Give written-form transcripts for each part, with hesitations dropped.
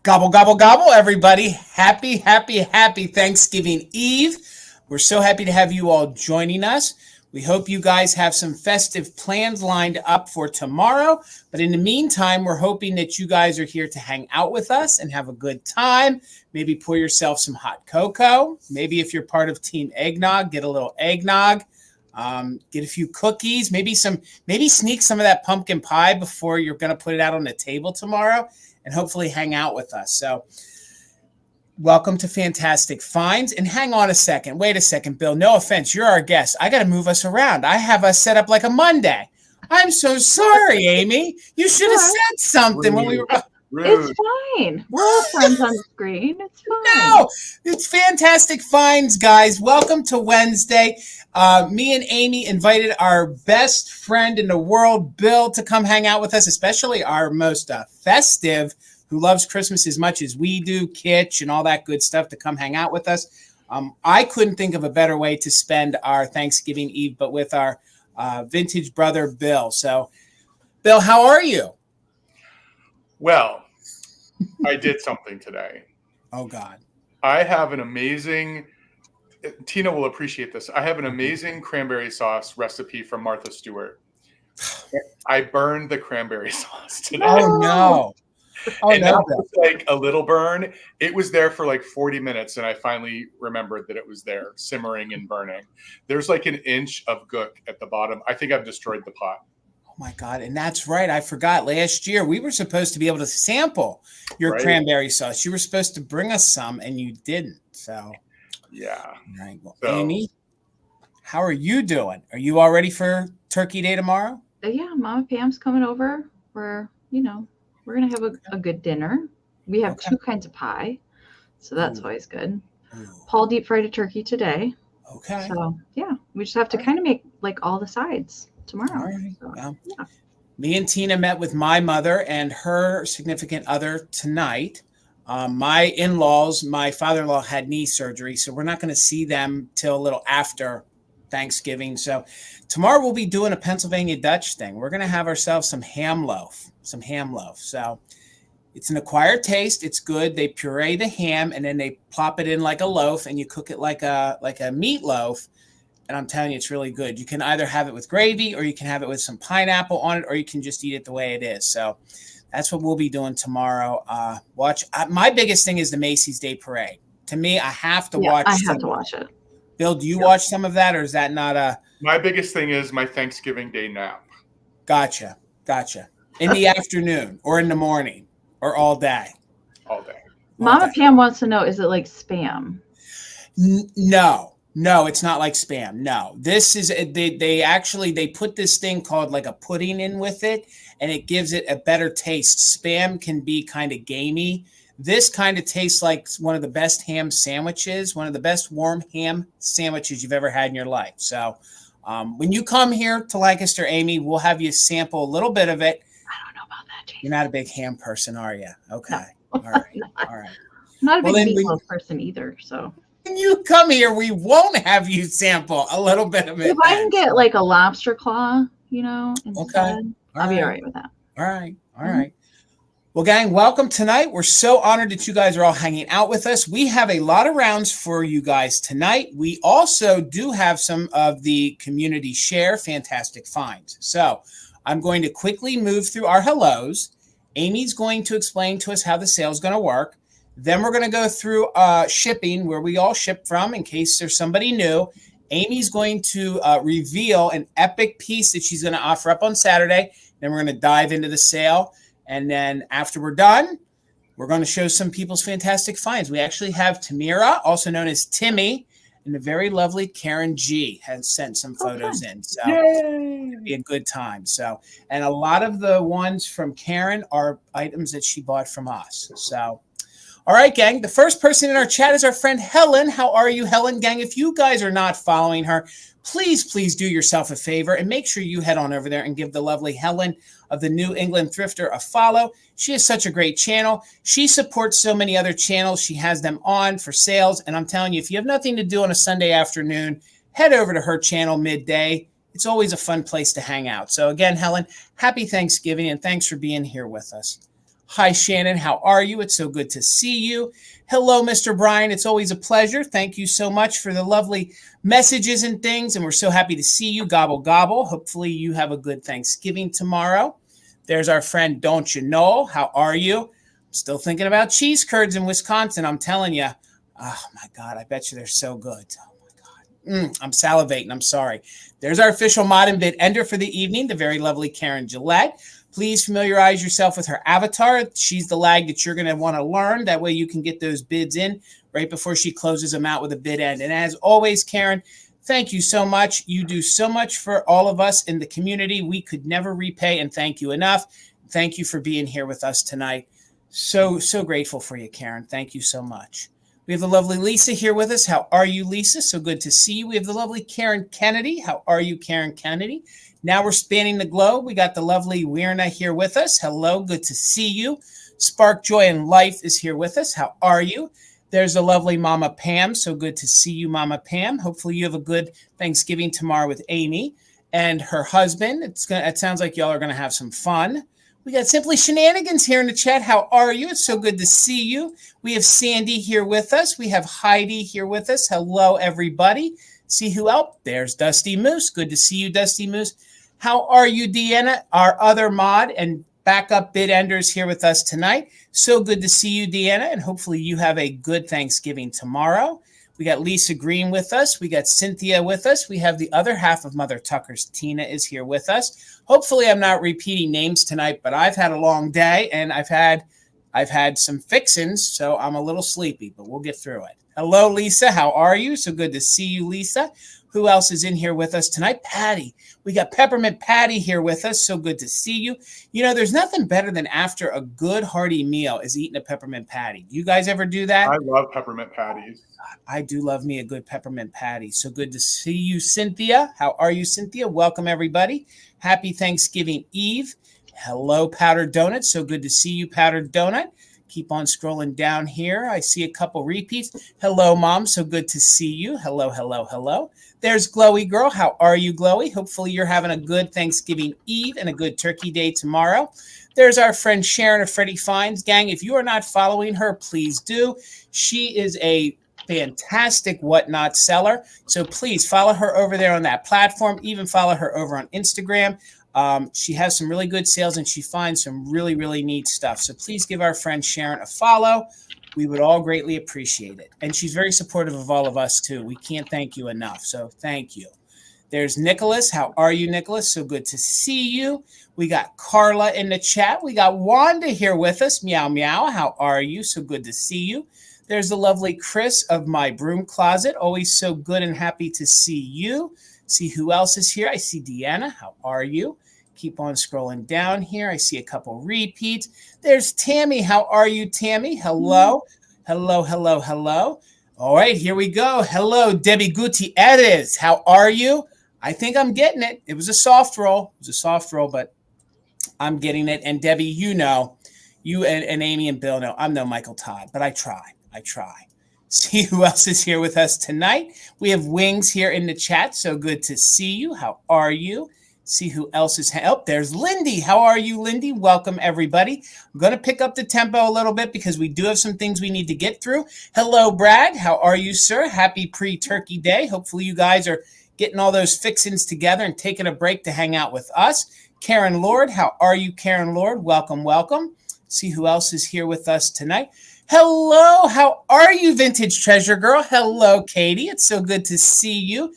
Gobble, gobble, gobble, everybody. Happy Thanksgiving Eve. We're so happy to have you all joining us. We hope you guys have some festive plans lined up for tomorrow. But in the meantime, we're hoping that you guys are here to hang out with us and have a good time. Maybe pour yourself some hot cocoa. Maybe if you're part of Team Eggnog, get a little eggnog. Get a few cookies. Maybe sneak some of that pumpkin pie before you're going to put it out on the table tomorrow. And hopefully hang out with us. So welcome to Fantastic Finds. And hang on a second. Wait a second, Bill. No offense. You're our guest. I got to move us around. I have us set up like a Monday. I'm so sorry, Amie. You should have said something when we were... It's fine. We're all friends on the screen. It's fine. No, it's Fantastic Finds, guys. Welcome to Wednesday. Me and Amie invited our best friend in the world, Bill, to come hang out with us, especially our most festive, who loves Christmas as much as we do, kitsch and all that good stuff, to come hang out with us. I couldn't think of a better way to spend our Thanksgiving Eve, but with our vintage brother, Bill. So, Bill, how are you? Well, I did something today. Oh, God. I have an amazing, Tina will appreciate this. I have an amazing cranberry sauce recipe from Martha Stewart. I burned the cranberry sauce today. Oh, no. Oh, and no. that was like a little burn. It was there for like 40 minutes, and I finally remembered that it was there, simmering and burning. There's like an inch of gook at the bottom. I think I've destroyed the pot. Oh my God. And that's right. I forgot. Last year, we were supposed to be able to sample your cranberry sauce. You were supposed to bring us some, and you didn't. So, yeah. Right. Well, Amie, how are you doing? Are you all ready for Turkey Day tomorrow? Yeah, Mama Pam's coming over. We're going to have a good dinner. We have two kinds of pie, so that's always good. Ooh. Paul deep fried a turkey today. Okay. So, yeah, we just have to kind of make like all the sides tomorrow. All right. So, well, yeah. Me and Tina met with my mother and her significant other tonight. My in-laws, my father-in-law had knee surgery, so we're not going to see them till a little after Thanksgiving. So tomorrow we'll be doing a Pennsylvania Dutch thing. We're going to have ourselves some ham loaf. So it's an acquired taste. It's good. They puree the ham and then they plop it in like a loaf, and you cook it like a meatloaf. And I'm telling you, it's really good. You can either have it with gravy, or you can have it with some pineapple on it, or you can just eat it the way it is. So that's what we'll be doing tomorrow. My biggest thing is the Macy's Day Parade. To me, I have to watch. I have to watch it. Bill, do you watch some of that, or is that not a? My biggest thing is my Thanksgiving Day nap. Gotcha. In the afternoon, or in the morning, or all day? All day. Mama Pam wants to know, is it like Spam? No, it's not like Spam. No, this is they put this thing called like a pudding in with it, and it gives it a better taste. Spam can be kind of gamey. This kind of tastes like one of the best ham sandwiches, one of the best warm ham sandwiches you've ever had in your life. So when you come here to Lancaster, Amie, we'll have you sample a little bit of it. I don't know about that, Jason. You're not a big ham person, are you? Okay. No. All right. I'm not a big meatloaf person either, so. When you come here, we won't have you sample a little bit of it. If I can get like a lobster claw, instead, okay. I'll be all right with that. All right. Well, gang, welcome tonight. We're so honored that you guys are all hanging out with us. We have a lot of rounds for you guys tonight. We also do have some of the community share Fantastic Finds. So I'm going to quickly move through our hellos. Amie's going to explain to us how the sale is going to work. Then we're going to go through shipping, where we all ship from, in case there's somebody new. Amie's going to reveal an epic piece that she's going to offer up on Saturday. Then we're going to dive into the sale. And then after we're done, we're going to show some people's fantastic finds. We actually have Tamira, also known as Timmy, and the very lovely Karen G has sent some photos in. So it'll be a good time. So, and a lot of the ones from Karen are items that she bought from us. So, all right, gang. The first person in our chat is our friend Helen. How are you, Helen? Gang, if you guys are not following her, please do yourself a favor and make sure you head on over there and give the lovely Helen of the New England Thrifter a follow. She has such a great channel. She supports so many other channels. She has them on for sales. And I'm telling you, if you have nothing to do on a Sunday afternoon, head over to her channel midday. It's always a fun place to hang out. So again, Helen, happy Thanksgiving and thanks for being here with us. Hi, Shannon. How are you? It's so good to see you. Hello, Mr. Brian. It's always a pleasure. Thank you so much for the lovely messages and things. And we're so happy to see you. Gobble, gobble. Hopefully you have a good Thanksgiving tomorrow. There's our friend, Don't You Know? How are you? I'm still thinking about cheese curds in Wisconsin. I'm telling you. Oh, my God. I bet you they're so good. Oh, my God. I'm salivating. I'm sorry. There's our official mod and bid ender for the evening, the very lovely Karen Gillette. Please familiarize yourself with her avatar. She's the lag that you're going to want to learn. That way you can get those bids in right before she closes them out with a bid end. And as always, Karen, thank you so much. You do so much for all of us in the community. We could never repay and thank you enough. Thank you for being here with us tonight. So grateful for you, Karen. Thank you so much. We have the lovely Lisa here with us. How are you, Lisa? So good to see you. We have the lovely Karen Kennedy. How are you, Karen Kennedy? Now we're spanning the globe. We got the lovely Weirna here with us. Hello, good to see you. Spark Joy and Life is here with us. How are you? There's the lovely Mama Pam. So good to see you, Mama Pam. Hopefully you have a good Thanksgiving tomorrow with Amie and her husband. It sounds like y'all are going to have some fun. We got Simply Shenanigans here in the chat. How are you? It's so good to see you. We have Sandy here with us. We have Heidi here with us. Hello, everybody. See who else? There's Dusty Moose. Good to see you, Dusty Moose. How are you, Deanna? Our other mod and backup bid enders here with us tonight. So good to see you, Deanna, and hopefully you have a good Thanksgiving tomorrow. We got Lisa Green with us. We got Cynthia with us. We have the other half of Mother Tucker's. Tina is here with us. Hopefully I'm not repeating names tonight, but I've had a long day and I've had some fixins, so I'm a little sleepy, but we'll get through it. Hello, Lisa. How are you? So good to see you, Lisa. Who else is in here with us tonight? Patty. We got Peppermint Patty here with us. So good to see you. You know, there's nothing better than after a good hearty meal is eating a peppermint patty. You guys ever do that? I love peppermint patties. I do love me a good peppermint patty. So good to see you, Cynthia. How are you, Cynthia? Welcome, everybody. Happy Thanksgiving Eve. Hello, Powdered Donut. So good to see you, Powdered Donut. Keep on scrolling down here. I see a couple repeats. Hello, Mom. So good to see you. Hello, hello, hello. There's Glowy Girl. How are you, Glowy? Hopefully you're having a good Thanksgiving Eve and a good Turkey Day tomorrow. There's our friend Sharon of Freddie Finds. Gang, if you are not following her, please do. She is a fantastic whatnot seller. So please follow her over there on that platform. Even follow her over on Instagram. She has some really good sales and she finds some really, really neat stuff. So please give our friend Sharon a follow. We would all greatly appreciate it. And she's very supportive of all of us too. We can't thank you enough. So thank you. There's Nicholas. How are you, Nicholas? So good to see you. We got Carla in the chat. We got Wanda here with us. Meow, meow. How are you? So good to see you. There's the lovely Chris of My Broom Closet. Always so good and happy to see you. See who else is here. I see Deanna. How are you? Keep on scrolling down here. I see a couple repeats. There's Tammy. How are you, Tammy? Hello. Hello, hello, hello. All right, here we go. Hello, Debbie Gutierrez. How are you? I think I'm getting it. It was a soft roll. It was a soft roll, but I'm getting it. And Debbie, you know, you and Amy and Bill know I'm no Michael Todd, but I try. See who else is here with us tonight. We have Wings here in the chat. So good to see you. How are you? See who else is help. There's Lindy. How are you, Lindy? Welcome, everybody. I'm going to pick up the tempo a little bit because we do have some things we need to get through. Hello, Brad. How are you, sir? Happy pre-Turkey Day. Hopefully you guys are getting all those fixins together and taking a break to hang out with us. Karen Lord. How are you, Karen Lord? Welcome, welcome. See who else is here with us tonight. Hello. How are you, Vintage Treasure Girl? Hello, Katie. It's so good to see you.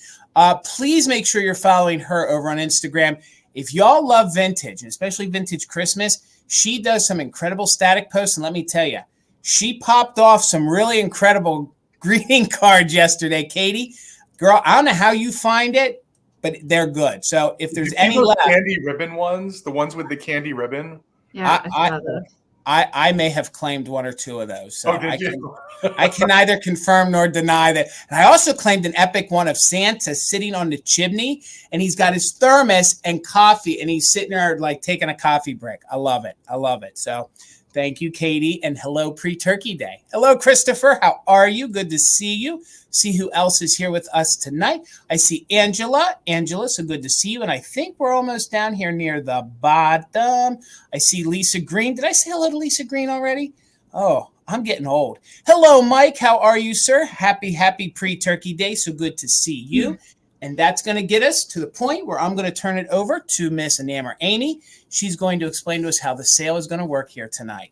Please make sure you're following her over on Instagram. If y'all love vintage, especially vintage Christmas, she does some incredible static posts. And let me tell you, she popped off some really incredible greeting cards yesterday, Katie. Girl, I don't know how you find it, but they're good. So if there's any left, candy ribbon ones, the ones with the candy ribbon. Yeah, I saw those. I may have claimed one or two of those. So I can neither confirm nor deny that. And I also claimed an epic one of Santa sitting on the chimney, and he's got his thermos and coffee, and he's sitting there like taking a coffee break. I love it. So Thank you, Katie, and hello, pre-Turkey Day. Hello, Christopher. How are you? Good to see you. See who else is here with us tonight. I see Angela. Angela, so good to see you. And I think we're almost down here near the bottom. I see Lisa Green. Did I say hello to Lisa Green already? Oh, I'm getting old. Hello, Mike. How are you, sir? Happy pre-Turkey Day. So good to see you. And that's going to get us to the point where I'm going to turn it over to Miss Enamor Amie. She's going to explain to us how the sale is going to work here tonight.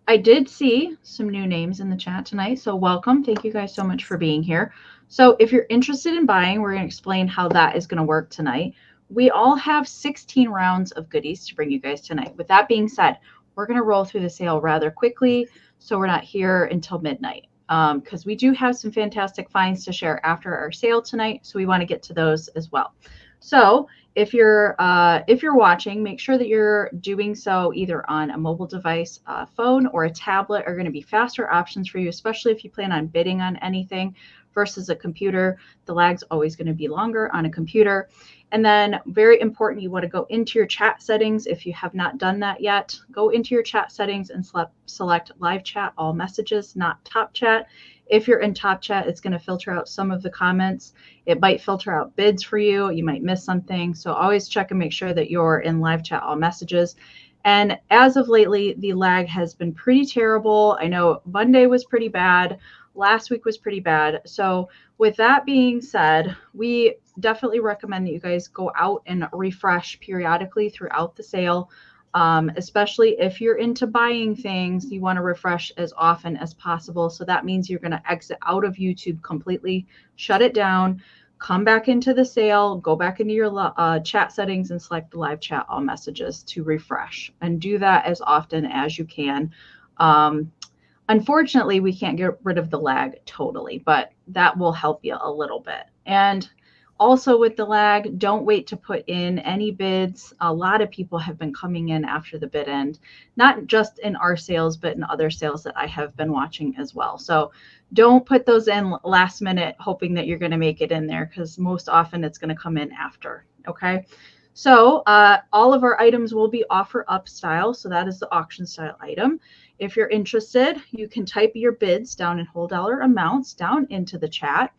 I did see some new names in the chat tonight, so welcome. Thank you guys so much for being here. So if you're interested in buying, we're going to explain how that is going to work tonight. We all have 16 rounds of goodies to bring you guys tonight. With that being said, we're going to roll through the sale rather quickly, so we're not here until midnight. Because we do have some fantastic finds to share after our sale tonight, so we want to get to those as well. So if you're watching, make sure that you're doing so either on a mobile device, phone, or a tablet are going to be faster options for you, especially if you plan on bidding on anything versus a computer. The lag's always going to be longer on a computer. And then very important, you want to go into your chat settings. If you have not done that yet, go into your chat settings and select live chat, all messages, not top chat. If you're in top chat, it's going to filter out some of the comments. It might filter out bids for you. You might miss something. So always check and make sure that you're in live chat, all messages. And as of lately, the lag has been pretty terrible. I know Monday was pretty bad. Last week was pretty bad. So with that being said, we definitely recommend that you guys go out and refresh periodically throughout the sale. Especially if you're into buying things, you want to refresh as often as possible. So that means you're going to exit out of YouTube completely, shut it down, come back into the sale, go back into your chat settings and select the live chat, all messages to refresh, and do that as often as you can. Unfortunately, we can't get rid of the lag totally, but that will help you a little bit. And also with the lag, don't wait to put in any bids. A lot of people have been coming in after the bid end, not just in our sales, but in other sales that I have been watching as well. So don't put those in last minute, hoping that you're going to make it in there, because most often it's going to come in after. Okay. So all of our items will be offer up style. So that is the auction style item. If you're interested, you can type your bids down in whole dollar amounts down into the chat.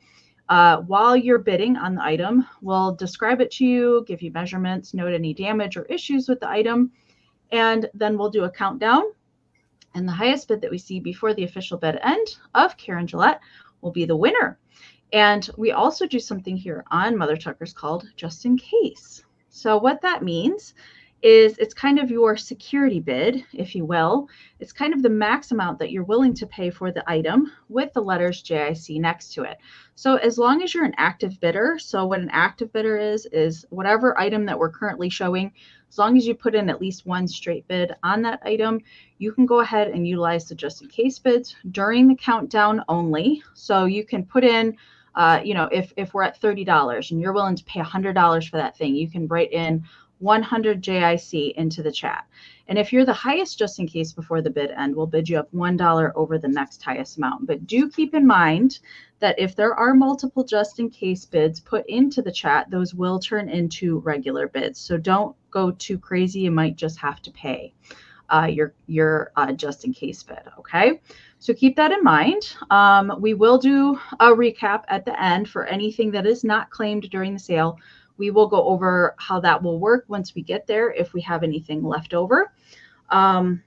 While you're bidding on the item, we'll describe it to you, give you measurements, note any damage or issues with the item, and then we'll do a countdown. And the highest bid that we see before the official bid end of Karen Gillette will be the winner. And we also do something here on Mother Tuckers called Just In Case. So what that means is it's kind of your security bid, if you will. It's kind of the max amount that you're willing to pay for the item with the letters JIC next to it. So as long as you're an active bidder, so what an active bidder is whatever item that we're currently showing, as long as you put in at least one straight bid on that item, you can go ahead and utilize the just in case bids during the countdown only. So you can put in, if we're at $30 and you're willing to pay $100 for that thing, you can write in 100 JIC into the chat. And if you're the highest just in case before the bid end, we'll bid you up $1 over the next highest amount. But do keep in mind that if there are multiple just in case bids put into the chat, those will turn into regular bids. So don't go too crazy. You might just have to pay your just in case bid. Okay. So keep that in mind. We will do a recap at the end for anything that is not claimed during the sale. We will go over how that will work once we get there, if we have anything left over. And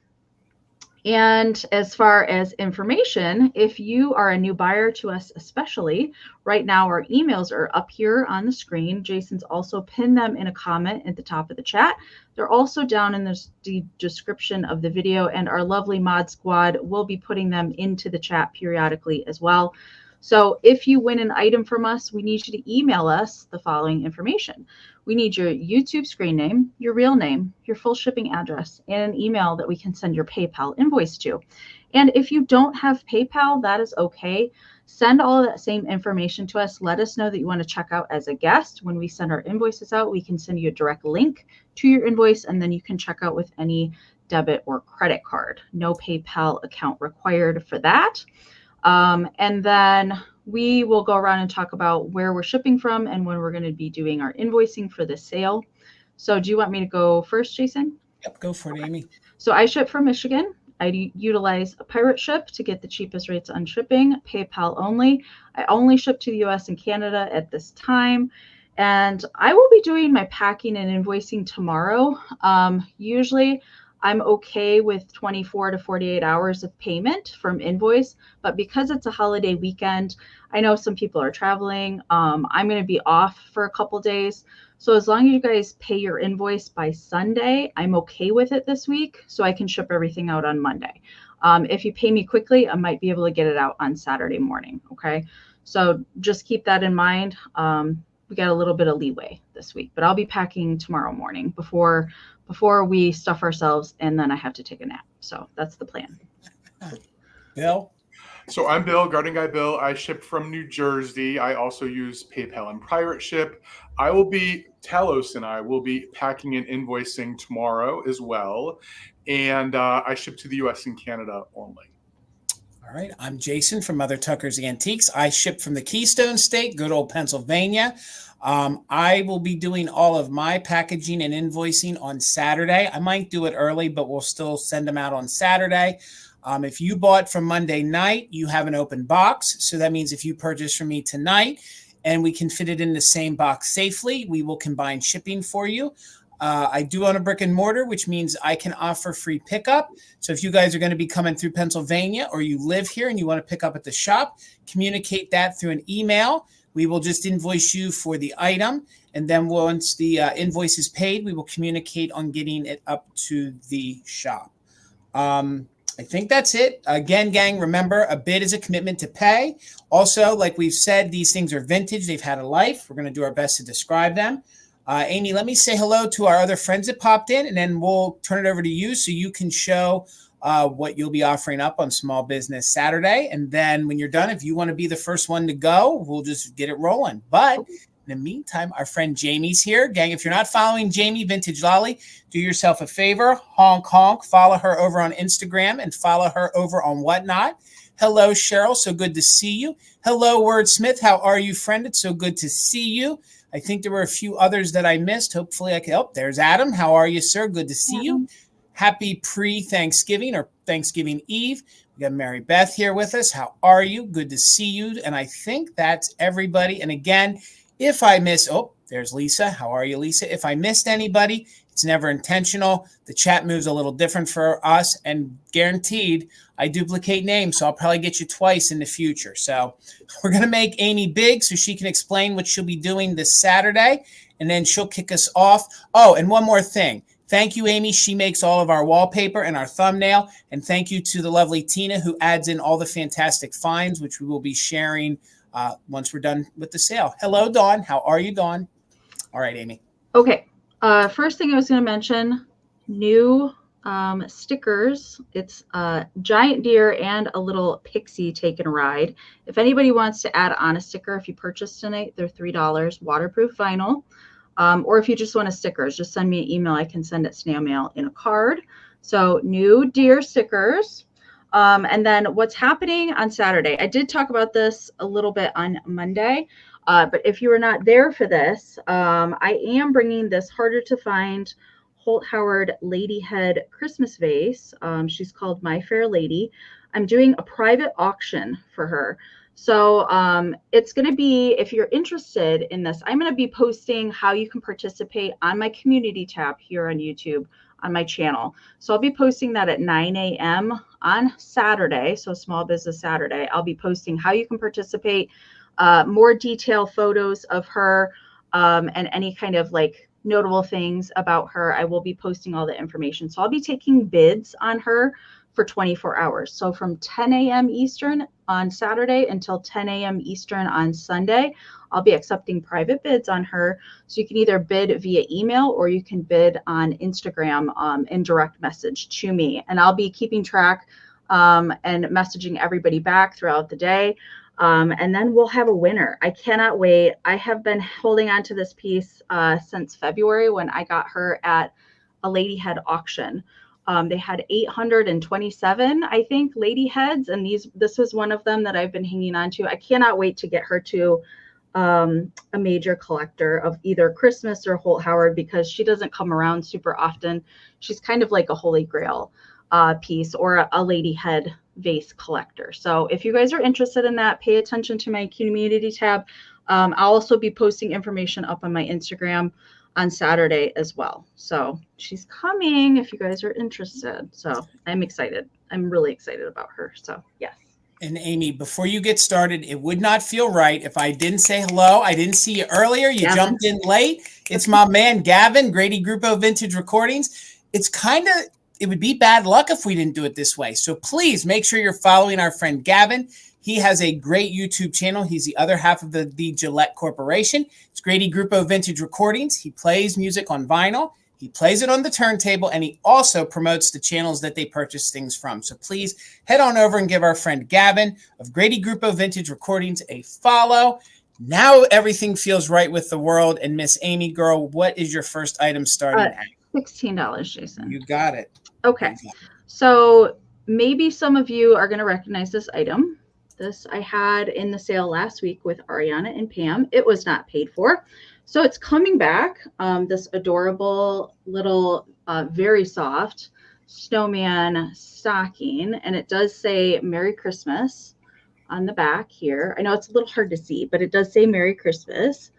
as far as information, if you are a new buyer to us, especially right now, our emails are up here on the screen. Jason's also pinned them in a comment at the top of the chat. They're also down in the description of the video, and our lovely mod squad will be putting them into the chat periodically as well. So if you win an item from us, we need you to email us the following information. We need your YouTube screen name, your real name, your full shipping address, and an email that we can send your PayPal invoice to. And if you don't have PayPal, that is okay. Send all of that same information to us. Let us know that you want to check out as a guest. When we send our invoices out, we can send you a direct link to your invoice, and then you can check out with any debit or credit card. No PayPal account required for that. And then we will go around and talk about where we're shipping from and when we're going to be doing our invoicing for the sale. So do you want me to go first, Jason? Yep, go for it, Amie. So I ship from Michigan. I utilize a pirate ship to get the cheapest rates on shipping, PayPal only. I only ship to the US and Canada at this time. And I will be doing my packing and invoicing tomorrow. Usually I'm okay with 24 to 48 hours of payment from invoice, but because it's a holiday weekend, I know some people are traveling. I'm going to be off for a couple days. So as long as you guys pay your invoice by Sunday, I'm okay with it this week, so I can ship everything out on Monday. If you pay me quickly, I might be able to get it out on Saturday morning. Okay. So just keep that in mind. We got a little bit of leeway this week, but I'll be packing tomorrow morning before we stuff ourselves, and then I have to take a nap. So that's the plan. Bill? So I'm Bill, Garden Guy Bill. I ship from New Jersey. I also use PayPal and Pirate Ship. Talos and I will be packing and invoicing tomorrow as well. And I ship to the US and Canada only. All right. I'm Jason from Mother Tucker's Antiques. I ship from the Keystone State, good old Pennsylvania. I will be doing all of my packaging and invoicing on Saturday. I might do it early, but we'll still send them out on Saturday. If you bought from Monday night, you have an open box. So that means if you purchase from me tonight and we can fit it in the same box safely, we will combine shipping for you. I do own a brick and mortar, which means I can offer free pickup. So if you guys are going to be coming through Pennsylvania or you live here and you want to pick up at the shop, communicate that through an email. We will just invoice you for the item. And then once the invoice is paid, we will communicate on getting it up to the shop. I think that's it. Again, gang, remember, a bid is a commitment to pay. Also, like we've said, these things are vintage. They've had a life. We're going to do our best to describe them. Amy, let me say hello to our other friends that popped in, and then we'll turn it over to you so you can show what you'll be offering up on Small Business Saturday. And then when you're done, if you want to be the first one to go, we'll just get it rolling. But in the meantime, our friend Jamie's here. Gang, if you're not following Jamie Vintage Lolly, do yourself a favor, honk, honk, follow her over on Instagram and follow her over on Whatnot. Hello, Cheryl. So good to see you. Hello, Wordsmith. How are you, friend? It's so good to see you. I think there were a few others that I missed. Hopefully I can. Oh, there's Adam. How are you, sir? Good to see you. Happy pre-Thanksgiving or Thanksgiving Eve. We got Mary Beth here with us. How are you? Good to see you. And I think that's everybody. And again, if I miss, there's Lisa. How are you, Lisa? If I missed anybody, it's never intentional. The chat moves a little different for us, and guaranteed I duplicate names, so I'll probably get you twice in the future. So we're going to make Amy big so she can explain what she'll be doing this Saturday, and then she'll kick us off. Oh, and one more thing. Thank you, Amy. She makes all of our wallpaper and our thumbnail. And thank you to the lovely Tina, who adds in all the fantastic finds, which we will be sharing once we're done with the sale. Hello, Dawn. How are you, Dawn? All right, Amy. Okay. First thing I was going to mention, new stickers. It's a giant deer and a little pixie taking a ride. If anybody wants to add on a sticker, if you purchase tonight, they're $3, waterproof vinyl. Or if you just want stickers, just send me an email. I can send it snail mail in a card. So new deer stickers. And then what's happening on Saturday? I did talk about this a little bit on Monday, but if you were not there for this, I am bringing this harder to find Holt Howard Ladyhead Christmas vase. She's called My Fair Lady. I'm doing a private auction for her. So it's going to be, if you're interested in this, I'm going to be posting how you can participate on my community tab here on YouTube on my channel. So I'll be posting that at 9 a.m. on Saturday. So Small Business Saturday. I'll be posting how you can participate, more detailed photos of her, and any kind of like notable things about her. I will be posting all the information. So I'll be taking bids on her for 24 hours. So from 10 a.m. Eastern on Saturday until 10 a.m. Eastern on Sunday, I'll be accepting private bids on her. So you can either bid via email or you can bid on Instagram in direct message to me. And I'll be keeping track and messaging everybody back throughout the day. And then we'll have a winner. I cannot wait. I have been holding on to this piece since February when I got her at a Ladyhead auction. They had 827, I think, lady heads, and this was one of them that I've been hanging on to. I cannot wait to get her to a major collector of either Christmas or Holt Howard because she doesn't come around super often. She's kind of like a Holy Grail piece or a lady head vase collector. So if you guys are interested in that, pay attention to my community tab. I'll also be posting information up on my Instagram on Saturday as well. So she's coming if you guys are interested. So I'm excited. I'm really excited about her. So yes. And Amie, before you get started, it would not feel right if I didn't say hello. I didn't see you earlier. You jumped in late. It's my man, Gavin, Grady Grupo Vintage Recordings. It would be bad luck if we didn't do it this way. So please make sure you're following our friend Gavin. He has a great YouTube channel. He's the other half of the Gillette Corporation. It's Grady Grupo Vintage Recordings. He plays music on vinyl. He plays it on the turntable, and he also promotes the channels that they purchase things from. So please head on over and give our friend Gavin of Grady Grupo Vintage Recordings a follow. Now everything feels right with the world. And Miss Amie, girl, what is your first item starting at? $16, Jason. You got it. Okay. So maybe some of you are going to recognize this item. This I had in the sale last week with Ariana and Pam. It was not paid for. So it's coming back, this adorable little, very soft snowman stocking. And it does say Merry Christmas on the back here. I know it's a little hard to see, but it does say Merry Christmas.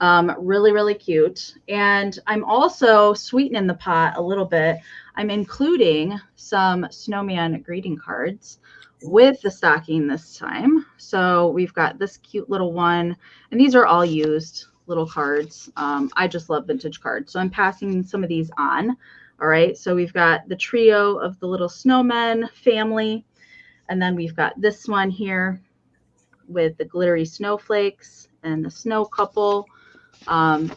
Really, really cute. And I'm also sweetening the pot a little bit. I'm including some snowman greeting cards with the stocking this time. So we've got this cute little one, and these are all used little cards. I just love vintage cards. So I'm passing some of these on. All right. So we've got the trio of the little snowmen family. And then we've got this one here with the glittery snowflakes and the snow couple.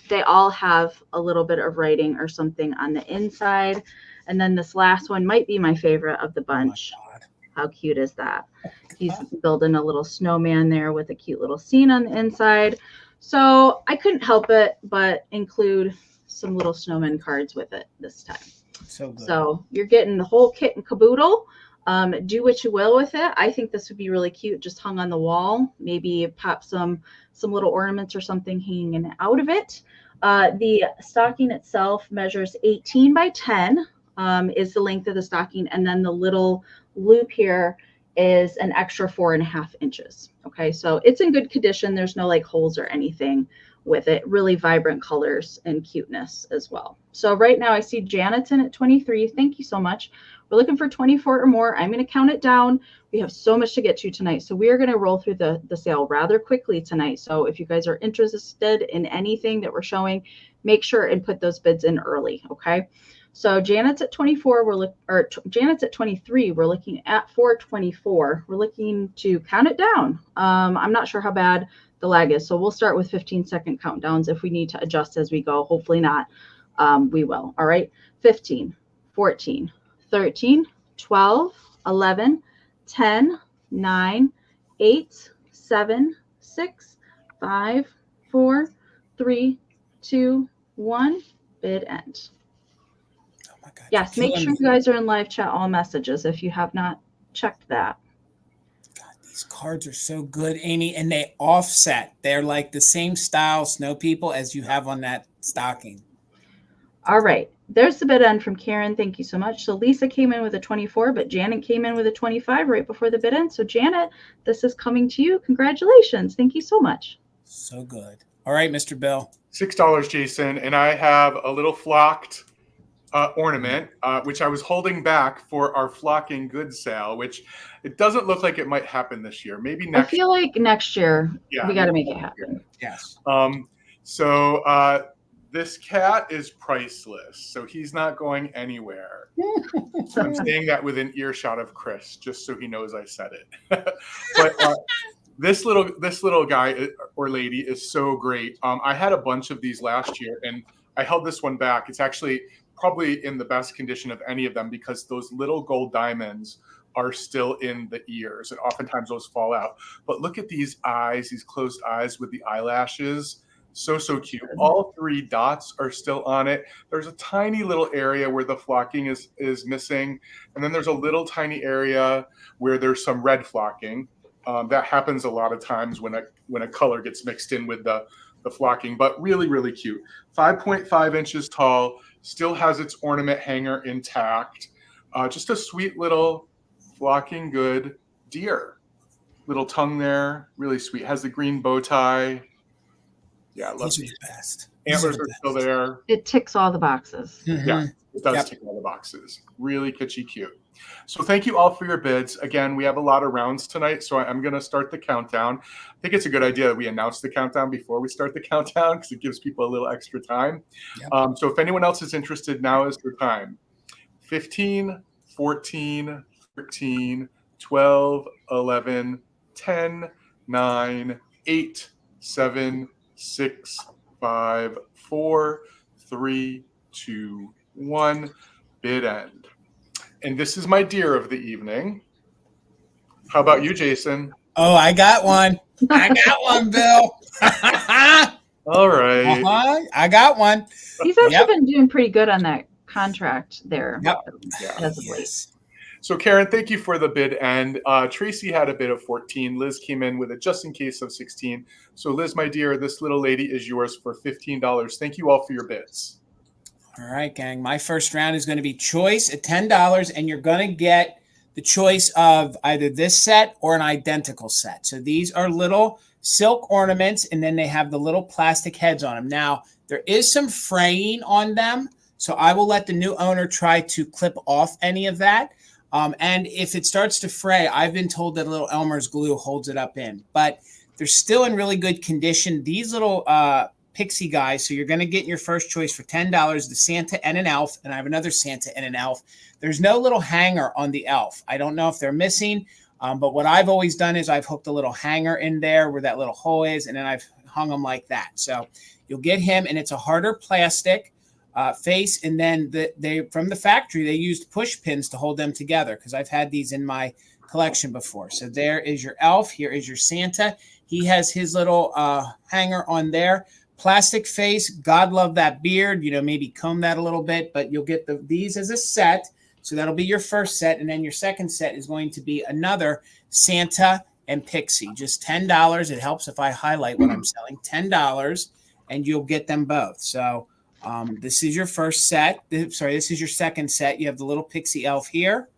They all have a little bit of writing or something on the inside. And then this last one might be my favorite of the bunch. Oh my God. How cute is that? He's building a little snowman there with a cute little scene on the inside. So I couldn't help it but include some little snowman cards with it this time. So good. So you're getting the whole kit and caboodle. Do what you will with it. I think this would be really cute, just hung on the wall. Maybe pop some little ornaments or something hanging out of it. The stocking itself measures 18 by 10 is the length of the stocking. And then the little loop here is an extra 4.5 inches. Okay, so it's in good condition. There's no like holes or anything with it. Really vibrant colors and cuteness as well. So right now I see Janet's in at 23. Thank you so much. We're looking for 24 or more. I'm going to count it down. We have so much to get to tonight. So we are going to roll through the sale rather quickly tonight. So if you guys are interested in anything that we're showing, make sure and put those bids in early. Okay. So Janet's at 24. Janet's at 23. We're looking at 424. We're looking to count it down. I'm not sure how bad the lag is. So we'll start with 15-second countdowns. If we need to adjust as we go, hopefully not, we will. All right. 15, 14, 13, 12, 11, 10, 9, 8, 7, 6, 5, 4, 3, 2, 1. Bid end. Oh my God. Yes, make sure you guys are in live chat all messages if you have not checked that. God, these cards are so good, Amie, and they offset. They're like the same style snow people as you have on that stocking. All right. There's the bid end from Karen. Thank you so much. So Lisa came in with a 24, but Janet came in with a 25 right before the bid end. So Janet, this is coming to you. Congratulations. Thank you so much. So good. All right, Mr. Bill. $6, Jason. And I have a little flocked ornament, which I was holding back for our flocking goods sale, which it doesn't look like it might happen this year. Maybe next I feel like next year we got to make it happen. Yes. So this cat is priceless, so he's not going anywhere. I'm saying that within earshot of Chris, just so he knows I said it. But this little guy or lady is so great. I had a bunch of these last year, and I held this one back. It's actually probably in the best condition of any of them because those little gold diamonds are still in the ears, and oftentimes those fall out. But look at these eyes, these closed eyes with the eyelashes. So cute. All 3 dots are still on it. There's a tiny little area where the flocking is missing. And then there's a little tiny area where there's some red flocking. That happens a lot of times when a color gets mixed in with the flocking, but really, really cute. 5.5 inches tall, still has its ornament hanger intact. Just a sweet little flocking good deer. Little tongue there, really sweet. Has the green bow tie. Yeah, I love These are these. the best. Antlers are still there. It ticks all the boxes. Mhm. Yeah, it does tick all the boxes. Really kitschy cute. So thank you all for your bids. Again, we have a lot of rounds tonight, so I'm going to start the countdown. I think it's a good idea that we announce the countdown before we start the countdown because it gives people a little extra time. Yep. So if anyone else is interested, now is the time. 15, 14, 13, 12, 11, 10, 9, 8, 7, 6, 5, 4, 3, 2, 1. Bid end. And this is my deer of the evening. How about you, Jason? Oh, I got one. I got one, Bill. All right. I got one. He's actually been doing pretty good on that contract there. Yep. As of late. Yes. So Karen, thank you for the bid end. Tracy had a bid of 14. Liz came in with a just in case of 16. So Liz, my dear, this little lady is yours for $15. Thank you all for your bids. All right, gang. My first round is going to be choice at $10, and you're going to get the choice of either this set or an identical set. So these are little silk ornaments, and then they have the little plastic heads on them. Now, there is some fraying on them, so I will let the new owner try to clip off any of that. And if it starts to fray, I've been told that a little Elmer's glue holds it up in. But they're still in really good condition. These little pixie guys, so you're going to get your first choice for $10, the Santa and an elf, and I have another Santa and an elf. There's no little hanger on the elf. I don't know if they're missing, but what I've always done is I've hooked a little hanger in there where that little hole is, and then I've hung them like that. So you'll get him, and it's a harder plastic face, and then they from the factory, they used push pins to hold them together because I've had these in my collection before. So there is your elf. Here is your Santa. He has his little hanger on there. Plastic face. God love that beard. Maybe comb that a little bit, but you'll get these as a set. So that'll be your first set. And then your second set is going to be another Santa and Pixie. Just $10. It helps if I highlight what I'm selling. $10, and you'll get them both. So this is your first set. Sorry, this is your second set. You have the little Pixie elf here.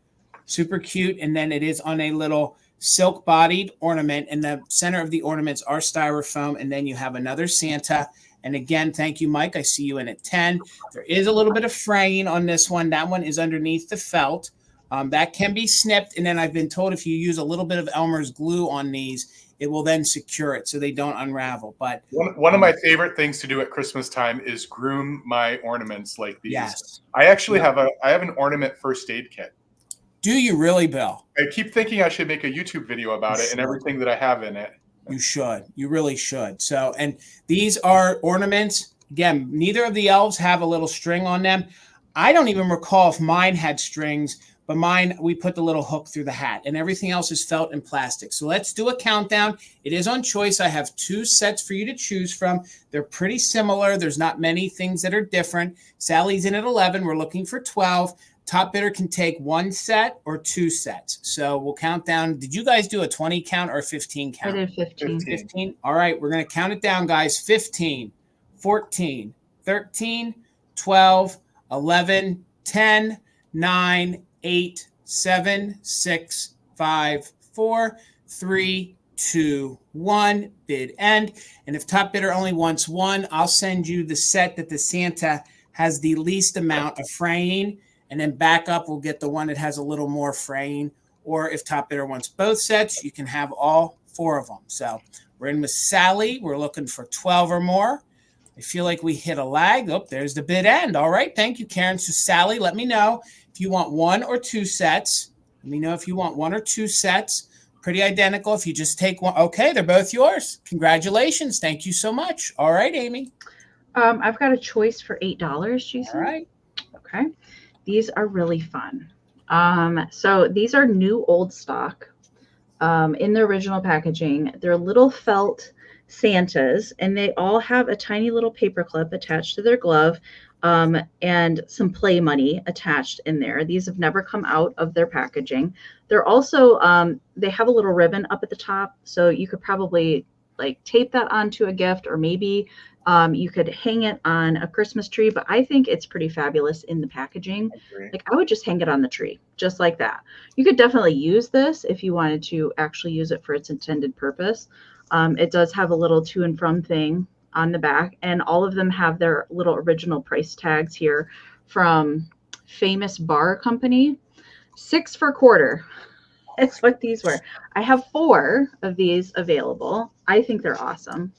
Super cute. And then it is on a little silk-bodied ornament, and the center of the ornaments are styrofoam, and then you have another Santa. And again, thank you, Mike. I see you in at 10. There is a little bit of fraying on this one. That one is underneath the felt. That can be snipped, and then I've been told if you use a little bit of Elmer's glue on these, it will then secure it so they don't unravel. But one of my favorite things to do at Christmas time is groom my ornaments like these. Yes. I actually have an ornament first aid kit. Do you really, Bill? I keep thinking I should make a YouTube video about it and everything that I have in it. You should. You really should. So, and these are ornaments. Again, neither of the elves have a little string on them. I don't even recall if mine had strings, but mine, we put the little hook through the hat, and everything else is felt and plastic. So let's do a countdown. It is on choice. I have 2 sets for you to choose from. They're pretty similar. There's not many things that are different. Sally's in at 11. We're looking for 12. Top bidder can take 1 set or 2 sets. So we'll count down. Did you guys do a 20 count or a 15 count? I did 15. 15. All right. We're going to count it down, guys. 15, 14, 13, 12, 11, 10, 9, 8, 7, 6, 5, 4, 3, 2, 1. Bid end. And if top bidder only wants 1, I'll send you the set that the Santa has the least amount of fraying. And then back up, we'll get the one that has a little more fraying. Or if top bidder wants both sets, you can have all 4 of them. So we're in with Sally. We're looking for 12 or more. I feel like we hit a lag. Oh, there's the bid end. All right. Thank you, Karen. So Sally, let me know if you want 1 or 2 sets. Let me know if you want 1 or 2 sets. Pretty identical. If you just take 1. Okay, they're both yours. Congratulations. Thank you so much. All right, Amy. I've got a choice for $8, Jason. All right. Okay. These are really fun. So these are new old stock in the original packaging. They're little felt Santas, and they all have a tiny little paper clip attached to their glove. and some play money attached in there. These have never come out of their packaging. They're also, they have a little ribbon up at the top, so you could probably like tape that onto a gift, or maybe you could hang it on a Christmas tree, but I think it's pretty fabulous in the packaging. Like I would just hang it on the tree, just like that. You could definitely use this if you wanted to actually use it for its intended purpose. It does have a little to and from thing on the back, and all of them have their little original price tags here from Famous Bar Company. 6 for a quarter. That's what these were. I have 4 of these available. I think they're awesome.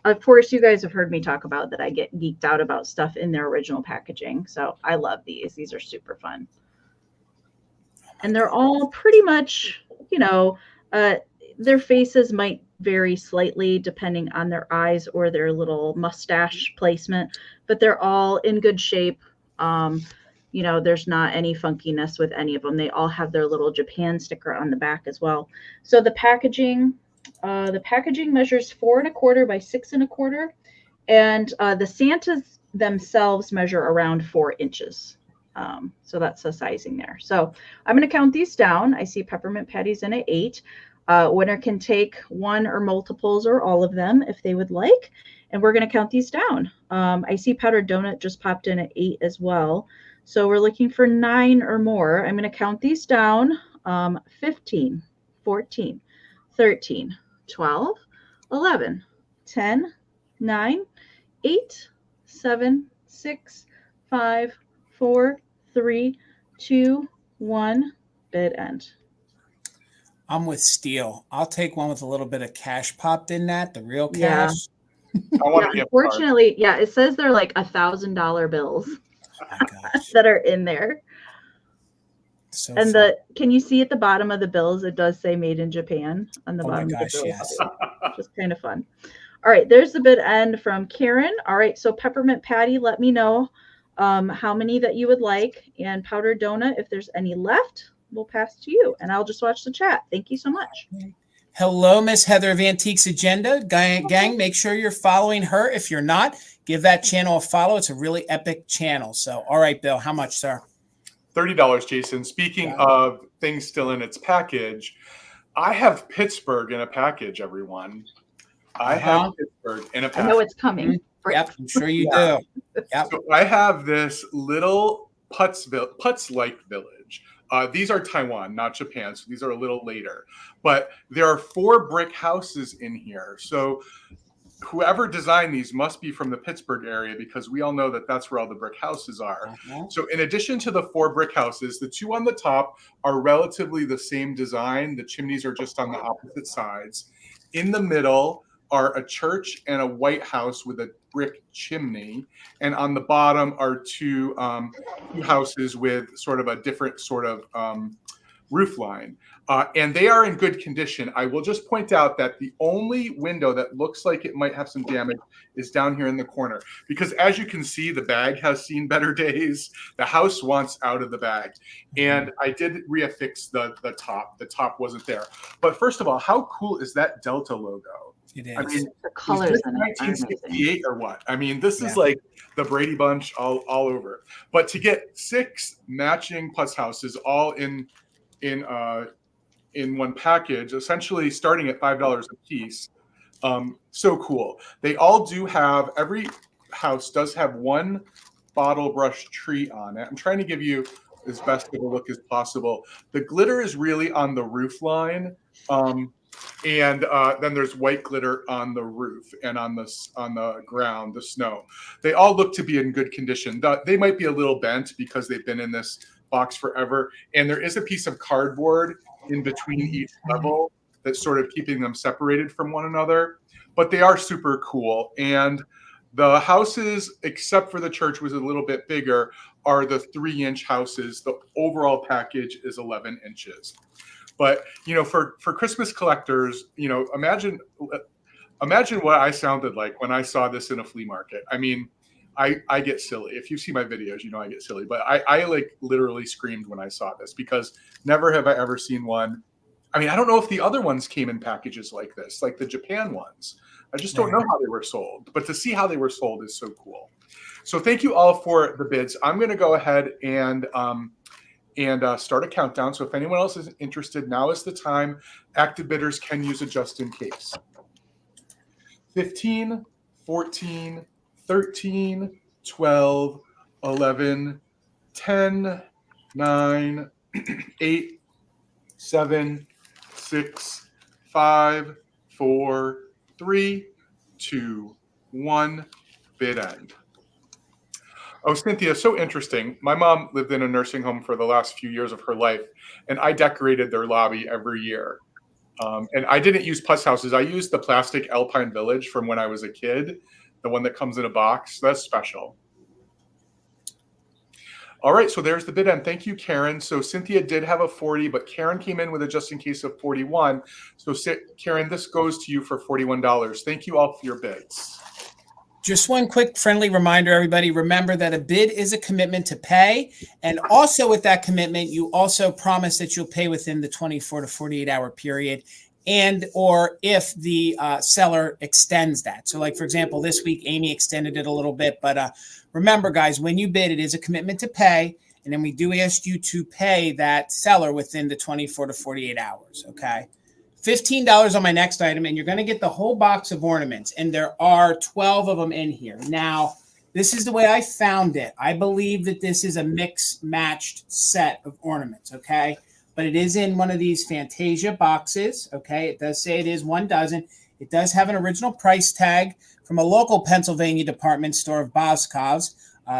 Of course, you guys have heard me talk about that I get geeked out about stuff in their original packaging. So I love these. These are super fun. And they're all pretty much, you know, their faces might vary slightly depending on their eyes or their little mustache placement, but they're all in good shape. You know, there's not any funkiness with any of them. They all have their little Japan sticker on the back as well. So the packaging measures 4 1/4 by 6 1/4, and the Santas themselves measure around 4 inches. So that's the sizing there. So I'm going to count these down. I see Peppermint Patty's in at 8. Winner can take 1 or multiples or all of them if they would like. And we're going to count these down. I see Powdered Donut just popped in at 8 as well. So we're looking for 9 or more. I'm going to count these down. 15, 14, 13, 12, 11, 10, 9, 8, 7, 6, 5, 4, 3, 2, 1. Bid end. I'm with Steel. I'll take one with a little bit of cash popped in that, the real cash. I want to unfortunately, yeah, it says they're like $1,000 bills that are in there. So and fun. can you see at the bottom of the bills, it does say made in Japan on the bottom of the bills. Yes. Which is kind of fun. All right, there's the bid end from Karen. All right, so Peppermint Patty, let me know how many that you would like, and Powdered Donut, if there's any left, we'll pass to you, and I'll just watch the chat. Thank you so much. Hello, Miss Heather of Antiques Agenda. Gang, make sure you're following her. If you're not, give that channel a follow. It's a really epic channel. So, all right, Bill, how much, sir? $30, Jason. Speaking of things still in its package, I have Pittsburgh in a package, everyone. I have Pittsburgh in a package. I know it's coming. Yep, I'm sure you do. Yep. So I have this little Putz-like village. These are Taiwan, not Japan, so these are a little later. But there are 4 brick houses in here. So whoever designed these must be from the Pittsburgh area, because we all know that that's where all the brick houses are. So in addition to the 4 brick houses, the 2 on the top are relatively the same design. The chimneys are just on the opposite sides. In the middle are a church and a white house with a brick chimney. And on the bottom are 2 houses with sort of a different sort of roof line. And they are in good condition. I will just point out that the only window that looks like it might have some damage is down here in the corner. Because as you can see, the bag has seen better days. The house wants out of the bag. And I did reaffix the top. The top wasn't there. But first of all, how cool is that Delta logo? It is. I mean, the colors in it 1968 or what? I mean, this is like the Brady Bunch all over. But to get 6 matching Putz houses all in one package, essentially starting at $5 a piece, so cool. They all do have, every house does have 1 bottle brush tree on it. I'm trying to give you as best of a look as possible. The glitter is really on the roof line. And then there's white glitter on the roof and on the ground, the snow. They all look to be in good condition. They might be a little bent because they've been in this box forever. And there is a piece of cardboard in between each level that's sort of keeping them separated from one another. But they are super cool. And the houses, except for the church was a little bit bigger, are the 3-inch houses. The overall package is 11 inches. But, you know, for Christmas collectors, you know, imagine what I sounded like when I saw this in a flea market. I mean, I get silly. If you see my videos, you know I get silly. But I like literally screamed when I saw this, because never have I ever seen one. I mean, I don't know if the other ones came in packages like this, like the Japan ones. I just don't know how they were sold. But to see how they were sold is so cool. So thank you all for the bids. I'm going to go ahead and start a countdown. So if anyone else is interested, now is the time. Active bidders can use it just in case. 15, 14, 13, 12, 11, 10, 9, 8, 7, 6, 5, 4, 3, 2, 1. Bid end. Oh, Cynthia, so interesting. My mom lived in a nursing home for the last few years of her life, and I decorated their lobby every year. And I didn't use putz houses. I used the plastic Alpine Village from when I was a kid, the one that comes in a box. That's special. All right, so there's the bid end. Thank you, Karen. So Cynthia did have a 40, but Karen came in with a just in case of 41. So Karen, this goes to you for $41. Thank you all for your bids. Just one quick friendly reminder, everybody. Remember that a bid is a commitment to pay. And also with that commitment, you also promise that you'll pay within the 24 to 48 hour period, and or if the seller extends that. So like, for example, this week, Amie extended it a little bit. But remember, guys, when you bid, it is a commitment to pay. And then we do ask you to pay that seller within the 24 to 48 hours, okay? $15 on my next item, and you're going to get the whole box of ornaments, and there are 12 of them in here. Now, this is the way I found it. I believe that this is a mix-matched set of ornaments, okay? But it is in one of these Fantasia boxes, okay? It does say it is 1 dozen. It does have an original price tag from a local Pennsylvania department store of Boscov's,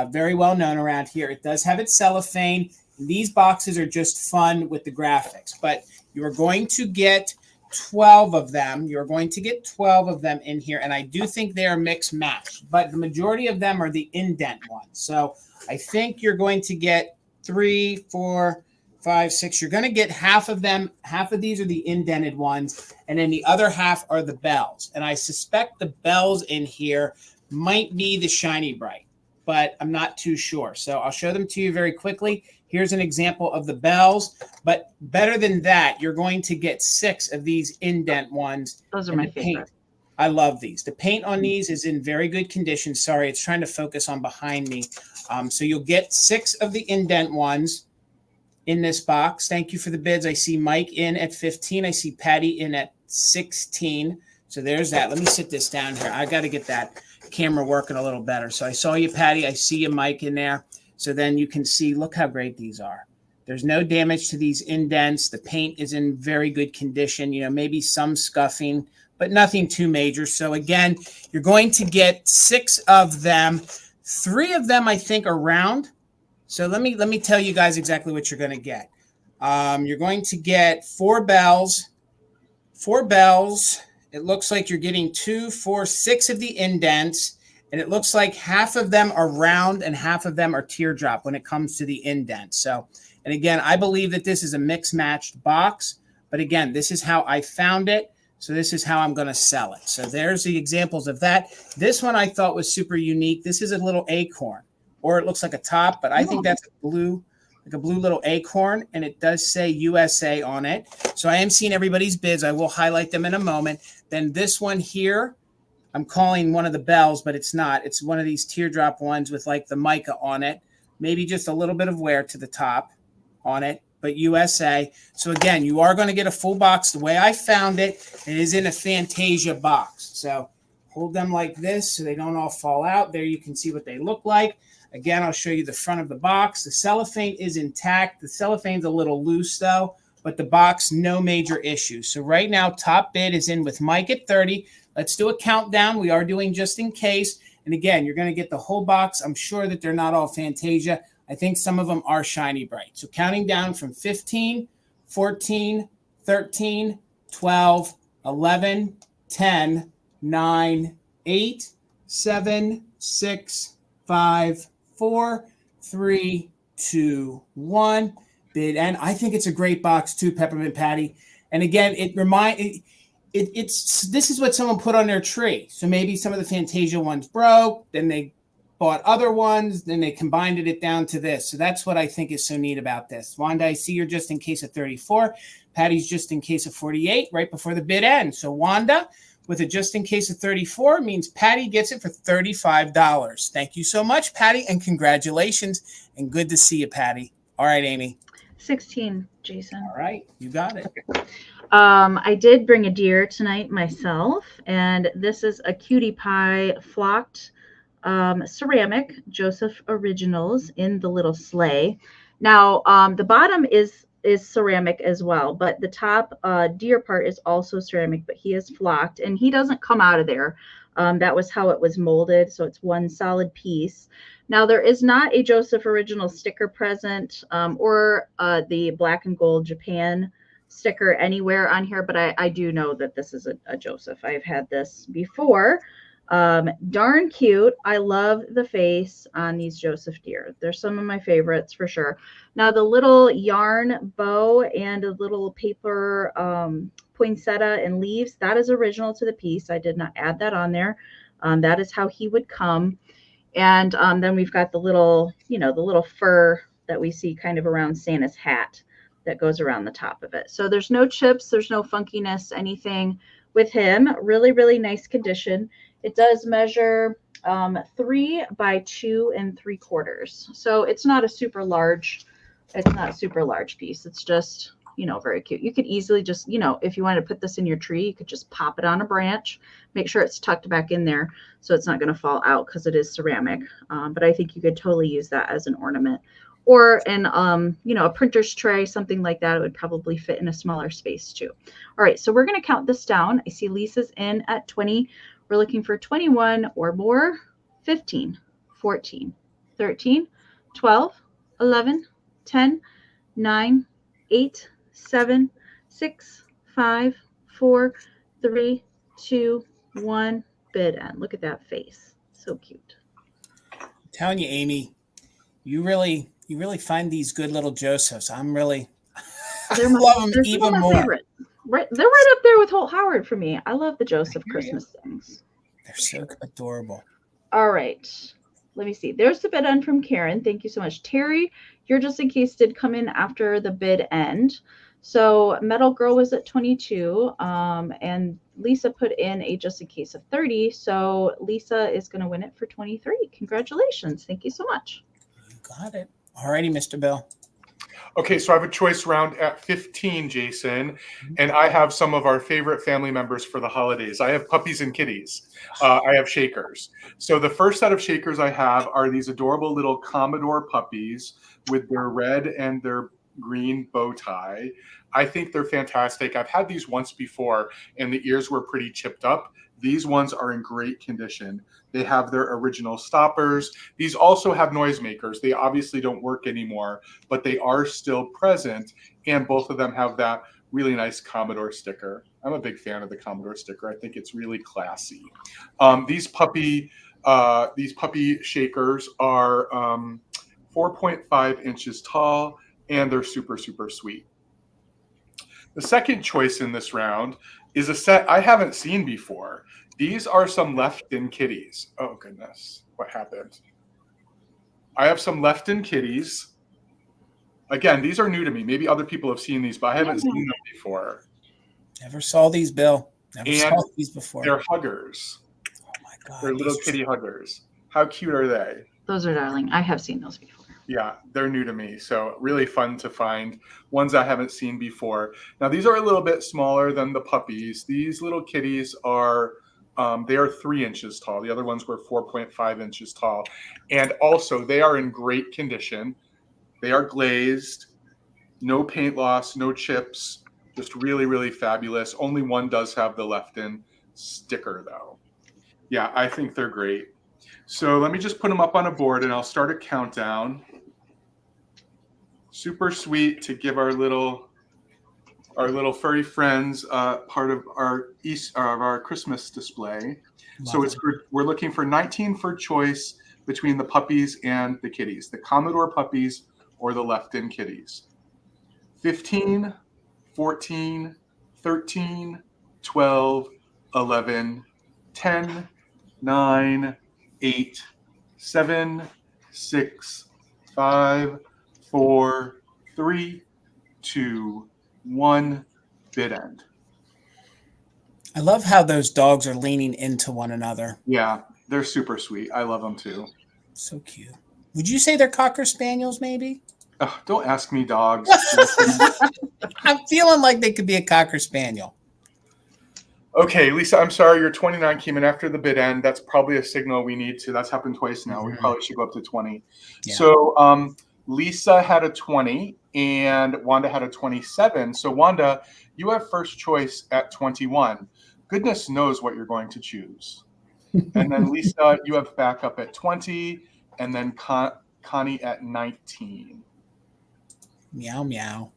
very well known around here. It does have its cellophane. These boxes are just fun with the graphics, but you're going to get 12 of them. You're going to get 12 of them in here, and I do think they are mixed match, but the majority of them are the indent ones. So I think you're going to get 3, 4, 5, 6. You're going to get half of them. Half of these are the indented ones, and then the other half are the bells. And I suspect the bells in here might be the shiny bright, but I'm not too sure. So I'll show them to you very quickly. Here's an example of the bells, but better than that, you're going to get 6 of these indent ones. Those are my favorite. I love these. The paint on these is in very good condition. Sorry, it's trying to focus on behind me. So you'll get 6 of the indent ones in this box. Thank you for the bids. I see Mike in at 15. I see Patty in at 16. So there's that. Let me sit this down here. I got to get that camera working a little better. So I saw you, Patty. I see you, Mike, in there. So then you can see, look how great these are. There's no damage to these indents. The paint is in very good condition, maybe some scuffing, but nothing too major. So again, you're going to get 6 of them. 3 of them, I think, are round. So let me tell you guys exactly what you're going to get. You're going to get 4 bells. 4 bells. It looks like you're getting 2, 4, 6 of the indents. And it looks like half of them are round and half of them are teardrop when it comes to the indent. So, and again, I believe that this is a mix-matched box. But again, this is how I found it. So this is how I'm going to sell it. So there's the examples of that. This one I thought was super unique. This is a little acorn, or it looks like a top, but I think that's a blue little acorn, and it does say USA on it. So I am seeing everybody's bids. I will highlight them in a moment. Then this one here, I'm calling one of the bells, but it's not. It's one of these teardrop ones with like the mica on it. Maybe just a little bit of wear to the top on it, but USA. So again, you are going to get a full box. The way I found it, it is in a Fantasia box. So hold them like this so they don't all fall out. There you can see what they look like. Again, I'll show you the front of the box. The cellophane is intact. The cellophane's a little loose though, but the box, no major issues. So right now, top bid is in with Mike at 30. Let's do a countdown. We are doing just in case. And again, you're going to get the whole box. I'm sure that they're not all Fantasia. I think some of them are shiny bright. So counting down from 15, 14, 13, 12, 11, 10, 9, 8, 7, 6, 5, 4, 3, 2, 1. Bid end. I think it's a great box too, Peppermint Patty. And again, this is what someone put on their tree. So maybe some of the Fantasia ones broke, then they bought other ones, then they combined it down to this. So that's what I think is so neat about this. Wanda, I see you're just in case of 34. Patty's just in case of 48, right before the bid ends. So Wanda, with a just in case of 34 means Patty gets it for $35. Thank you so much, Patty, and congratulations. And good to see you, Patty. All right, Amy. 16, Jason. All right, you got it. I did bring a deer tonight myself, and this is a cutie pie flocked ceramic Joseph Originals in the little sleigh. Now, the bottom is ceramic as well, but the top deer part is also ceramic, but he is flocked and he doesn't come out of there. That was how it was molded, so it's one solid piece. Now, there is not a Joseph Original sticker present or the black and gold Japan sticker anywhere on here, but I do know that this is a Joseph. I've had this before. Darn cute. I love the face on these Joseph deer. They're some of my favorites for sure. Now the little yarn bow and a little paper poinsettia and leaves, that is original to the piece. I did not add that on there. That is how he would come. And then we've got the little, the little fur that we see kind of around Santa's hat that goes around the top of it. So there's no chips, there's no funkiness, anything with him. Really, really nice condition. It does measure 3 by 2 3/4. So it's not a super large, piece. It's just, very cute. You could easily just, if you wanted to put this in your tree, you could just pop it on a branch, make sure it's tucked back in there so it's not going to fall out because it is ceramic. But I think you could totally use that as an ornament. Or in, a printer's tray, something like that. It would probably fit in a smaller space too. All right, so we're going to count this down. I see Lisa's in at 20. We're looking for 21 or more. 15, 14, 13, 12, 11, 10, 9, 8, 7, 6, 5, 4, 3, 2, 1. Bid end. Look at that face. So cute. I'm telling you, Amy, you really find these good little Josephs. I love them even more. Favorite. Right, they're right up there with Holt Howard for me. I love the Joseph Christmas things. They're so adorable. All right. Let me see. There's the bid end from Karen. Thank you so much. Terry, your just in case did come in after the bid end. So Metal Girl was at 22. And Lisa put in a just in case of 30. So Lisa is going to win it for 23. Congratulations. Thank you so much. You got it. All righty, Mr. Bill. Okay, so I have a choice round at 15, Jason, and I have some of our favorite family members for the holidays. I have puppies and kitties. I have shakers. So the first set of shakers I have are these adorable little Commodore puppies with their red and their green bow tie. I think they're fantastic. I've had these once before, and the ears were pretty chipped up. These ones are in great condition. They have their original stoppers. These also have noisemakers. They obviously don't work anymore, but they are still present. And both of them have that really nice Commodore sticker. I'm a big fan of the Commodore sticker. I think it's really classy. These puppy shakers are 4.5 inches tall, and they're super, super sweet. The second choice in this round is a set I haven't seen before. These are some Left-In kitties. Oh, goodness. What happened? I have some Left-In kitties. Again, these are new to me. Maybe other people have seen these, but I haven't seen them before. Never saw these, Bill. Never saw these before. They're huggers. Oh, my God. They're little kitty huggers. How cute are they? Those are darling. I have seen those before. Yeah, they're new to me. So really fun to find ones I haven't seen before. Now, these are a little bit smaller than the puppies. These little kitties are, they are 3 inches tall. The other ones were 4.5 inches tall. And also, they are in great condition. They are glazed, no paint loss, no chips, just really, really fabulous. Only one does have the Left-In sticker, though. Yeah, I think they're great. So let me just put them up on a board, and I'll start a countdown. Super sweet to give our little furry friends part of our Christmas display. So we're looking for 19 for choice between the puppies and the kitties, the Commodore puppies or the Left-In kitties. 15, 14, 13, 12, 11, 10, 9, 8, 7, 6, 5, 4, 3, 2, 1. Bid end. I love how those dogs are leaning into one another. Yeah, they're super sweet. I love them too. So cute. Would you say they're Cocker Spaniels, maybe? Ugh, don't ask me dogs. I'm feeling like they could be a Cocker Spaniel. Okay, Lisa, I'm sorry. Your 29 came in after the bid end. That's probably a signal we need to. That's happened twice now. We probably should go up to 20. Yeah. So Lisa had a 20 and Wanda had a 27. So Wanda, you have first choice at 21. Goodness knows what you're going to choose. And then Lisa, you have backup at 20, and then Connie at 19. Meow, meow.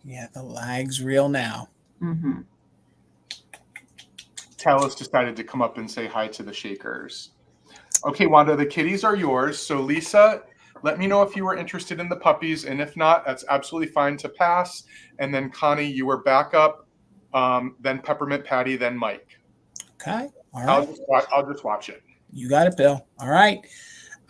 Yeah, the lag's real now. Mm-hmm. Talos decided to come up and say hi to the Shakers. Okay, Wanda, the kitties are yours. So Lisa, let me know if you were interested in the puppies, and if not, that's absolutely fine to pass. And then Connie, you were backup, then Peppermint Patty, then Mike. Okay, all right. I'll just watch it. You got it, Bill. All right.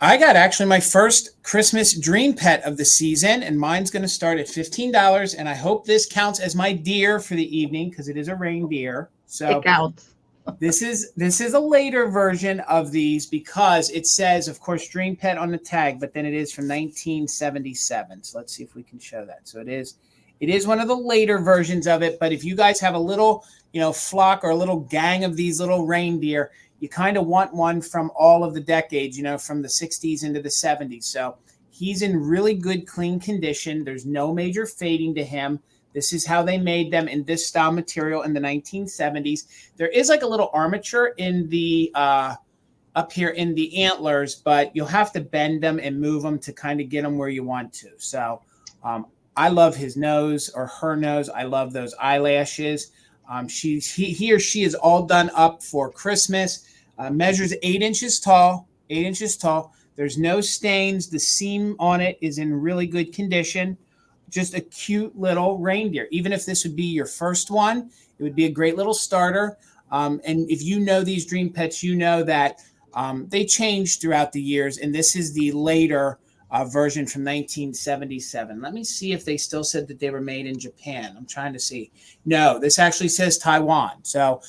I got actually my first Christmas dream pet of the season, and mine's going to start at $15. And I hope this counts as my deer for the evening because it is a reindeer. So It counts. this is a later version of these because it says, of course, dream pet on the tag, but then it is from 1977. So let's see if we can show that. So it is one of the later versions of it. But if you guys have a little, flock or a little gang of these little reindeer, you kind of want one from all of the decades, from the 60s into the 70s. So he's in really good, clean condition. There's no major fading to him. This is how they made them in this style material in the 1970s. There is like a little armature in the up here in the antlers, but you'll have to bend them and move them to kind of get them where you want to. So I love his nose or her nose. I love those eyelashes. He or she is all done up for Christmas. Measures 8 inches tall. 8 inches tall. There's no stains. The seam on it is in really good condition. Just a cute little reindeer. Even if this would be your first one, it would be a great little starter. And if you know these dream pets, you know that they change throughout the years. And this is the later version from 1977. Let me see if they still said that they were made in Japan. I'm trying to see. No, this actually says Taiwan. So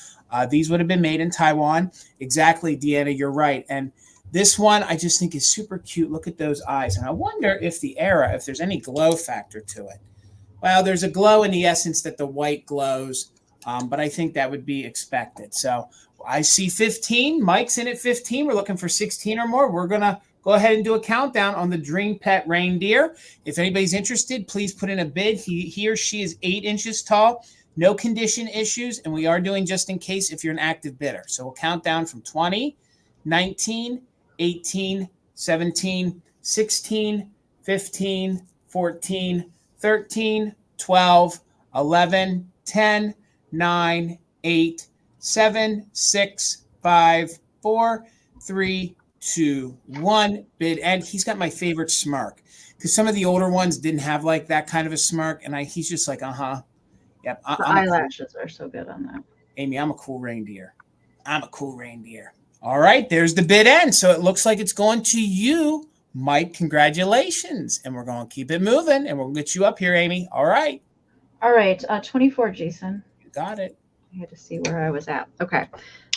these would have been made in Taiwan. Exactly, Deanna, you're right. And this one I just think is super cute. Look at those eyes. And I wonder if if there's any glow factor to it. Well, there's a glow in the essence that the white glows, but I think that would be expected. So I see 15. Mike's in at 15. We're looking for 16 or more. We're going to go ahead and do a countdown on the Dream Pet reindeer. If anybody's interested, please put in a bid. He or she is 8 inches tall, no condition issues, and we are doing just in case if you're an active bidder. So we'll count down from 20, 19, 18, 17, 16, 15, 14, 13, 12, 11, 10, 9, 8, 7, 6, 5, 4, 3, 2, 1. Bid end. He's got my favorite smirk because some of the older ones didn't have like that kind of a smirk, and he's just like, yep. The eyelashes are so good on that. Amy, I'm a cool reindeer. I'm a cool reindeer. All right, there's the bid end. So it looks like it's going to you, Mike. Congratulations. And we're going to keep it moving, and we'll get you up here, Amy. All right. All right, 24, Jason. You got it. I had to see where I was at. Okay,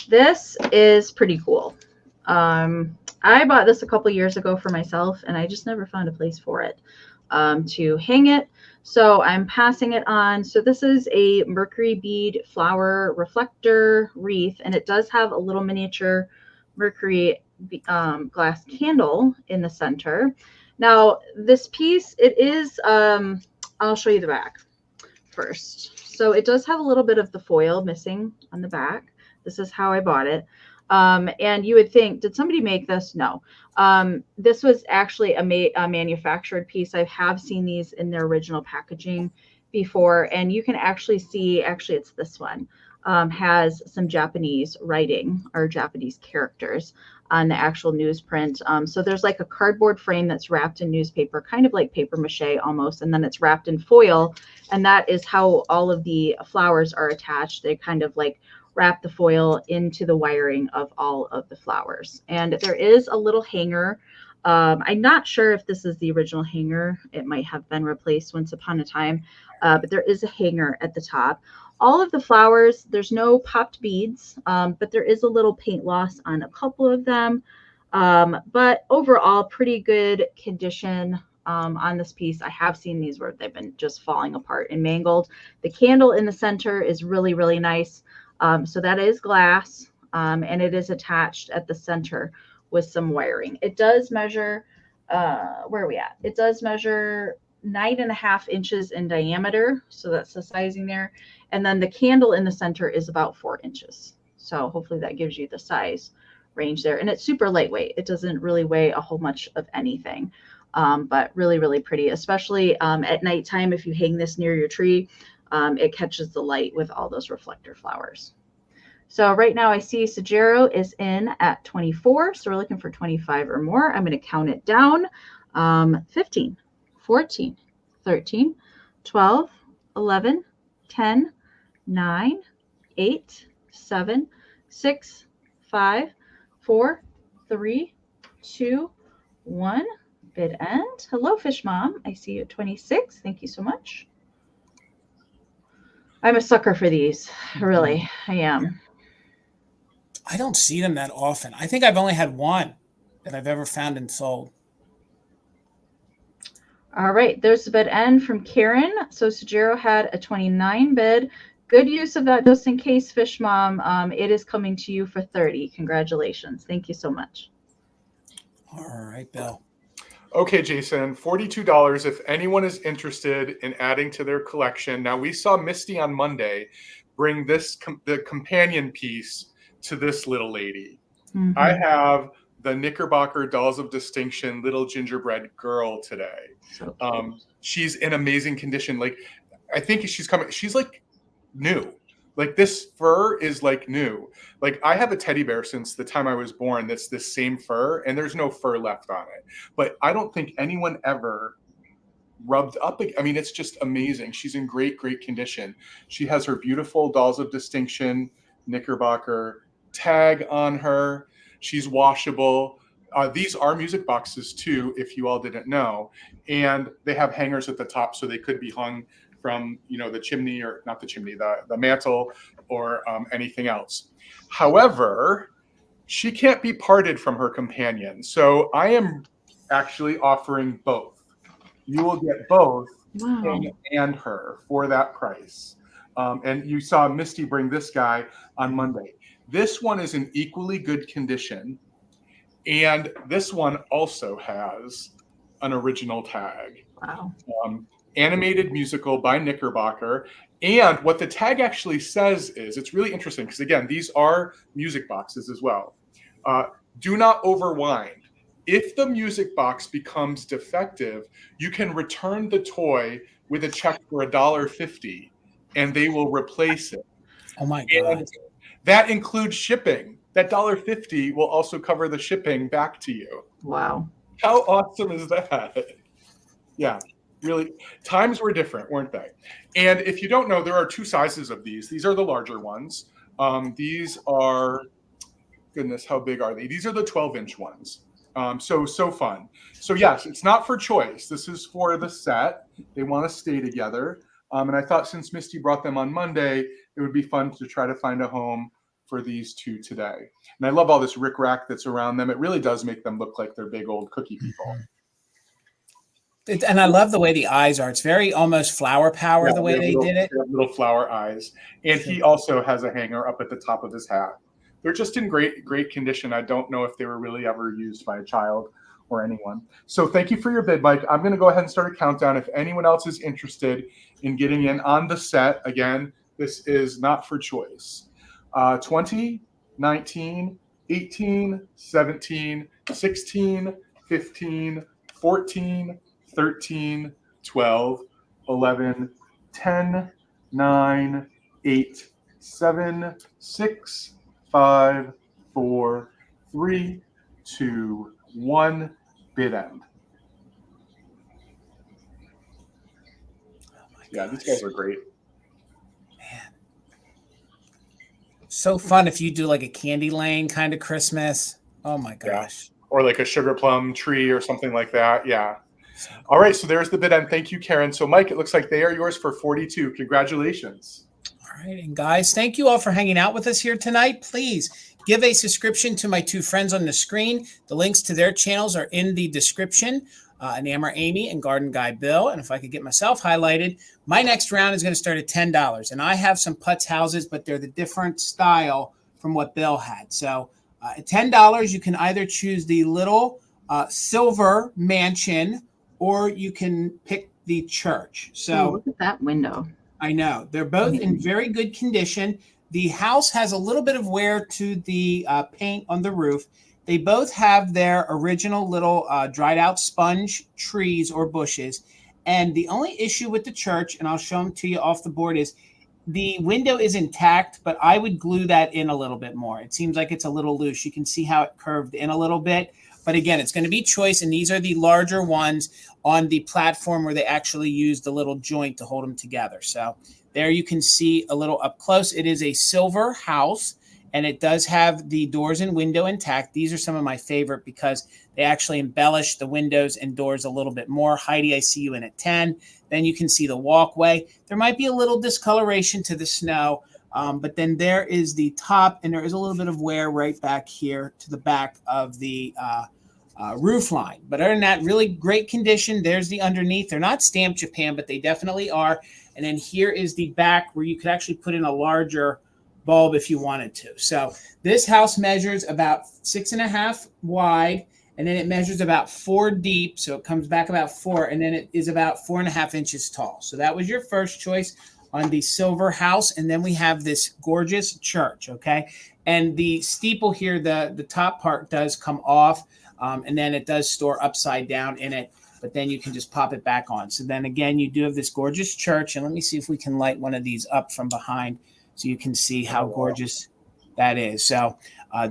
this is pretty cool. I bought this a couple years ago for myself, and I just never found a place for it to hang it. So I'm passing it on. So this is a mercury bead flower reflector wreath, and it does have a little miniature mercury glass candle in the center. Now this piece, it is, I'll show you the back first. So it does have a little bit of the foil missing on the back. This is how I bought it. And you would think, did somebody make this? No. This was actually a manufactured piece. I have seen these in their original packaging before, and you can actually see, it's this one, has some Japanese writing or Japanese characters on the actual newsprint. So there's like a cardboard frame that's wrapped in newspaper, kind of like paper mache almost, and then it's wrapped in foil. And that is how all of the flowers are attached. They kind of like wrap the foil into the wiring of all of the flowers. And there is a little hanger I'm not sure if this is the original hanger. It might have been replaced once upon a time, but there is a hanger at the top. All of the flowers, there's no popped beads, but there is a little paint loss on a couple of them. But overall, pretty good condition on this piece. I have seen these where they've been just falling apart and mangled. The candle in the center is really, really nice. So that is glass, and it is attached at the center with some wiring. It does measure, where are we at? It does measure 9.5 inches in diameter. So that's the sizing there. And then the candle in the center is about 4 inches. So hopefully that gives you the size range there. And it's super lightweight. It doesn't really weigh a whole much of anything, but really, really pretty, especially at nighttime. If you hang this near your tree, it catches the light with all those reflector flowers. So right now I see Sajero is in at 24. So we're looking for 25 or more. I'm going to count it down. 15, 14, 13, 12, 11, 10, 9, 8, 7, 6, 5, 4, 3, 2, 1. Bid end. Hello, Fish Mom. I see you at 26. Thank you so much. I'm a sucker for these. Really, I am. I don't see them that often. I think I've only had one that I've ever found and sold. All right, there's the bid end from Karen. So Sajero had a 29 bid. Good use of that just in case, Fish Mom. It is coming to you for 30. Congratulations. Thank you so much. All right, Bill. Okay, Jason, $42 if anyone is interested in adding to their collection. Now, we saw Misty on Monday bring this the companion piece to this little lady. Mm-hmm. I have the Knickerbocker Dolls of Distinction Little Gingerbread Girl today. So she's in amazing condition. Like, I think she's like new. Like, this fur is like new. Like, I have a teddy bear since the time I was born that's this same fur, and there's no fur left on it. But I don't think anyone ever rubbed up. I mean, it's just amazing. She's in great, great condition. She has her beautiful Dolls of Distinction Knickerbocker tag on her. She's washable. These are music boxes too, if you all didn't know. And they have hangers at the top, so they could be hung from, the chimney, or not the chimney, the mantle, or anything else. However, she can't be parted from her companion. So I am actually offering both. You will get both him and her for that price. And you saw Misty bring this guy on Monday. This one is in equally good condition. And this one also has an original tag. Wow. Animated musical by Knickerbocker. And what the tag actually says is, it's really interesting because, again, these are music boxes as well. Do not overwind. If the music box becomes defective, you can return the toy with a check for $1.50 and they will replace it. Oh my God. And that includes shipping. That $1.50 will also cover the shipping back to you. Wow. How awesome is that? Yeah, really. Times were different, weren't they? And if you don't know, there are two sizes of these. These are the larger ones. These are, goodness, how big are they? These are the 12-inch ones. So fun. So yes, it's not for choice. This is for the set. They want to stay together. And I thought since Misty brought them on Monday, it would be fun to try to find a home for these two today. And I love all this rickrack that's around them. It really does make them look like they're big old cookie people. And I love the way the eyes are. It's very almost flower power, the way they did it. They have little flower eyes. And he also has a hanger up at the top of his hat. They're just in great, great condition. I don't know if they were really ever used by a child or anyone. So thank you for your bid, Mike. I'm going to go ahead and start a countdown. If anyone else is interested in getting in on the set, again, this is not for choice. 20, 19, 18, 17, 16, 15, 14, 13, 12, 11, 10, 9, 8, 7, 6, 5, 4, 3, 2, 1. Bid end. Yeah, these guys are great. Man. So fun if you do like a candy lane kind of Christmas. Oh my gosh. or like a sugar plum tree or something like that. Yeah. All right. So there's the bid end. Thank you, Karen. So Mike, it looks like they are yours for 42. Congratulations. All right. And guys, thank you all for hanging out with us here tonight. Please give a subscription to my two friends on the screen. The links to their channels are in the description. Enamor Amie and Garden Guy Bill. And if I could get myself highlighted, my next round is going to start at $10. And I have some putz houses, but they're the different style from what Bill had. So at $10, you can either choose the little silver mansion, or you can pick the church. So look at that window. I know. They're both in very good condition. The house has a little bit of wear to the paint on the roof. They both have their original little dried out sponge trees or bushes. And the only issue with the church, and I'll show them to you off the board, is the window is intact, but I would glue that in a little bit more. It seems like it's a little loose. You can see how it curved in a little bit. But again, it's going to be choice. And these are the larger ones on the platform where they actually use the little joint to hold them together. So there you can see a little up close. It is a silver house, and it does have the doors and window intact. These are some of my favorite because they actually embellish the windows and doors a little bit more. Heidi, I see you in at 10. Then you can see the walkway. There might be a little discoloration to the snow, but then there is the top, and there is a little bit of wear right back here to the back of the roof line. But other than that, really great condition. There's the underneath. They're not stamped Japan, but they definitely are. And then here is the back where you could actually put in a larger bulb if you wanted to. So this house measures about 6.5 wide, and then it measures about 4 deep. So it comes back about 4, and then it is about 4.5 inches tall. So that was your first choice on the silver house. And then we have this gorgeous church. Okay. And the steeple here, the top part does come off. And then it does store upside down in it, but then you can just pop it back on. So then again, you do have this gorgeous church. And let me see if we can light one of these up from behind so you can see how gorgeous that is. So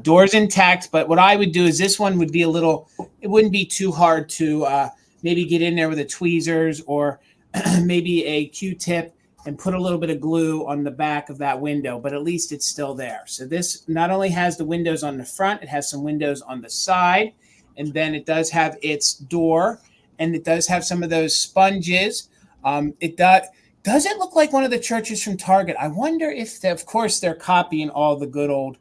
doors intact, but what I would do is this one would be a little, it wouldn't be too hard to maybe get in there with a tweezers or maybe a Q-tip and put a little bit of glue on the back of that window, but at least it's still there. So this not only has the windows on the front, it has some windows on the side. And then it does have its door, and it does have some of those sponges. It doesn't look like one of the churches from Target. I wonder if, of course, they're copying all the good old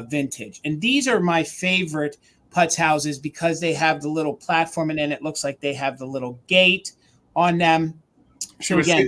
vintage. And these are my favorite putz houses because they have the little platform, and then it looks like they have the little gate on them. She was saying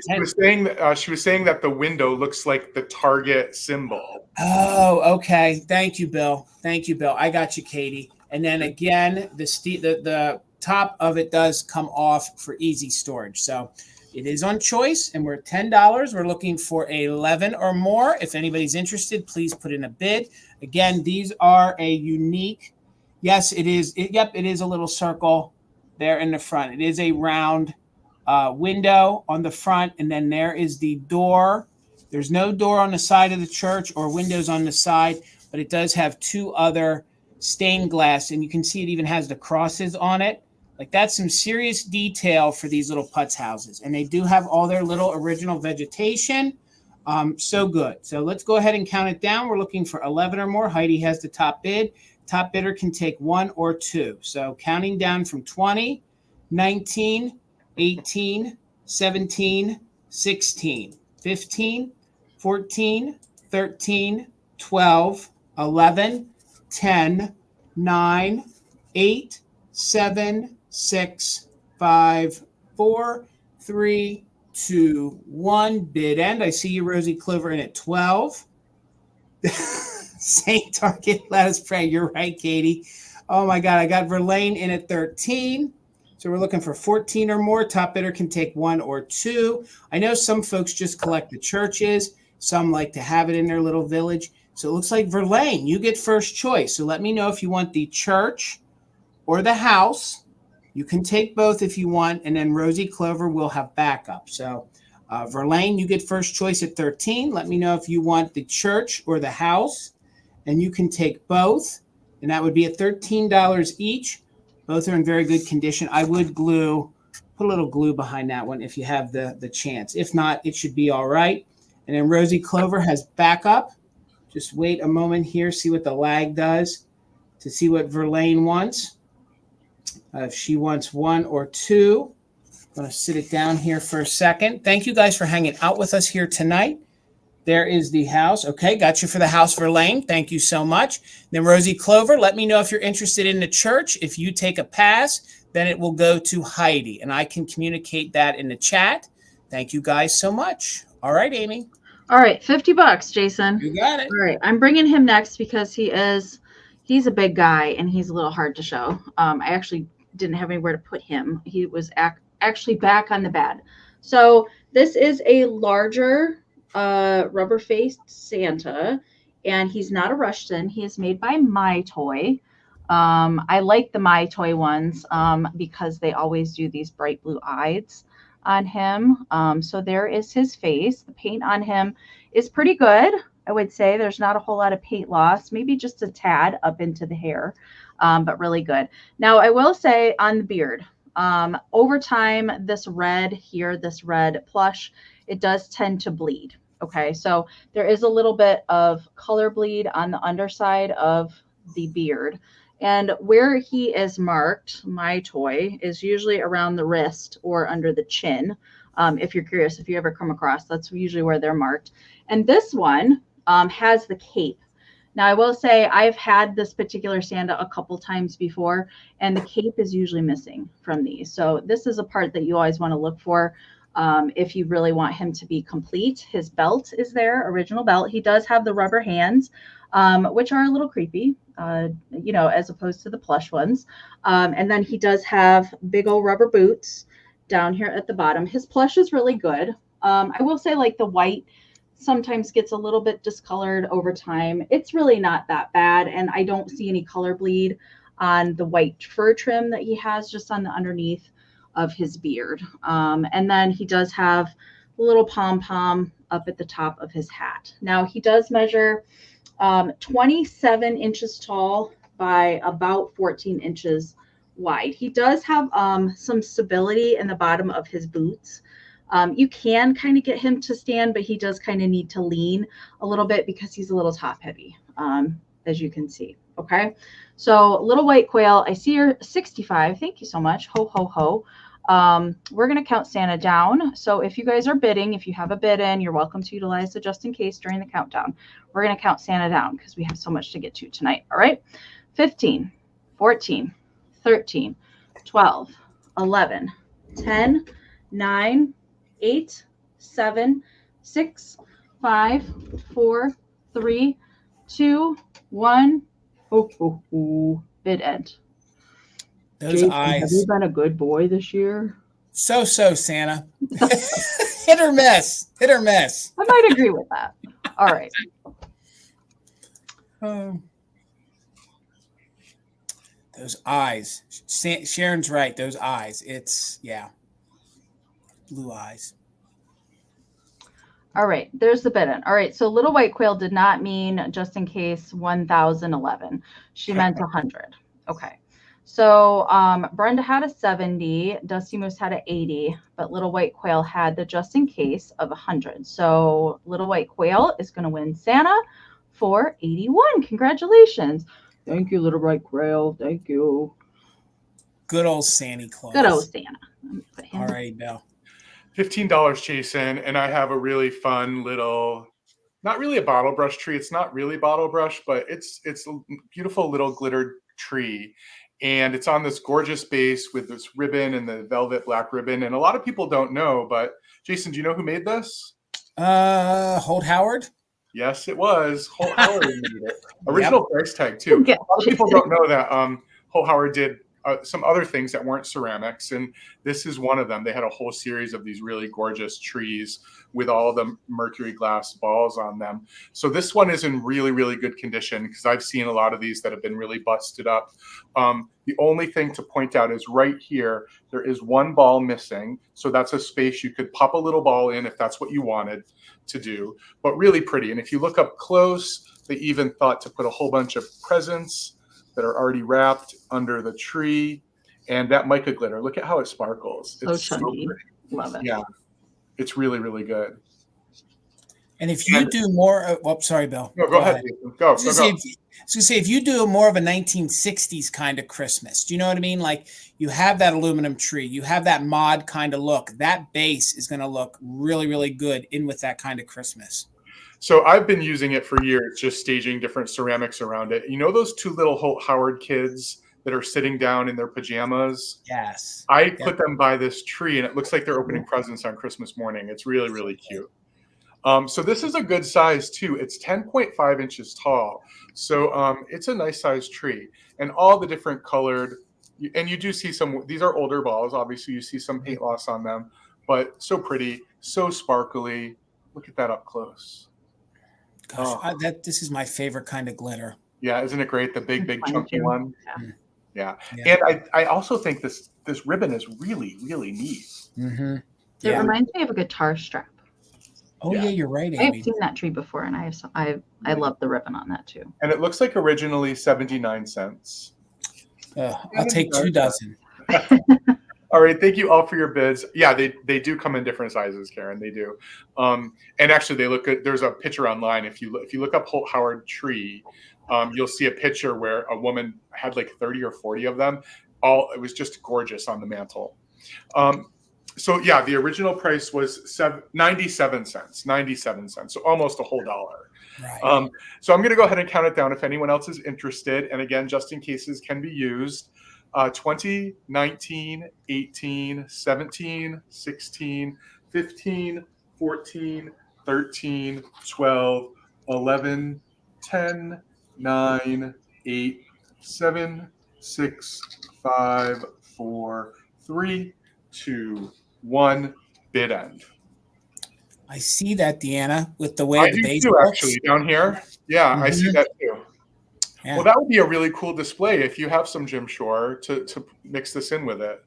that the window looks like the Target symbol. Oh, okay. Thank you, Bill. I got you, Katie. And then again, the top of it does come off for easy storage. So it is on choice, and we're at $10. We're looking for 11 or more. If anybody's interested, please put in a bid. Again, these are a unique. Yes, it is. It is a little circle there in the front. It is a round window on the front, and then there is the door. There's no door on the side of the church or windows on the side, but it does have 2 other stained glass, and you can see it even has the crosses on it. Like, that's some serious detail for these little putz houses, and they do have all their little original vegetation. So good. So let's go ahead and count it down. We're looking for 11 or more. Heidi has the top bid. Top bidder can take 1 or 2. So counting down from 20, 19, 18, 17, 16, 15, 14, 13, 12, 11, 10, 9, 8, 7, 6, 5, 4, 3, 2, 1. Bid end. I see you, Rosie Clover, in at 12. Saint Target, let us pray. You're right, Katie. Oh my God, I got Verlaine in at 13. So we're looking for 14 or more. Top bidder can take 1 or 2. I know some folks just collect the churches. Some like to have it in their little village. So it looks like Verlaine, you get first choice. So let me know if you want the church or the house. You can take both if you want. And then Rosie Clover will have backup. So Verlaine, you get first choice at 13. Let me know if you want the church or the house. And you can take both. And that would be at $13 each. Both are in very good condition. I would put a little glue behind that one if you have the chance. If not, it should be all right. And then Rosie Clover has backup. Just wait a moment here, see what the lag does to see what Verlaine wants. If she wants one or two, I'm going to sit it down here for a second. Thank you guys for hanging out with us here tonight. There is the house. Okay, got you for the house for Lane. Thank you so much. Then Rosie Clover, let me know if you're interested in the church. If you take a pass, then it will go to Heidi, and I can communicate that in the chat. Thank you guys so much. All right, Amy. All right, $50, Jason. You got it. All right, I'm bringing him next because he's a big guy and he's a little hard to show. I actually didn't have anywhere to put him. He was actually back on the bed. So this is a larger rubber-faced Santa, and he's not a Russian. He is made by My Toy. I like the My Toy ones because they always do these bright blue eyes on him. So there is his face. The paint on him is pretty good. I would say there's not a whole lot of paint loss, maybe just a tad up into the hair, but really good. Now I will say on the beard, over time, this red here, this red plush, it does tend to bleed. Okay, so there is a little bit of color bleed on the underside of the beard. And where he is marked, My Toy, is usually around the wrist or under the chin. If you're curious, if you ever come across, that's usually where they're marked. And this one has the cape. Now, I will say I've had this particular Santa a couple times before, and the cape is usually missing from these. So this is a part that you always want to look for. If you really want him to be complete. His belt is there, original belt. He does have the rubber hands, which are a little creepy, as opposed to the plush ones. And then he does have big old rubber boots down here at the bottom. His plush is really good. I will say like the white sometimes gets a little bit discolored over time. It's really not that bad. And I don't see any color bleed on the white fur trim that he has just on the underneath of his beard. And then he does have a little pom-pom up at the top of his hat. Now he does measure 27 inches tall by about 14 inches wide. He does have some stability in the bottom of his boots. You can kind of get him to stand, but he does kind of need to lean a little bit because he's a little top heavy, as you can see. Okay, so Little White Quail, I see you're 65. Thank you so much. Ho, ho, ho. We're going to count Santa down. So if you guys are bidding, if you have a bid in, you're welcome to utilize the just in case during the countdown. We're going to count Santa down because we have so much to get to tonight. All right. 15, 14, 13, 12, 11, 10, 9, 8, 7, 6, 5, 4, 3, 2, 1. Oh, bid end. Those Jason, eyes. have you been a good boy this year? So, Santa. Hit or miss. Hit or miss. I might agree with that. All right. Those eyes. Sharon's right. Those eyes. It's, yeah. Blue eyes. All right, there's the bid in. All right, so Little White Quail did not mean just in case 1011. She meant 100. Okay, so Brenda had a 70, Dusty Moose had an 80, but Little White Quail had the just in case of 100. So Little White Quail is going to win Santa for 81. Congratulations. Thank you, Little White Quail. Thank you. Good old Santa Claus. Good old Santa. All right, Bill. $15, Jason, and I have a really fun little, not really a bottle brush tree. It's not really bottle brush, but it's a beautiful little glittered tree. And it's on this gorgeous base with this ribbon and the velvet black ribbon. And a lot of people don't know, but Jason, do you know who made this? Holt Howard? Yes, it was. Holt Howard made it. Original price tag, too. A lot of people don't know that Holt Howard did some other things that weren't ceramics, and this is one of them. They had a whole series of these really gorgeous trees with all the mercury glass balls on them. So this one is in really, really good condition because I've seen a lot of these that have been really busted up. The only thing to point out is right here, there is one ball missing. So that's a space you could pop a little ball in if that's what you wanted to do, but really pretty. And if you look up close, they even thought to put a whole bunch of presents that are already wrapped under the tree, and that mica glitter. Look at how it sparkles. It's so chunky. So pretty. Love it. Yeah, it's really, really good. And if you do more, sorry, Bill. No, go ahead. Go. I was going to say, if you do more of a 1960s kind of Christmas, do you know what I mean? Like you have that aluminum tree, you have that mod kind of look. That base is going to look really, really good in with that kind of Christmas. So I've been using it for years, just staging different ceramics around it. You know those two little Holt Howard kids that are sitting down in their pajamas? Yes. I put them by this tree, and it looks like they're opening presents on Christmas morning. It's really, really cute. So this is a good size too. It's 10.5 inches tall. So it's a nice size tree, and all the different colored, and you do see some, these are older balls. Obviously you see some paint loss on them, but so pretty, so sparkly. Look at that up close. Gosh, this is my favorite kind of glitter. Yeah. Isn't it great? The big chunky one. Yeah. Yeah. And I also think this ribbon is really, really neat. Mm-hmm. It reminds me of a guitar strap. Oh yeah, you're right, Amy. I've seen that tree before, and I love the ribbon on that too. And it looks like originally 79 cents. I'll take 2 dozen. All right, thank you all for your bids. Yeah, they do come in different sizes, Karen. They do, and actually they look good. There's a picture online. If you look up Holt Howard tree, you'll see a picture where a woman had like 30 or 40 of them. It was just gorgeous on the mantle. So yeah, the original price was 97 cents, so almost a whole dollar. Right. So I'm going to go ahead and count it down if anyone else is interested. And again, just in cases can be used. 20, 19, 18, 17, 16, 15, 14, 13, 12, 11, 10, 9, 8, 7, 6, 5, 4, 3, 2, 1, bid end. I see that, Deanna, with the way the base looks. Actually, down here. Yeah, I see that too. Yeah. Well, that would be a really cool display if you have some Jim Shore to mix this in with it.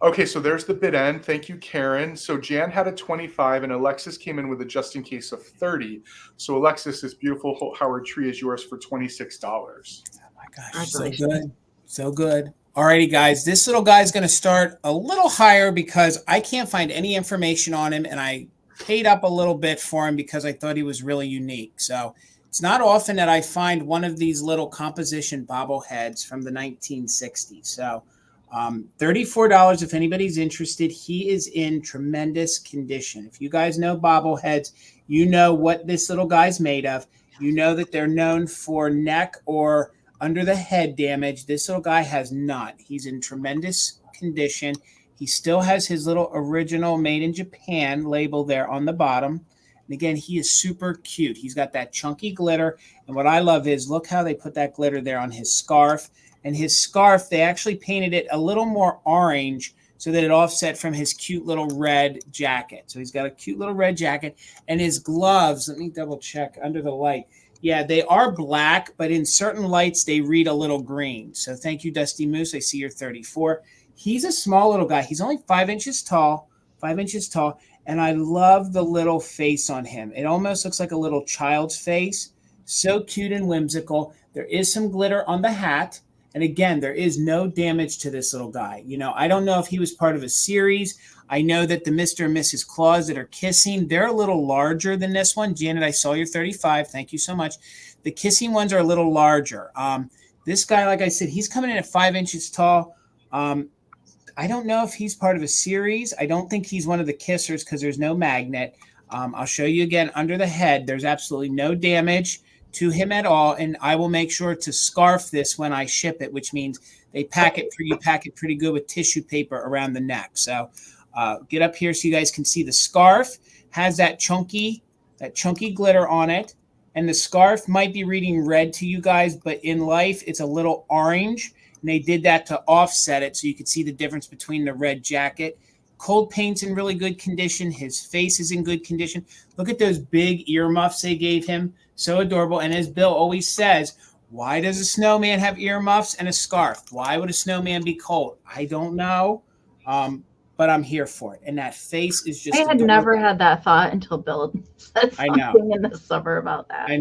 Okay, so there's the bid end. Thank you, Karen. So Jan had a 25 and Alexis came in with a just in case of 30. So Alexis, this beautiful Holt Howard tree is yours for $26. Oh my gosh, so good. So good. Alrighty, guys, this little guy is going to start a little higher because I can't find any information on him, and I paid up a little bit for him because I thought he was really unique. So it's not often that I find one of these little composition bobbleheads from the 1960s. So $34 if anybody's interested. He is in tremendous condition. If you guys know bobbleheads, you know what this little guy's made of. You know that they're known for neck or under the head damage. This little guy has not. He's in tremendous condition. He still has his little original made in Japan label there on the bottom. And again, he is super cute. He's got that chunky glitter. And what I love is look how they put that glitter there on his scarf. And his scarf, they actually painted it a little more orange so that it offset from his cute little red jacket. So he's got a cute little red jacket. And his gloves, let me double check under the light. Yeah, they are black, but in certain lights, they read a little green. So thank you, Dusty Moose. I see you're 34. He's a small little guy. He's only 5 inches tall, 5 inches tall. And I love the little face on him. It almost looks like a little child's face. So cute and whimsical. There is some glitter on the hat. And again, there is no damage to this little guy. You know, I don't know if he was part of a series. I know that the Mr. and Mrs. Claus that are kissing, they're a little larger than this one. Janet, I saw your 35. Thank you so much. The kissing ones are a little larger. This guy, like I said, he's coming in at 5 inches tall. I don't know if he's part of a series. I don't think he's one of the kissers because there's no magnet. I'll show you again under the head. There's absolutely no damage to him at all. And I will make sure to scarf this when I ship it, which means they pack it pretty good with tissue paper around the neck. So get up here so you guys can see the scarf has that chunky glitter on it. And the scarf might be reading red to you guys, but in life, it's a little orange. And they did that to offset it so you could see the difference between the red jacket. Cold paint's in really good condition. His face is in good condition. Look at those big earmuffs they gave him. So adorable. And as Bill always says, why does a snowman have earmuffs and a scarf? Why would a snowman be cold? I don't know, but I'm here for it. And that face is just adorable. Never had that thought until Bill said something in the summer about that. I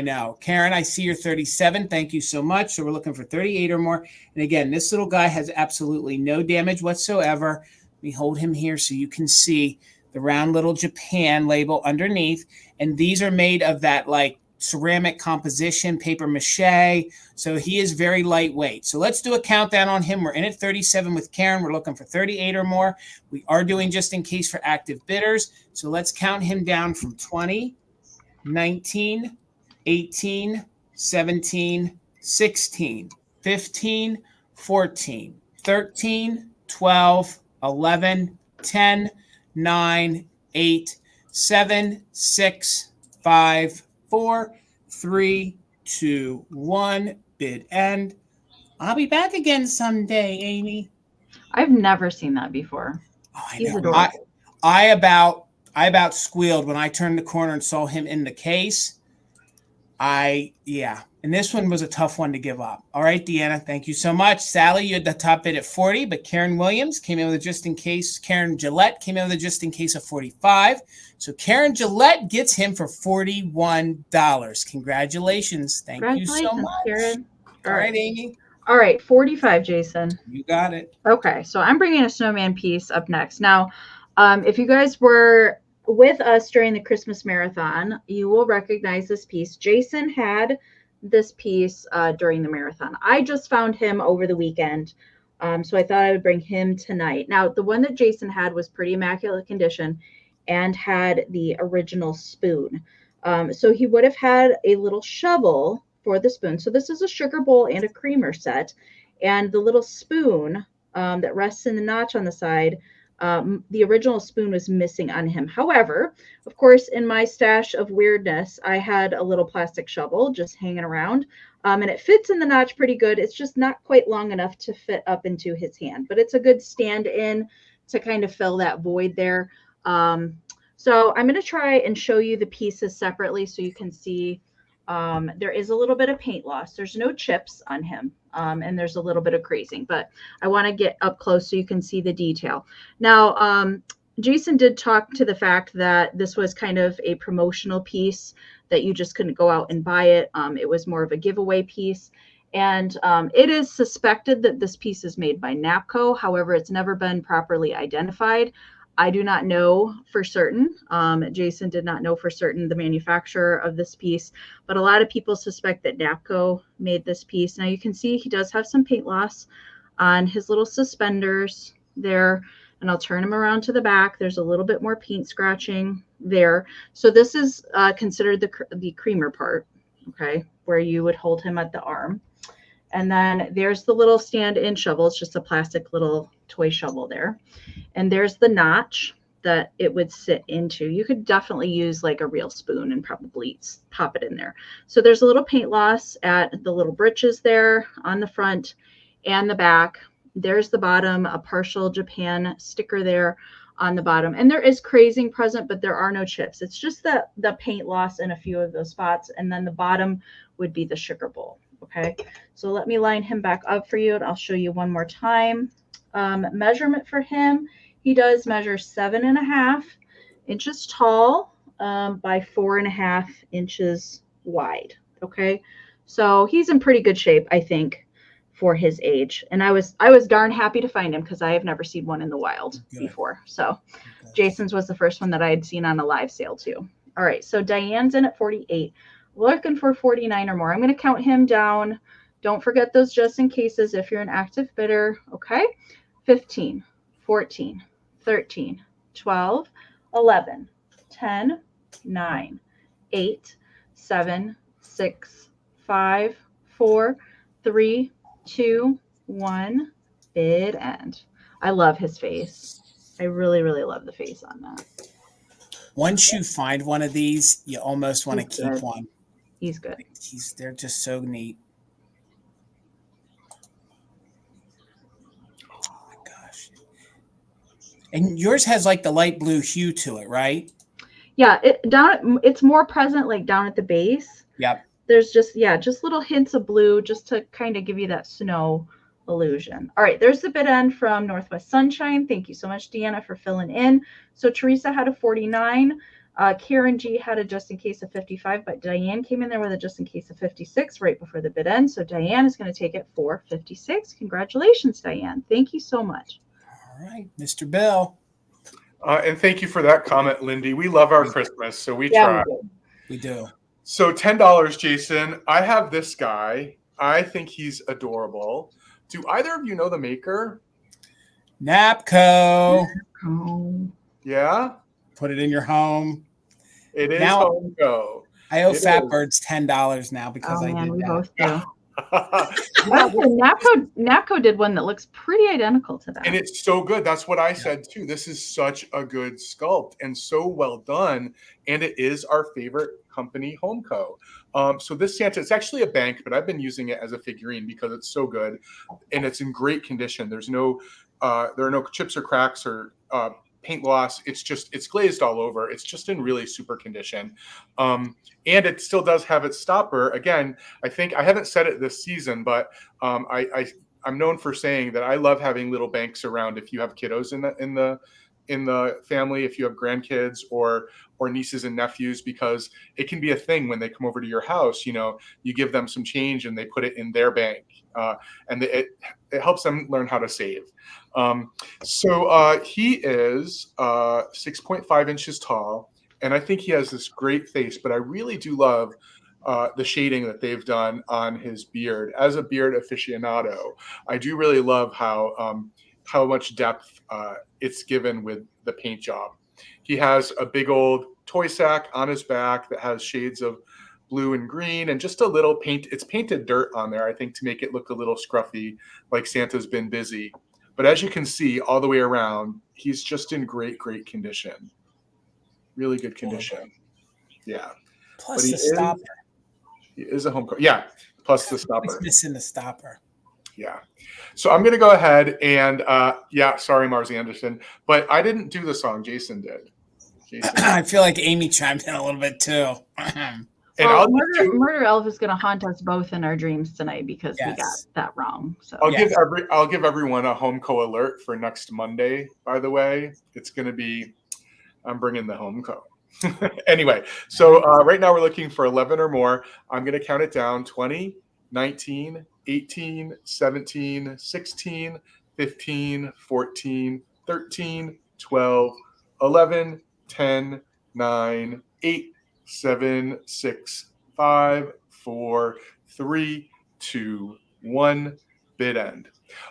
know. Karen, I see you're 37. Thank you so much. So we're looking for 38 or more. And again, this little guy has absolutely no damage whatsoever. Let me hold him here so you can see the round little Japan label underneath. And these are made of that like ceramic composition, paper mache. So he is very lightweight. So let's do a countdown on him. We're in at 37 with Karen. We're looking for 38 or more. We are doing just in case for active bidders. So let's count him down from 20, 19, 18, 17, 16, 15, 14, 13, 12, 11, 10, 9, 8, 7, 6, 5, 4, 3, 2, 1. Bid end. I'll be back again someday, Amy. I've never seen that before. Oh, I He's know. adorable. I about squealed when I turned the corner and saw him in the case. And this one was a tough one to give up. All right, Deanna, thank you so much. Sally, you had the top bid at 40, but Karen Williams came in with a just in case. Karen Gillette came in with a just in case of 45. So Karen Gillette gets him for $41. Congratulations. Thank you so much. Karen. All right, Amy. All right, 45, Jason. You got it. Okay, so I'm bringing a snowman piece up next. Now, if you guys were with us during the Christmas marathon, you will recognize this piece. Jason had this piece during the marathon. I just found him over the weekend, so I thought I would bring him tonight. Now, the one that Jason had was pretty immaculate condition and had the original spoon. So he would have had a little shovel for the spoon. So this is a sugar bowl and a creamer set, and the little spoon that rests in the notch on the side, the original spoon was missing on him. However, of course, in my stash of weirdness, I had a little plastic shovel just hanging around, and it fits in the notch pretty good. It's just not quite long enough to fit up into his hand, but it's a good stand-in to kind of fill that void there. So I'm going to try and show you the pieces separately so you can see. There is a little bit of paint loss. There's no chips on him, and there's a little bit of crazing, but I want to get up close so you can see the detail. Now, Jason did talk to the fact that this was kind of a promotional piece, that you just couldn't go out and buy it. It was more of a giveaway piece. And it is suspected that this piece is made by NAPCO. However, it's never been properly identified. I do not know for certain. Jason did not know for certain the manufacturer of this piece, but a lot of people suspect that NAPCO made this piece. Now you can see he does have some paint loss on his little suspenders there, and I'll turn him around to the back. There's a little bit more paint scratching there. So this is considered the creamer part, okay, where you would hold him at the arm. And then there's the little stand-in shovel. It's just a plastic little toy shovel there. And there's the notch that it would sit into. You could definitely use like a real spoon and probably pop it in there. So there's a little paint loss at the little britches there on the front and the back. There's the bottom, a partial Japan sticker there on the bottom. And there is crazing present, but there are no chips. It's just the paint loss in a few of those spots. And then the bottom would be the sugar bowl. Okay, so let me line him back up for you, and I'll show you one more time. Measurement for him, he does measure 7.5 inches tall by 4.5 inches wide. Okay, so he's in pretty good shape, I think, for his age. And I was darn happy to find him because I have never seen one in the wild before. So Jason's was the first one that I had seen on a live sale too. All right, so Diane's in at 48. Looking for 49 or more. I'm going to count him down. Don't forget those just in cases if you're an active bidder. Okay. 15, 14, 13, 12, 11, 10, 9, 8, 7, 6, 5, 4, 3, 2, 1. Bid end. I love his face. I really, really love the face on that. Once you find one of these, you almost want to keep one. He's good. They're just so neat. Oh my gosh. And yours has like the light blue hue to it, right? Yeah, it's more present like down at the base. Yep. There's just little hints of blue just to kind of give you that snow illusion. All right, there's the bid end from Northwest Sunshine. Thank you so much, Deanna, for filling in. So Teresa had a 49. Karen G had a just in case of 55, but Diane came in there with a just in case of 56 right before the bid end. So Diane is going to take it for 56. Congratulations, Diane. Thank you so much. All right, Mr. Bill. And thank you for that comment, Lindy. We love our Christmas, so we try. We do. So $10, Jason. I have this guy. I think he's adorable. Do either of you know the maker? Napco. Oh. Yeah? Put it in your home. It is Now- Homco. I owe It Fat is. Birds $10 now because Oh I man, did we that. both do. Actually, Napco did one that looks pretty identical to that. And it's so good. That's what I said too. This is such a good sculpt and so well done. And it is our favorite company, Homco. So this Santa, it's actually a bank, but I've been using it as a figurine because it's so good and it's in great condition. There are no chips or cracks or paint loss. It's glazed all over. It's just in really super condition. And it still does have its stopper. Again, I think I haven't said it this season, but I'm known for saying that I love having little banks around if you have kiddos in the family, if you have grandkids or nieces and nephews, because it can be a thing when they come over to your house. You give them some change and they put it in their bank, and it helps them learn how to save. So he is 6.5 inches tall, and I think he has this great face, but I really do love the shading that they've done on his beard. As a beard aficionado, I do really love how much depth it's given with the paint job. He has a big old toy sack on his back that has shades of blue and green and just a little paint. It's painted dirt on there, I think, to make it look a little scruffy, like Santa's been busy. But as you can see all the way around, he's just in great, great condition. Really good condition. Yeah. Plus the stopper. He is a home coat. Yeah. Plus the stopper. It's missing the stopper. Yeah. So I'm going to go ahead and, sorry, Marzi Anderson, but I didn't do the song. Jason did. I feel like Amie chimed in a little bit too. And Murder Elf is going to haunt us both in our dreams tonight because we got that wrong. So I'll give everyone a Homco alert for next Monday. By the way, it's going to be, I'm bringing the Homco. Anyway, so right now we're looking for 11 or more. I'm going to count it down: 20, 19, 18, 17, 16, 15, 14, 13, 12, 11, 10, 9, 8, 7, 6, 5, 4, 3, 2, 1, bid end.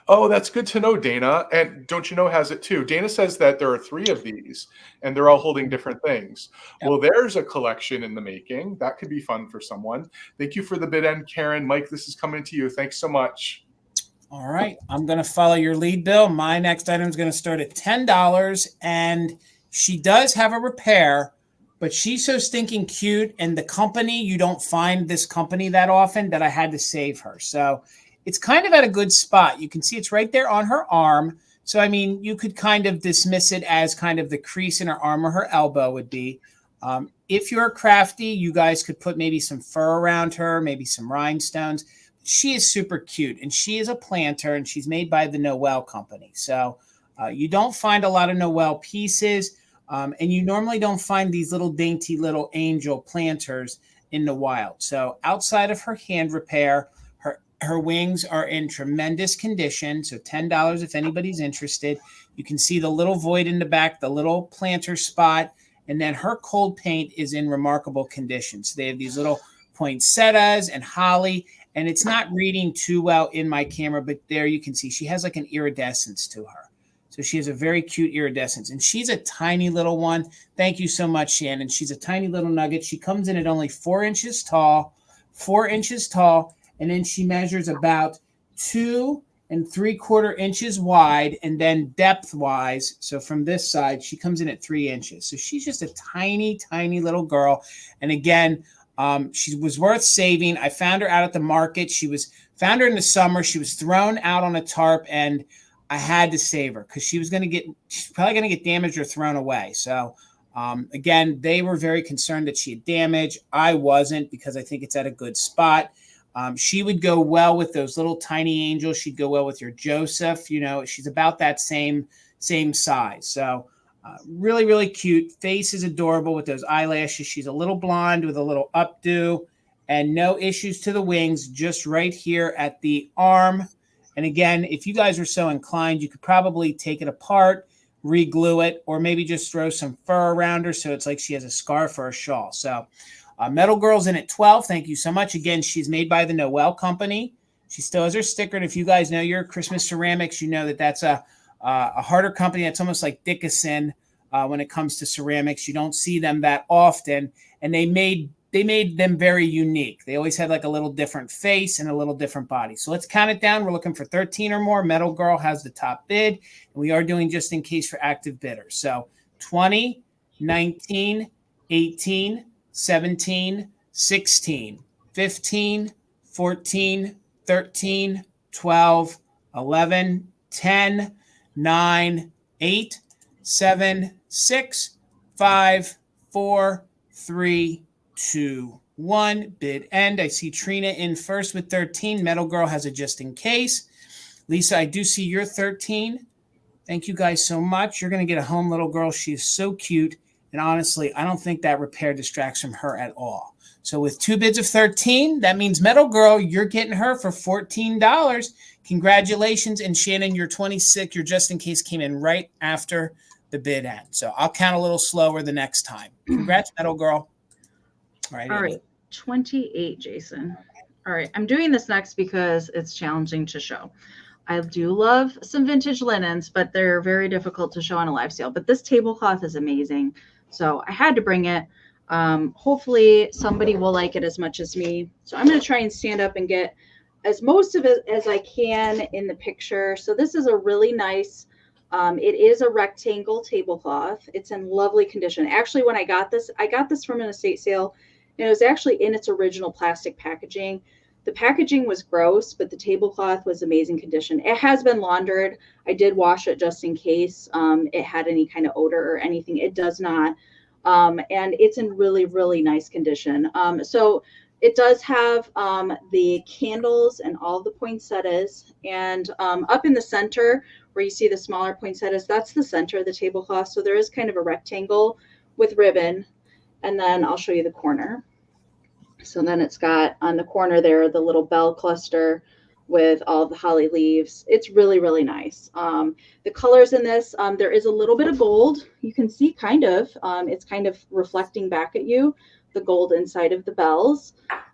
Oh, that's good to know, Dana. And Don't You Know has it too. Dana says that there are 3 of these and they're all holding different things. Yep. Well, there's a collection in the making. That could be fun for someone. Thank you for the bid end, Karen. Mike, this is coming to you. Thanks so much. All right. I'm going to follow your lead, Bill. My next item is going to start at $10. And she does have a repair, but she's so stinking cute. And the company, you don't find this company that often that I had to save her. So it's kind of at a good spot. You can see it's right there on her arm. So, I mean, you could kind of dismiss it as kind of the crease in her arm or her elbow would be. If you're crafty, you guys could put maybe some fur around her, maybe some rhinestones. She is super cute, and she is a planter, and she's made by the Noel company. So you don't find a lot of Noel pieces, and you normally don't find these little dainty little angel planters in the wild. So outside of her hand repair, her wings are in tremendous condition. So $10 if anybody's interested. You can see the little void in the back, the little planter spot, and then her cold paint is in remarkable condition. So they have these little poinsettias and holly, and it's not reading too well in my camera, but there you can see she has like an iridescence to her. So she has a very cute iridescence, and she's a tiny little one. Thank you so much, Shannon. She's a tiny little nugget. She comes in at only 4 inches tall, and then she measures about 2 3/4 inches wide, and then depth-wise, so from this side, she comes in at 3 inches. So she's just a tiny, tiny little girl. And again, she was worth saving. I found her out at the market. Found her in the summer. She was thrown out on a tarp, and I had to save her because she's probably going to get damaged or thrown away. So again, they were very concerned that she had damage. I wasn't, because I think it's at a good spot. She would go well with those little tiny angels. She'd go well with your Joseph. She's about that same size. So really, really cute. Face is adorable with those eyelashes. She's a little blonde with a little updo, and no issues to the wings, just right here at the arm. And again, if you guys are so inclined, you could probably take it apart, re-glue it, or maybe just throw some fur around her so it's like she has a scarf or a shawl. So Metal Girl's in at 12. Thank you so much. Again, she's made by the Noel Company. She still has her sticker. And if you guys know your Christmas ceramics, you know that that's a harder company. That's almost like Dickinson when it comes to ceramics. You don't see them that often. And they made them very unique. They always had like a little different face and a little different body. So let's count it down. We're looking for 13 or more. Metal Girl has the top bid. And we are doing just in case for active bidders. So 20, 19, 18, 17, 16, 15, 14, 13, 12, 11, 10, 9, 8, 7, 6, 5, 4, 3, 2, 1. Bid end. I see Trina in first with 13. Metal Girl has a just in case. Lisa, I do see your 13. Thank you guys so much. You're going to get a home, little girl. She is so cute. And honestly, I don't think that repair distracts from her at all. So with 2 bids of 13, that means Metal Girl, you're getting her for $14. Congratulations. And Shannon, your 26, your just in case came in right after the bid end. So I'll count a little slower the next time. Congrats, Metal Girl. All right. 28, Jason. All right. I'm doing this next because it's challenging to show. I do love some vintage linens, but they're very difficult to show on a live sale. But this tablecloth is amazing. So I had to bring it. Hopefully somebody will like it as much as me. So I'm going to try and stand up and get as most of it as I can in the picture. So this is a really nice, it is a rectangle tablecloth. It's in lovely condition. Actually, when I got this from an estate sale, and it was actually in its original plastic packaging. The packaging was gross, but the tablecloth was amazing condition. It has been laundered. I did wash it just in case it had any kind of odor or anything. It does not. And it's in really, really nice condition. So it does have the candles and all the poinsettias. And up in the center where you see the smaller poinsettias, that's the center of the tablecloth. So there is kind of a rectangle with ribbon. And then I'll show you the corner. So then it's got on the corner there, the little bell cluster with all of the holly leaves. It's really, really nice. The colors in this, there is a little bit of gold. You can see kind of, it's kind of reflecting back at you, the gold inside of the bells.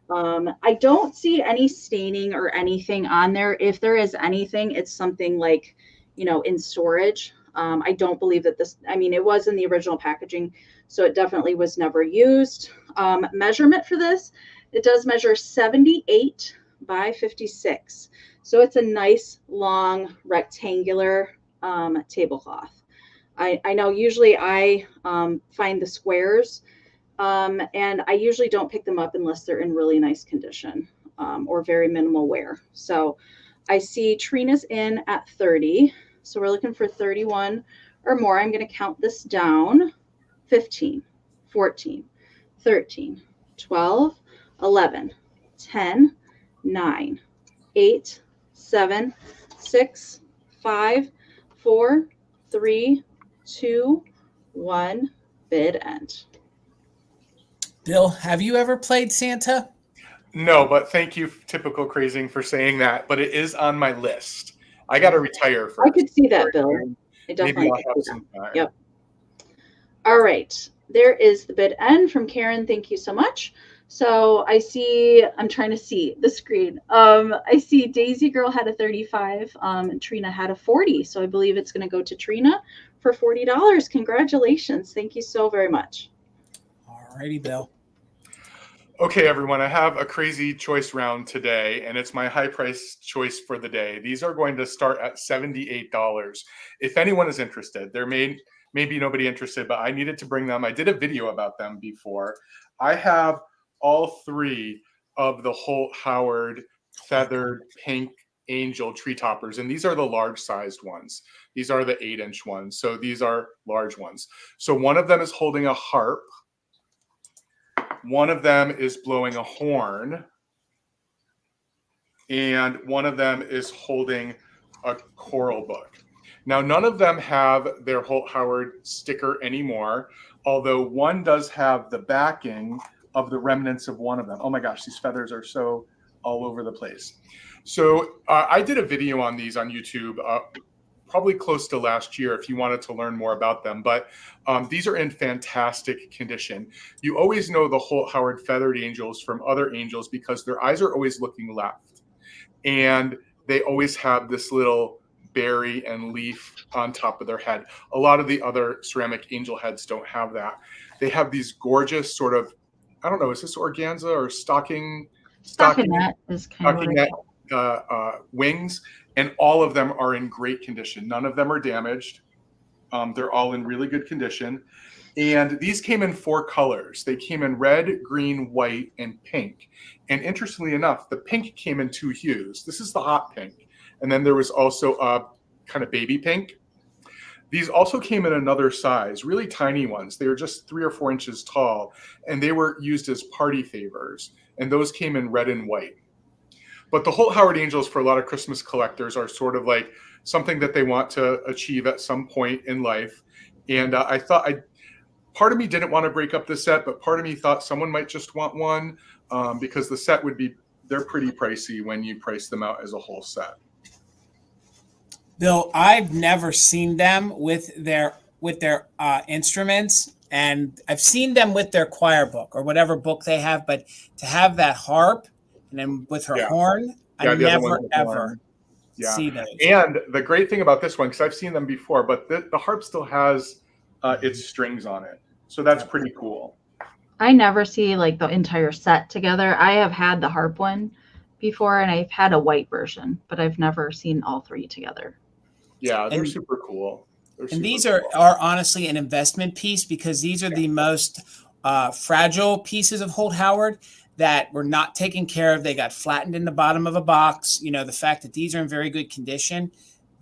I don't see any staining or anything on there. If there is anything, it's something like, you know, in storage. I don't believe that this, I mean, it was in the original packaging, so it definitely was never used. Measurement for this, it does measure 78 by 56. So it's a nice long rectangular tablecloth. I know usually I find the squares and I usually don't pick them up unless they're in really nice condition or very minimal wear. So I see Trina's in at 30. So we're looking for 31 or more. I'm going to count this down. 15, 14, 13, 12, 11, 10, 9, 8, 7, 6, 5, 4, 3, 2, 1. Bid end. Bill, have you ever played Santa? No, but thank you, Typical Crazing, for saying that. But it is on my list. I got to retire first. I could see that, Bill. I definitely Maybe I'll have some time. Yep. All right. There is the bid end from Karen. Thank you so much. So I see, I'm trying to see the screen. I see Daisy Girl had a 35. And Trina had a 40. So I believe it's going to go to Trina for $40. Congratulations. Thank you so very much. All righty, Bill. Okay, everyone, I have a crazy choice round today, and it's my high price choice for the day. These are going to start at $78. If anyone is interested, there may be nobody interested, but I needed to bring them. I did a video about them before. I have all 3 of the Holt Howard feathered pink angel tree toppers, and these are the large sized ones. These are the 8-inch ones, so these are large ones. So one of them is holding a harp. One of them is blowing a horn, and one of them is holding a choral book. Now, none of them have their Holt Howard sticker anymore, although one does have the backing of the remnants of one of them. Oh my gosh, these feathers are so all over the place. So I did a video on these on YouTube probably close to last year if you wanted to learn more about them. But these are in fantastic condition. You always know the Holt Howard feathered angels from other angels because their eyes are always looking left. And they always have this little berry and leaf on top of their head. A lot of the other ceramic angel heads don't have that. They have these gorgeous sort of, I don't know, is this organza or Stockinette is kind of stockinette wings, and all of them are in great condition. None of them are damaged. They're all in really good condition. And these came in 4 colors. They came in red, green, white, and pink. And interestingly enough, the pink came in 2 hues. This is the hot pink. And then there was also a kind of baby pink. These also came in another size, really tiny ones. They were just 3 or 4 inches tall, and they were used as party favors. And those came in red and white. But the Holt Howard angels for a lot of Christmas collectors are sort of like something that they want to achieve at some point in life. And I thought part of me didn't want to break up the set, but part of me thought someone might just want one because the set they're pretty pricey when you price them out as a whole set. Bill, I've never seen them with their instruments, and I've seen them with their choir book or whatever book they have. But to have that harp and then with her horn, I never ever see those. And the great thing about this one, because I've seen them before, but the harp still has its strings on it, so that's pretty cool. I never see like the entire set together. I have had the harp one before, and I've had a white version, but I've never seen all 3 together. Yeah, they're super cool. And these are honestly an investment piece because these are the most fragile pieces of Holt Howard that were not taken care of. They got flattened in the bottom of a box. You know, the fact that these are in very good condition,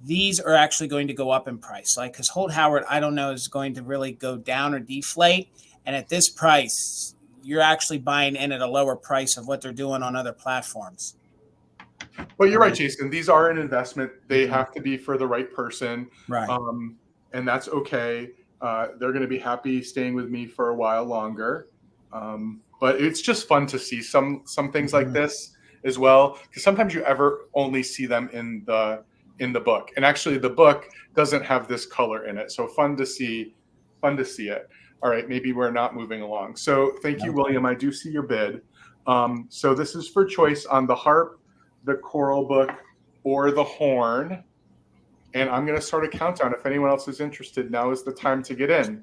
these are actually going to go up in price. Like, because Holt Howard, I don't know, is going to really go down or deflate. And at this price, you're actually buying in at a lower price of what they're doing on other platforms. But you're right, Jason. These are an investment. They have to be for the right person. Right. And that's okay. They're going to be happy staying with me for a while longer. But it's just fun to see some things like this as well. Because sometimes you only see them in the book. And actually the book doesn't have this color in it. So fun to see it. All right, maybe we're not moving along. So thank you, William. I do see your bid. So this is for choice on the harp, the choral book, or the horn. And I'm going to start a countdown. If anyone else is interested, now is the time to get in.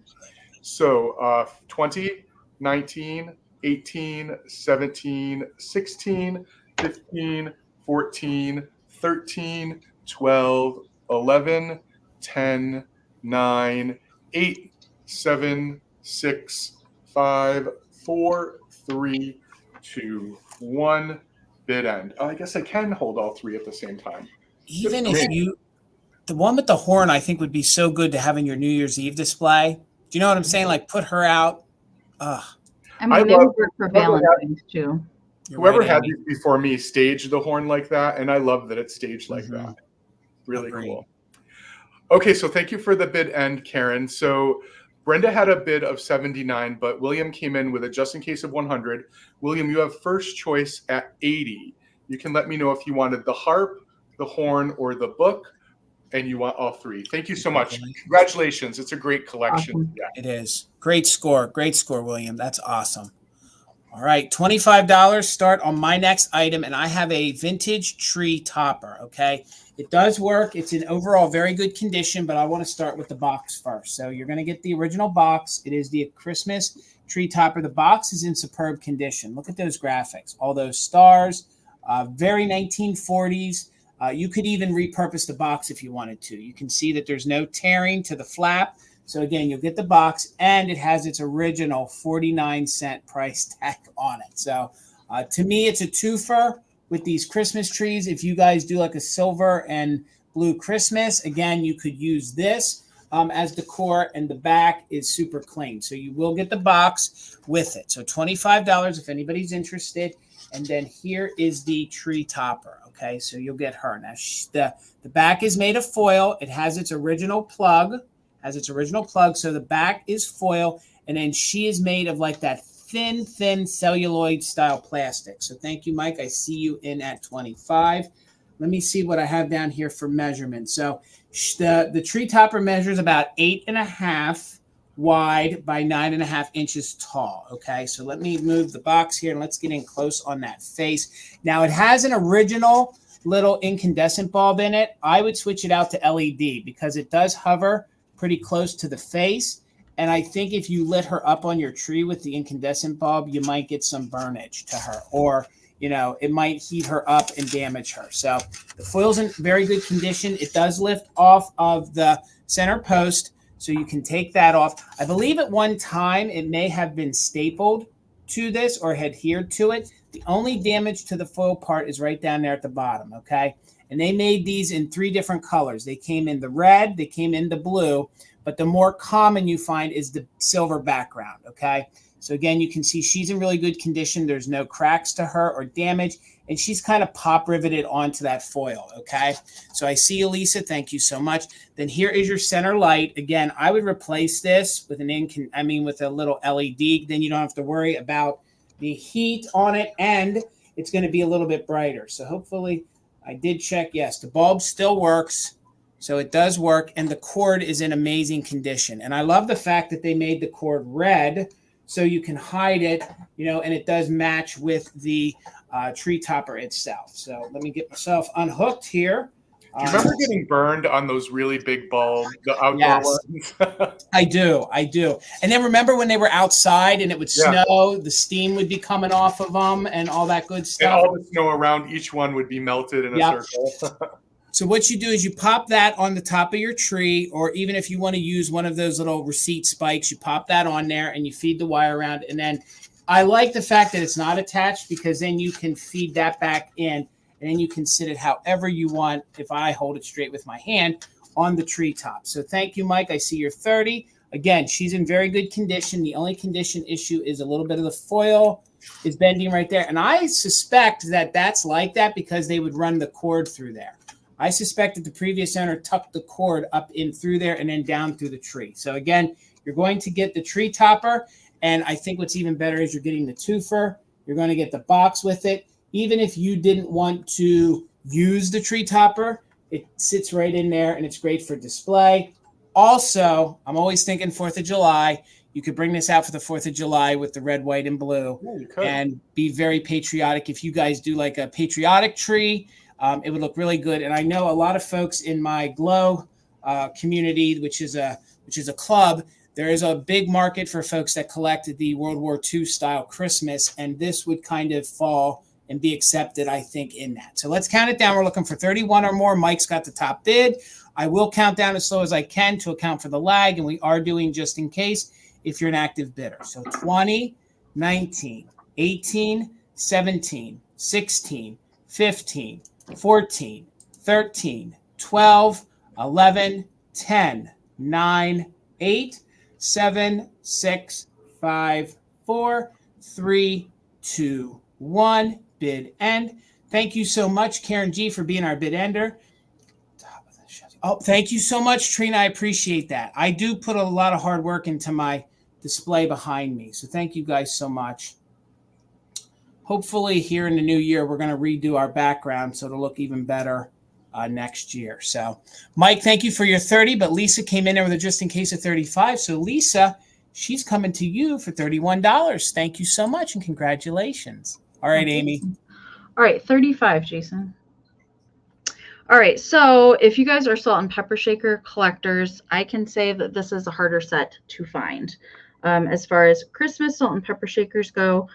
So 20, 19, 18, 17, 16, 15, 14, 13, 12, 11, 10, 9, 8, 7, 6, 5, 4, 3, 2, 1. Bid end. Oh, I guess I can hold all 3 at the same time. Even if the one with the horn, I think would be so good to have in your New Year's Eve display. Do you know what I'm saying? Like put her out. I mean, they would work for Valentine's too. Whoever had these before me staged the horn like that, and I love that it's staged like that. Really cool. Okay, so thank you for the bid end, Karen. So Brenda had a bid of 79, but William came in with a just in case of 100. William, you have first choice at 80. You can let me know if you wanted the harp, the horn, or the book, and you want all 3. Thank you so much. Congratulations. It's a great collection. Awesome. Yeah. It is. Great score, William. That's awesome. All right, $25 start on my next item, and I have a vintage tree topper, okay? It does work. It's in overall very good condition, but I want to start with the box first. So you're going to get the original box. It is the Christmas tree topper. The box is in superb condition. Look at those graphics, all those stars, very 1940s. You could even repurpose the box if you wanted to. You can see that there's no tearing to the flap. So again, you'll get the box, and it has its original 49-cent price tag on it. So to me, it's a twofer with these Christmas trees. If you guys do like a silver and blue Christmas, again, you could use this as decor, and the back is super clean. So you will get the box with it. So $25 if anybody's interested. And then here is the tree topper. Okay, so you'll get her. Now the back is made of foil. It has its original plug. So the back is foil, and then she is made of like that thin celluloid style plastic. So thank you, Mike. I see you in at 25. Let me see what I have down here for measurement. So The tree topper measures about 8.5 wide by 9.5 inches tall. Okay, so let me move the box here and let's get in close on that face. Now it has an original little incandescent bulb in it. I would switch it out to LED because it does hover pretty close to the face. And I think if you lit her up on your tree with the incandescent bulb, you might get some burnage to her, or it might heat her up and damage her. So the foil's in very good condition. It does lift off of the center post, so you can take that off. I believe at one time it may have been stapled to this or adhered to it. The only damage to the foil part is right down there at the bottom, okay? And they made these in 3 different colors. They came in the red, they came in the blue, but the more common you find is the silver background, okay? So again, you can see she's in really good condition. There's no cracks to her or damage, and she's kind of pop riveted onto that foil, okay? So I see you, Lisa. Thank you so much. Then here is your center light. Again, I would replace this with with a little LED. Then you don't have to worry about the heat on it, and it's going to be a little bit brighter. So hopefully, I did check. Yes, the bulb still works. So it does work, and the cord is in amazing condition. And I love the fact that they made the cord red so you can hide it, and it does match with the tree topper itself. So let me get myself unhooked here. Do you remember getting burned on those really big bulbs, the outdoor ones? I do. And then remember when they were outside and it would snow, the steam would be coming off of them and all that good stuff. And all the snow around each one would be melted in a circle. So what you do is you pop that on the top of your tree, or even if you want to use one of those little receipt spikes, you pop that on there and you feed the wire around. And then I like the fact that it's not attached, because then you can feed that back in, and then you can sit it however you want, if I hold it straight with my hand, on the treetop. So thank you, Mike. I see you're 30. Again, she's in very good condition. The only condition issue is a little bit of the foil is bending right there. And I suspect that that's like that because they would run the cord through there. I suspect that the previous owner tucked the cord up in through there and then down through the tree. So again, you're going to get the tree topper. And I think what's even better is you're getting the twofer. You're going to get the box with it. Even if you didn't want to use the tree topper, it sits right in there and it's great for display. Also, I'm always thinking 4th of July. You could bring this out for the 4th of July with the red, white, and blue and be very patriotic. If you guys do like a patriotic tree, it would look really good. And I know a lot of folks in my Glow community, which is a club, there is a big market for folks that collect the World War II style Christmas, and this would kind of fall and be accepted, I think, in that. So let's count it down. We're looking for 31 or more. Mike's got the top bid. I will count down as slow as I can to account for the lag, and we are doing just in case if you're an active bidder. So 20, 19, 18, 17, 16, 15, 14, 13, 12, 11, 10, 9, 8, 7, 6, 5, 4, 3, 2, 1. Bid end. Thank you so much, Karen G, for being our bid ender. Oh, thank you so much, Trina. I appreciate that. I do put a lot of hard work into my display behind me. So thank you guys so much. Hopefully here in the new year, we're going to redo our background so it'll look even better next year. So Mike, thank you for your 30, but Lisa came in there with a just in case of 35. So Lisa, she's coming to you for $31. Thank you so much and congratulations. All right, Amy. All right, 35, Jason. All right, so if you guys are salt and pepper shaker collectors, I can say that this is a harder set to find. As far as Christmas salt and pepper shakers go,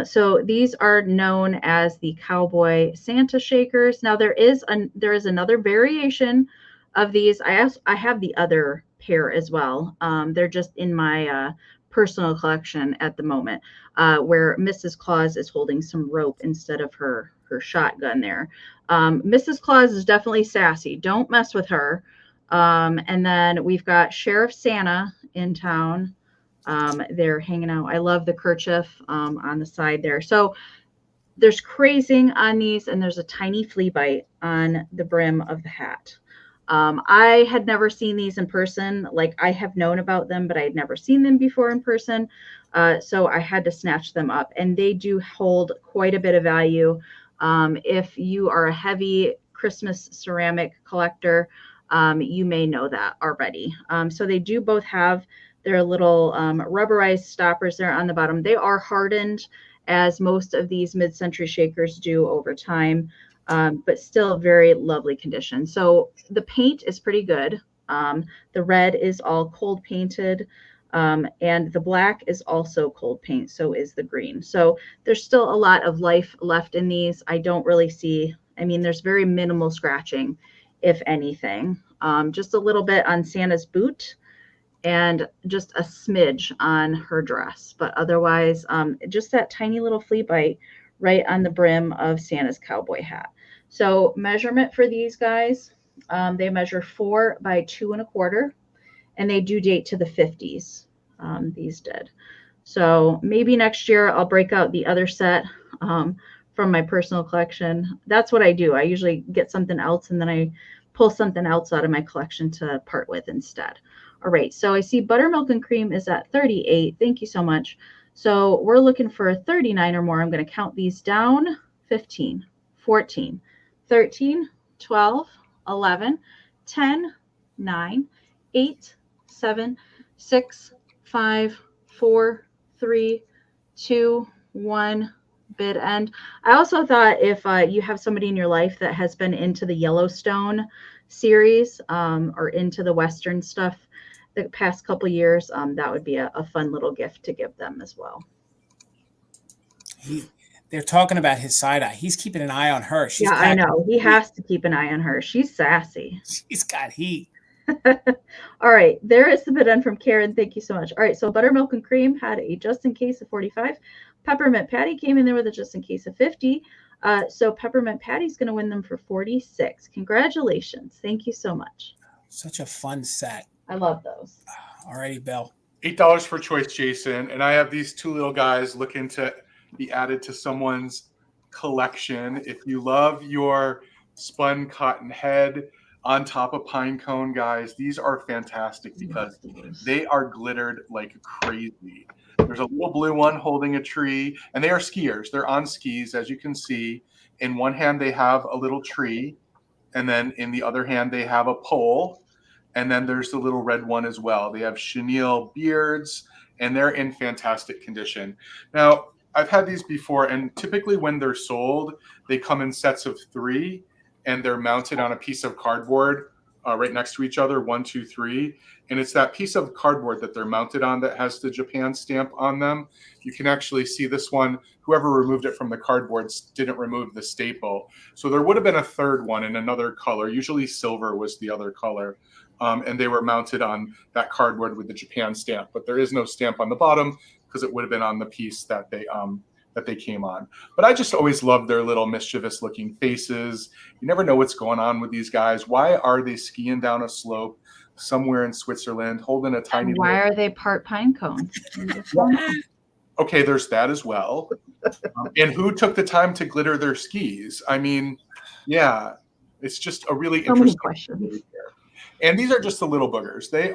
so these are known as the Cowboy Santa shakers. Now there is another variation of these. I have the other pair as well. They're just in my personal collection at the moment, where Mrs. Claus is holding some rope instead of her shotgun there. Mrs. Claus is definitely sassy. Don't mess with her. And then we've got Sheriff Santa in town. They're hanging out. I love the kerchief on the side there. So there's crazing on these, and there's a tiny flea bite on the brim of the hat. I had never seen these in person. Like, I have known about them, but I had never seen them before in person. So I had to snatch them up, and they do hold quite a bit of value. If you are a heavy Christmas ceramic collector, You may know that already. So they do both have their little rubberized stoppers there on the bottom. They are hardened, as most of these mid-century shakers do over time, but still very lovely condition. So the paint is pretty good. The red is all cold painted, and the black is also cold paint, so is the green. So there's still a lot of life left in these. I don't really see, I mean, there's very minimal scratching, if anything. Just a little bit on Santa's boot and just a smidge on her dress. But otherwise, just that tiny little flea bite right on the brim of Santa's cowboy hat. So measurement for these guys, they measure 4 by 2 1/4, and they do date to the 50s. These did. So maybe next year I'll break out the other set from my personal collection. That's what I do. I usually get something else and then I pull something else out of my collection to part with instead. All right, so I see buttermilk and cream is at 38. Thank you so much. So we're looking for 39 or more. I'm going to count these down. 15, 14, 13, 12, 11, 10, 9, 8, 7, 6, 5, 4, 3, 2, 1. Bid end. I also thought if you have somebody in your life that has been into the Yellowstone series or into the Western stuff the past couple years, that would be a fun little gift to give them as well. They're talking about his side eye. He's keeping an eye on her. She's I know. He has to keep an eye on her. She's sassy. She's got heat. All right. There is the bid end from Karen. Thank you so much. All right. So buttermilk and cream had a just in case of 45. Peppermint Patty came in there with a just in case of 50. So Peppermint Patty's going to win them for 46. Congratulations. Thank you so much. Such a fun set. I love those. All righty, Bill. $8 for choice, Jason. And I have these two little guys looking to be added to someone's collection. If you love your spun cotton head on top of pine cone, guys, these are fantastic because they are glittered like crazy. There's a little blue one holding a tree, and they are skiers. They're on skis, as you can see. In one hand, they have a little tree, and then in the other hand, they have a pole. And then there's the little red one as well. They have chenille beards, and they're in fantastic condition. Now, I've had these before, and typically when they're sold, they come in sets of 3, and they're mounted on a piece of cardboard right next to each other, 1, 2, 3. And it's that piece of cardboard that they're mounted on that has the Japan stamp on them. You can actually see this one. Whoever removed it from the cardboard didn't remove the staple. So there would have been a third one in another color. Usually silver was the other color. And they were mounted on that cardboard with the Japan stamp. But there is no stamp on the bottom because it would have been on the piece that they came on. But I just always love their little mischievous looking faces. You never know what's going on with these guys. Why are they skiing down a slope somewhere in Switzerland holding a tiny Why are they part pine cone? Okay, there's that as well. And who took the time to glitter their skis? I mean, yeah, it's just a really interesting question. And these are just the little boogers. They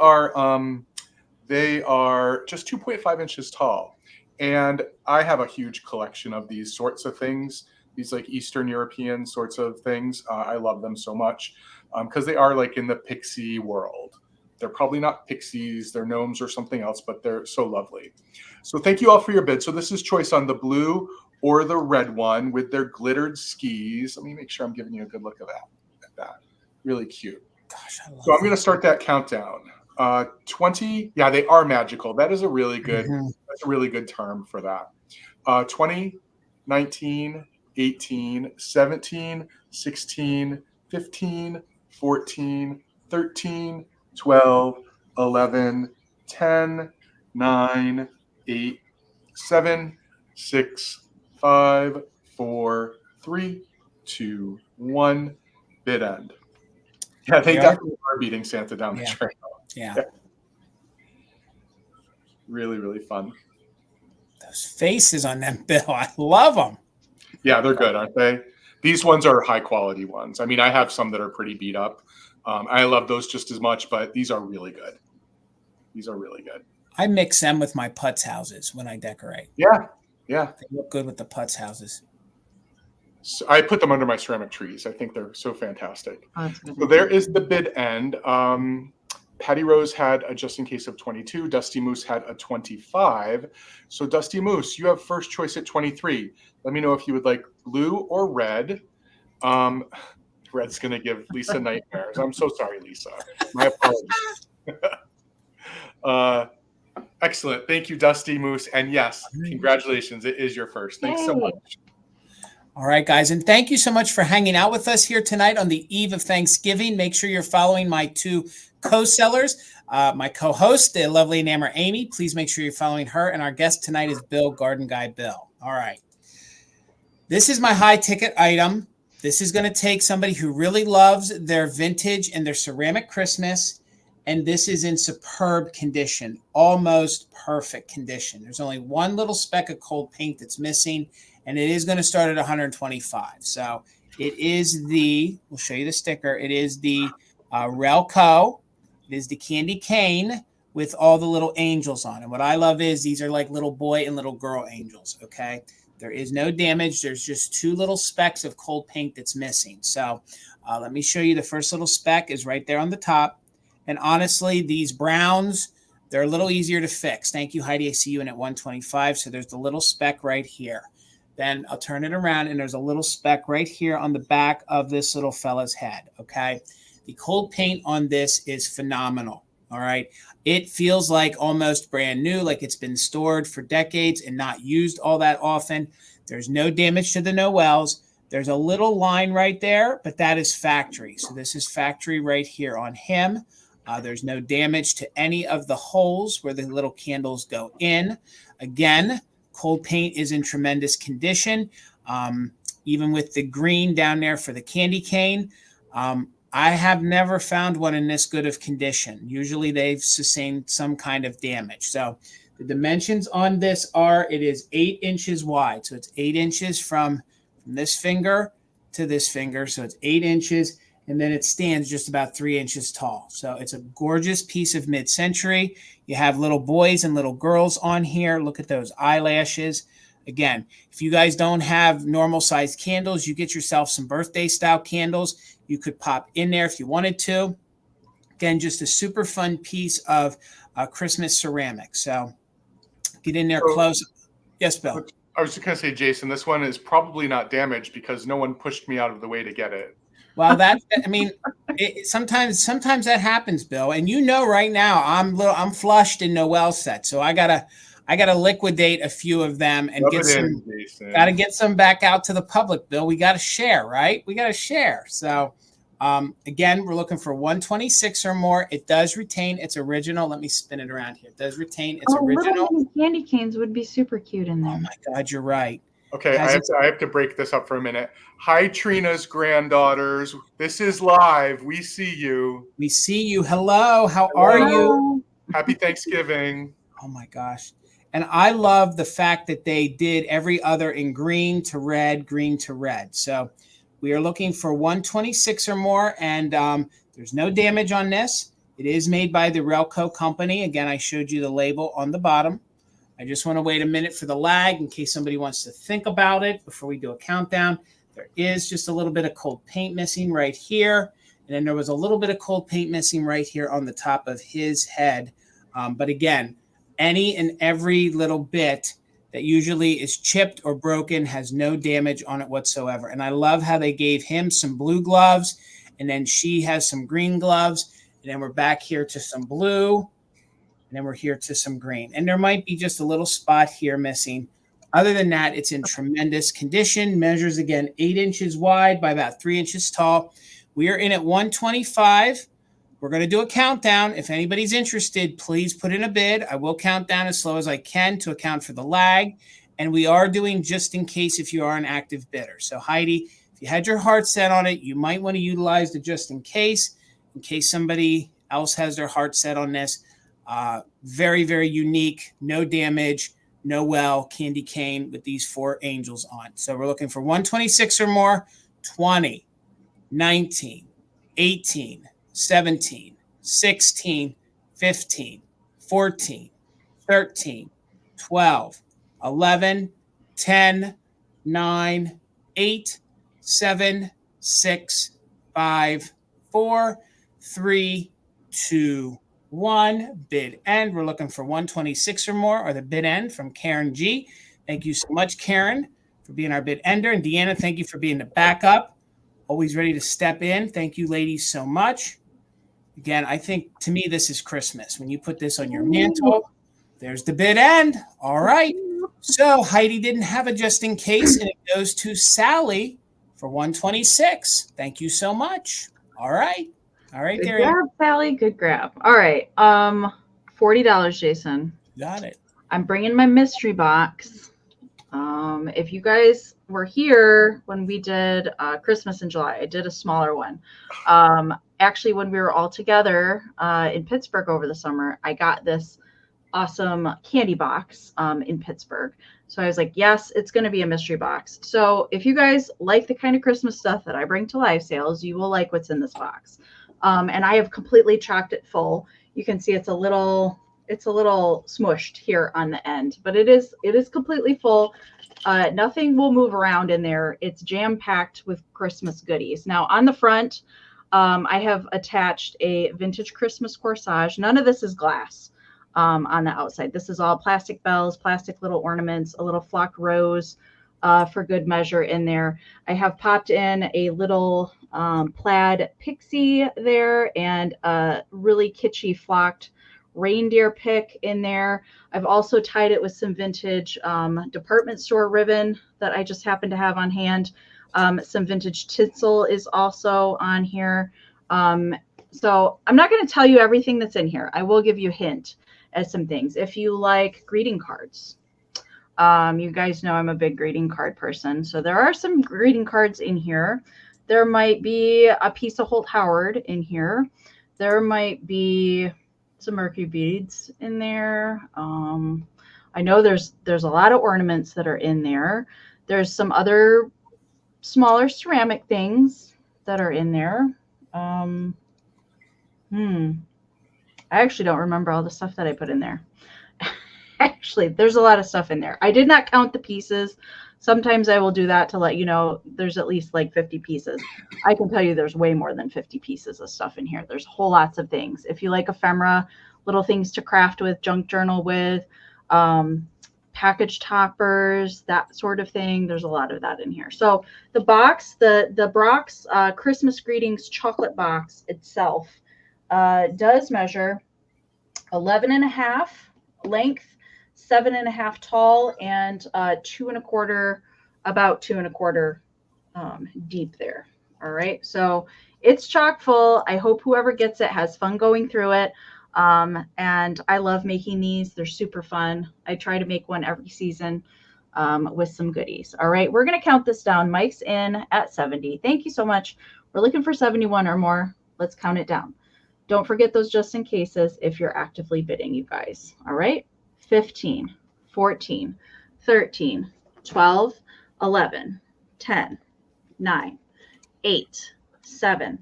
are just 2.5 inches tall. And I have a huge collection of these sorts of things, these like Eastern European sorts of things. I love them so much because they are like in the pixie world. They're probably not pixies, they're gnomes or something else, but they're so lovely. So thank you all for your bid. So this is choice on the blue or the red one with their glittered skis. Let me make sure I'm giving you a good look at that. Really cute. Gosh, so I'm going to start that countdown. 20. Yeah, they are magical. That is a really good. That's a really good term for that. 20, 19, 18, 17, 16, 15, 14, 13, 12, 11, 10, 9, 8, 7, 6, 5, 4, 3, 2, 1. Bid end. Yeah, they definitely are beating Santa down the trail. Yeah. Really, really fun. Those faces on them, Bill. I love them. Yeah, they're good, aren't they? These ones are high quality ones. I mean, I have some that are pretty beat up. I love those just as much, but these are really good. These are really good. I mix them with my putz houses when I decorate. Yeah. Yeah. They look good with the putz houses. So I put them under my ceramic trees. I think they're so fantastic. Oh, that's good. So there is the bid end. Patty Rose had a just in case of 22. Dusty Moose had a 25. So Dusty Moose, you have first choice at 23. Let me know if you would like blue or red. Red's going to give Lisa nightmares. I'm so sorry, Lisa. My apologies. Excellent. Thank you, Dusty Moose. And yes, congratulations. It is your first. Thanks so much. All right, guys. And thank you so much for hanging out with us here tonight on the eve of Thanksgiving. Make sure you're following my two co-sellers, my co-host, the lovely Enamor Amie. Please make sure you're following her. And our guest tonight is Bill, Garden Guy Bill. All right. This is my high ticket item. This is going to take somebody who really loves their vintage and their ceramic Christmas. And this is in superb condition, almost perfect condition. There's only one little speck of cold paint that's missing, and it is going to start at 125. So it is we'll show you the sticker. It is the Relco. It is the candy cane with all the little angels on it. What I love is these are like little boy and little girl angels, okay? There is no damage. There's just two little specks of cold paint that's missing. So let me show you. The first little speck is right there on the top. And honestly, these browns, they're a little easier to fix. Thank you, Heidi. I see you in at 125. So there's the little speck right here. Then I'll turn it around, and there's a little speck right here on the back of this little fella's head, okay? The cold paint on this is phenomenal, all right? It feels like almost brand new, like it's been stored for decades and not used all that often. There's no damage to the Noels. There's a little line right there, but that is factory. So this is factory right here on him. There's no damage to any of the holes where the little candles go in. Again, cold paint is in tremendous condition. Even with the green down there for the candy cane, I have never found one in this good of condition. Usually they've sustained some kind of damage. So the dimensions on this are, it is 8 inches wide. So it's 8 inches from this finger to this finger. So it's 8 inches. And then it stands just about 3 inches tall. So it's a gorgeous piece of mid-century. You have little boys and little girls on here. Look at those eyelashes. Again, if you guys don't have normal sized candles, you get yourself some birthday style candles. You could pop in there if you wanted to. Again, just a super fun piece of Christmas ceramic. So get in there close. Yes, Bill. I was just going to say, Jason, this one is probably not damaged because no one pushed me out of the way to get it. Well, sometimes that happens, Bill. And you know, right now I'm flushed in Noel set, so I gotta liquidate a few of them and get some back out to the public, Bill. We gotta share, right? We gotta share. So, again, we're looking for 126 or more. It does retain its original. Let me spin it around here. It does retain its original. Little candy canes would be super cute in there. Oh my God, you're right. Okay, I have to break this up for a minute. Hi, Trina's granddaughters. This is live. We see you. We see you. Hello. How are you? Happy Thanksgiving. Oh, my gosh. And I love the fact that they did every other in green to red, green to red. So we are looking for 126 or more, and there's no damage on this. It is made by the Relco company. Again, I showed you the label on the bottom. I just want to wait a minute for the lag in case somebody wants to think about it before we do a countdown. There is just a little bit of cold paint missing right here. And then there was a little bit of cold paint missing right here on the top of his head. But again, any and every little bit that usually is chipped or broken has no damage on it whatsoever. And I love how they gave him some blue gloves, and then she has some green gloves. And then we're back here to some blue. And then we're here to some green. And there might be just a little spot here missing. Other than that, it's in tremendous condition. Measures, again, 8 inches wide by about 3 inches tall. We are in at 125. We're going to do a countdown. If anybody's interested, please put in a bid. I will count down as slow as I can to account for the lag. And we are doing just in case if you are an active bidder. So, Heidi, if you had your heart set on it, you might want to utilize the just in case somebody else has their heart set on this. Very, very unique, no damage, Noel candy cane with these 4 angels on. So we're looking for 126 or more. 20, 19, 18, 17, 16, 15, 14, 13, 12, 11, 10, 9, 8, 7, 6, 5, 4, 3, 2, 1. Bid end. We're looking for 126 or more, or the bid end from Karen G. Thank you so much, Karen, for being our bid ender. And Deanna, thank you for being the backup. Always ready to step in. Thank you, ladies, so much. Again, I think to me this is Christmas. When you put this on your mantle, there's the bid end. All right. So Heidi didn't have a just in case, and it goes to Sally for 126. Thank you so much. All right. All right, Good there. grab, Sally. Good grab. All right. $40, Jason. Got it. I'm bringing my mystery box. If you guys were here when we did Christmas in July, I did a smaller one. Actually, when we were all together in Pittsburgh over the summer, I got this awesome candy box in Pittsburgh. So I was like, yes, it's going to be a mystery box. So if you guys like the kind of Christmas stuff that I bring to live sales, you will like what's in this box. And I have completely chocked it full. You can see it's a little smushed here on the end, but it is completely full. Nothing will move around in there. It's jam-packed with Christmas goodies. Now on the front, I have attached a vintage Christmas corsage. None of this is glass on the outside. This is all plastic bells, plastic little ornaments, a little flocked rose for good measure in there. I have popped in a little plaid pixie there and a really kitschy flocked reindeer pick in there. I've also tied it with some vintage department store ribbon that I just happen to have on hand. Some vintage tinsel is also on here. So I'm not going to tell you everything that's in here. I will give you a hint at some things. If you like greeting cards, you guys know I'm a big greeting card person. So there are some greeting cards in here. There might be a piece of Holt Howard in here. There might be some Mercury beads in there. I know there's a lot of ornaments that are in there. There's some other smaller ceramic things that are in there. I actually don't remember all the stuff that I put in there. Actually, there's a lot of stuff in there. I did not count the pieces. Sometimes I will do that to let you know there's at least like 50 pieces. I can tell you there's way more than 50 pieces of stuff in here. There's whole lots of things. If you like ephemera, little things to craft with, junk journal with, package toppers, that sort of thing. There's a lot of that in here. So the box, the Brock's Christmas Greetings chocolate box itself does measure 11.5 length, 7.5 tall, and 2.25, about 2.25 deep there. All right. So it's chock full. I hope whoever gets it has fun going through it. And I love making these. They're super fun. I try to make one every season with some goodies. All right. We're going to count this down. Mike's in at 70. Thank you so much. We're looking for 71 or more. Let's count it down. Don't forget those just in cases if you're actively bidding, you guys. All right. 15, 14, 13, 12, 11, 10, 9, 8, 7,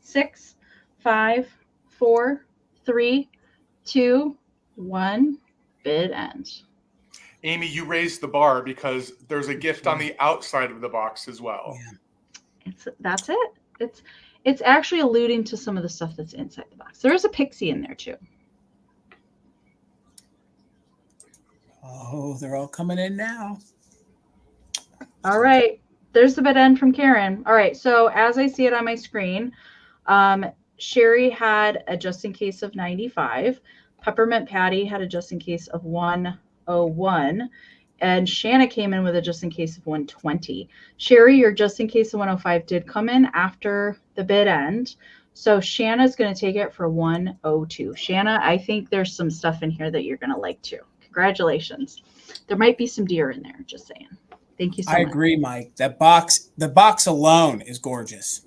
6, 5, 4, 3, 2, 1. Bid end. Amie, you raised the bar because there's a gift on the outside of the box as well. Yeah. That's it. It's actually alluding to some of the stuff that's inside the box. There is a pixie in there too. Oh, they're all coming in now. All right. There's the bid end from Karen. All right. So as I see it on my screen, Sherry had a just in case of 95. Peppermint Patty had a just in case of 101. And Shanna came in with a just in case of 120. Sherry, your just in case of 105 did come in after the bid end. So Shanna's going to take it for 102. Shanna, I think there's some stuff in here that you're going to like too. Congratulations. There might be some deer in there, just saying. Thank you so much. I agree, Mike. The box alone is gorgeous.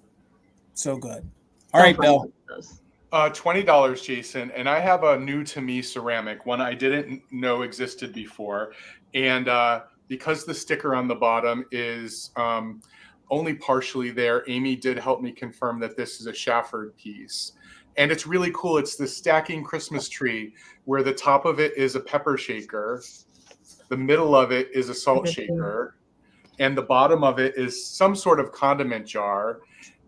So good. All right, Bill. $20, Jason. And I have a new to me ceramic, one I didn't know existed before. And because the sticker on the bottom is only partially there, Amie did help me confirm that this is a Shafford piece. And it's really cool. It's the stacking Christmas tree where the top of it is a pepper shaker. The middle of it is a salt shaker. and the bottom of it is some sort of condiment jar.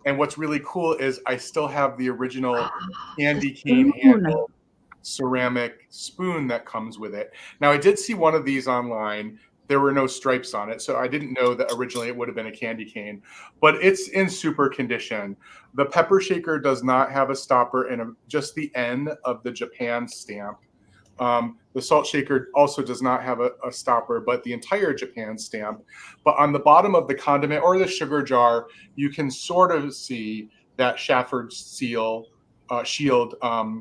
And what's really cool is I still have the original candy cane handle ceramic spoon that comes with it. Now, I did see one of these online. There were no stripes on it, so I didn't know that originally it would have been a candy cane, but it's in super condition. The pepper shaker does not have a stopper and just the N of the Japan stamp. The salt shaker also does not have a stopper, but the entire Japan stamp. But on the bottom of the condiment or the sugar jar, you can sort of see that Shafford shield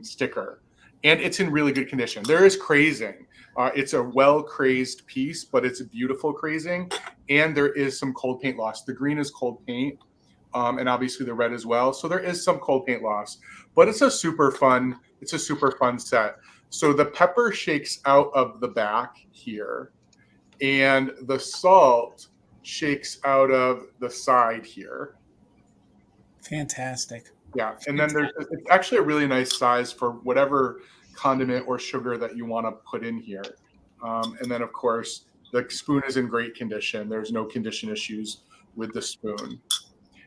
sticker. And it's in really good condition. There is crazing. It's a well-crazed piece, but it's a beautiful crazing. And there is some cold paint loss. The green is cold paint, and obviously the red as well. So there is some cold paint loss, but it's a super fun set. So the pepper shakes out of the back here, and the salt shakes out of the side here. Fantastic. Yeah, and then it's actually a really nice size for whatever condiment or sugar that you want to put in here. And then, of course, the spoon is in great condition. There's no condition issues with the spoon.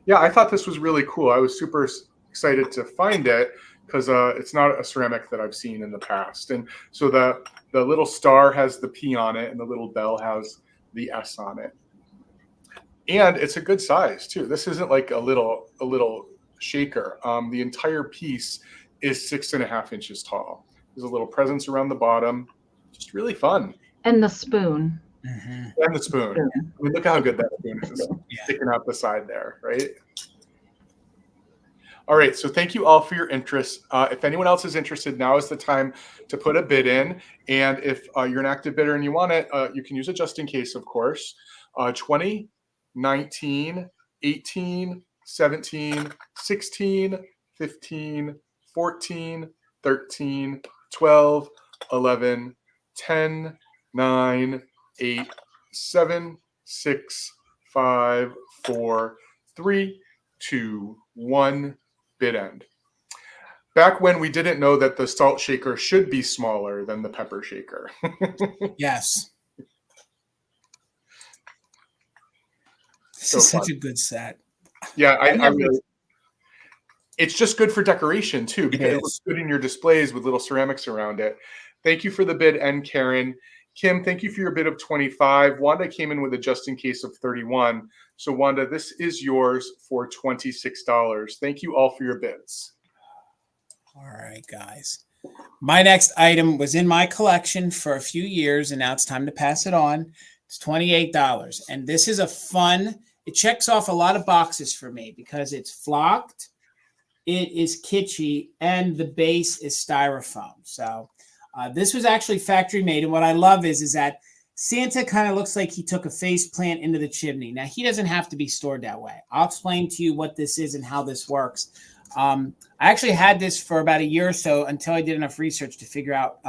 Yeah, I thought this was really cool. I was super excited to find it because it's not a ceramic that I've seen in the past. And so the little star has the P on it, and the little bell has the S on it. And it's a good size too. This isn't like a little shaker. The entire piece is 6.5 inches tall. There's a little presence around the bottom. Just really fun. And the spoon. Mm-hmm. And the spoon. I mean, look how good that spoon is. Sticking out the side there, right? All right, so thank you all for your interest. If anyone else is interested, now is the time to put a bid in. And if you're an active bidder and you want it, you can use it just in case, of course. 20, 19, 18, 17, 16, 15, 14, 13, 12, 11, 10, 9, 8, 7, 6, 5, 4, 3, 2, 1, bid end. Back when we didn't know that the salt shaker should be smaller than the pepper shaker. Yes. This is such a good set. Yeah, I really. It's just good for decoration too, because it looks good in your displays with little ceramics around it. Thank you for the bid, and Karen. Kim, thank you for your bid of 25. Wanda came in with a just in case of 31. So Wanda, this is yours for $26. Thank you all for your bids. All right, guys. My next item was in my collection for a few years, and now it's time to pass it on. It's $28. And this is a fun, it checks off a lot of boxes for me because it's flocked, it is kitschy, and the base is styrofoam. So this was actually factory made. And what I love is that Santa kind of looks like he took a face plant into the chimney. Now, he doesn't have to be stored that way. I'll explain to you what this is and how this works. I actually had this for about a year or so until I did enough research to figure out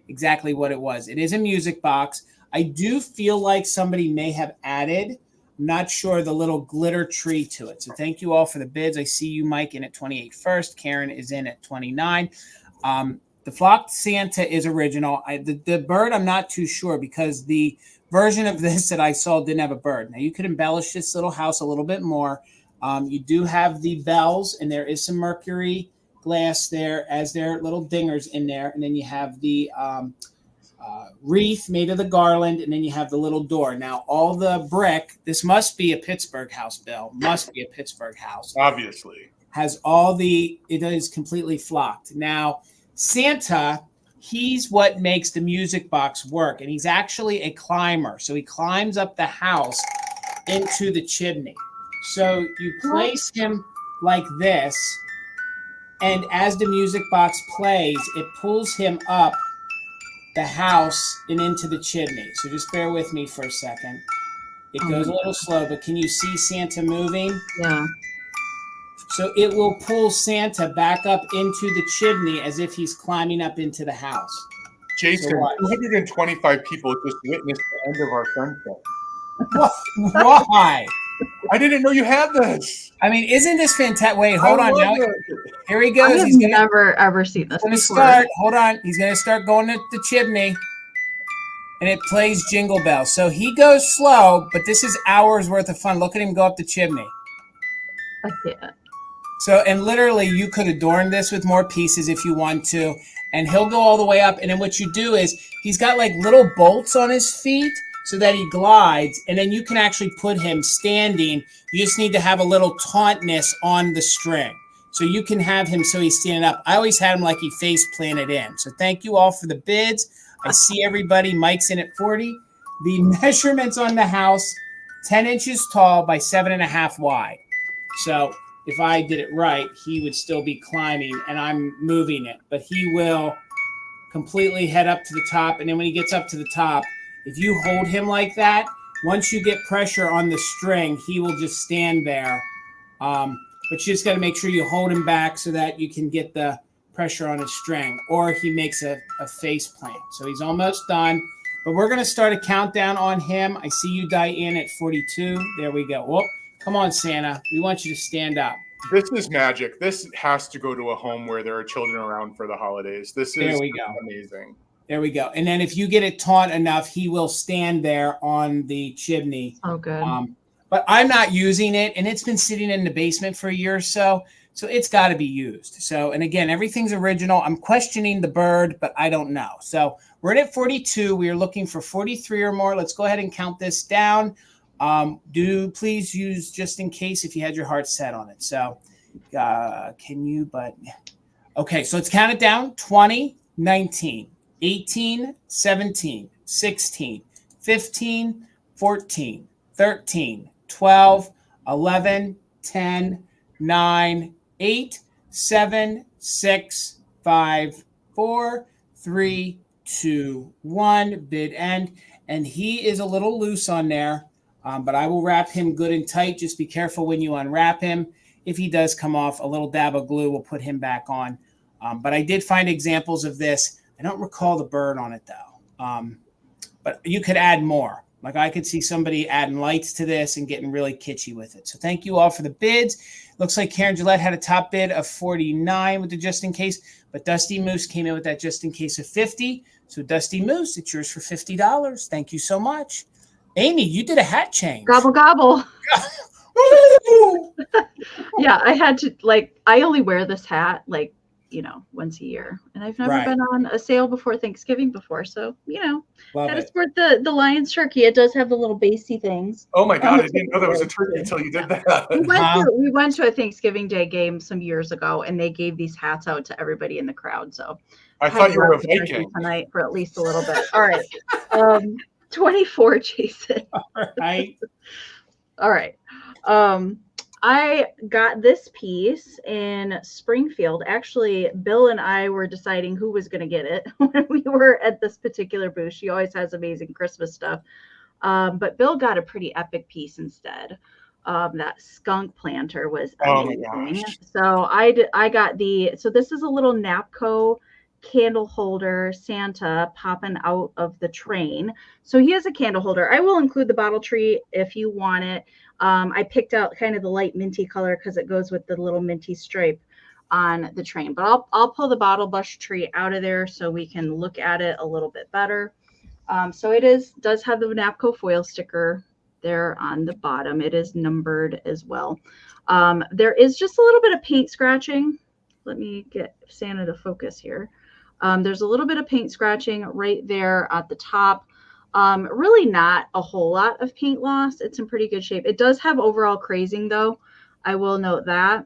exactly what it was. It is a music box. I do feel like somebody may have added, I'm not sure, the little glitter tree to it. So thank you all for the bids. I see you, Mike, in at 28 first. Karen is in at 29. The flocked Santa is original. The bird, I'm not too sure because the version of this that I saw didn't have a bird. Now, you could embellish this little house a little bit more. You do have the bells, and there is some mercury glass there as their little dingers in there. And then you have the wreath made of the garland, and then you have the little door. Now, all the brick, this must be a Pittsburgh house, Bill. Must be a Pittsburgh house. Obviously. Has it is completely flocked. Now, Santa, he's what makes the music box work, and he's actually a climber. So he climbs up the house into the chimney. So you place him like this, and as the music box plays, it pulls him up the house and into the chimney. So just bear with me for a second. It goes a little slow, but can you see Santa moving? Yeah. So it will pull Santa back up into the chimney as if he's climbing up into the house. Jason, So 225 people just witnessed the end of our friendship. Why? I didn't know you had this. I mean, isn't this fantastic? Wait, hold on. Now, here he I goes. have He's gonna never ever seen this before. start. Hold on. He's gonna start going at the chimney. and it plays Jingle Bells. So he goes slow, but this is hours worth of fun. Look at him go up the chimney. I can't. So, and literally you could adorn this with more pieces if you want to, and he'll go all the way up. And then what you do is he's got like little bolts on his feet so that he glides, and then you can actually put him standing. You just need to have a little tauntness on the string. So you can have him so he's standing up. I always had him like he face planted in. So thank you all for the bids. I see everybody. Mike's in at 40. The measurements on the house, 10 inches tall by 7.5 wide. So if I did it right, he would still be climbing, and I'm moving it. But he will completely head up to the top. And then when he gets up to the top, if you hold him like that, once you get pressure on the string, he will just stand there. But you just got to make sure you hold him back so that you can get the pressure on his string, or he makes a face plant. So he's almost done. But we're going to start a countdown on him. I see you, Diane, at 42. There we go. Whoop. Come on, Santa. We want you to stand up. This is magic. This has to go to a home where there are children around for the holidays. This is amazing. There we go. And then if you get it taut enough, he will stand there on the chimney. Oh, good. But I'm not using it, and it's been sitting in the basement for a year or so. So it's got to be used. So, and again, everything's original. I'm questioning the bird, but I don't know. So we're at 42. We are looking for 43 or more. Let's go ahead and count this down. Do please use just in case if you had your heart set on it. So can you, okay, so let's count it down. 20, 19, 18, 17, 16, 15, 14, 13, 12, 11, 10, 9, 8, 7, 6, 5, 4, 3, 2, 1. Bid end. And he is a little loose on there, but I will wrap him good and tight. Just be careful when you unwrap him. If he does come off, a little dab of glue will put him back on. But I did find examples of this. I don't recall the bird on it, though. But you could add more. Like I could see somebody adding lights to this and getting really kitschy with it. So thank you all for the bids. Looks like Karen Gillette had a top bid of 49 with the just in case, but Dusty Moose came in with that just in case of 50. So Dusty Moose, it's yours for $50. Thank you so much. Amie, you did a hat change. Gobble, gobble. Yeah, I had to, I only wear this hat, once a year. And I've never been on a sale before Thanksgiving before. So, got to sport the Lion's turkey. It does have the little basey things. Oh my God, I didn't know that was a turkey until you did that. We went to a Thanksgiving Day game some years ago, and they gave these hats out to everybody in the crowd. So I thought you were a Viking tonight for at least a little bit. All right. 24, Jason. All right. All right. I got this piece in Springfield. Actually, Bill and I were deciding who was going to get it when we were at this particular booth. She always has amazing Christmas stuff. But Bill got a pretty epic piece instead. That skunk planter was amazing. Oh my gosh. So I got so this is a little Napco candle holder Santa popping out of the train. So he has a candle holder. I will include the bottle tree if you want it. I picked out kind of the light minty color because it goes with the little minty stripe on the train. But I'll pull the bottle bush tree out of there so we can look at it a little bit better. So it does have the Napco foil sticker there on the bottom. It is numbered as well. There is just a little bit of paint scratching. Let me get Santa to focus here. There's a little bit of paint scratching right there at the top. Really not a whole lot of paint loss. It's in pretty good shape. It does have overall crazing though. I will note that.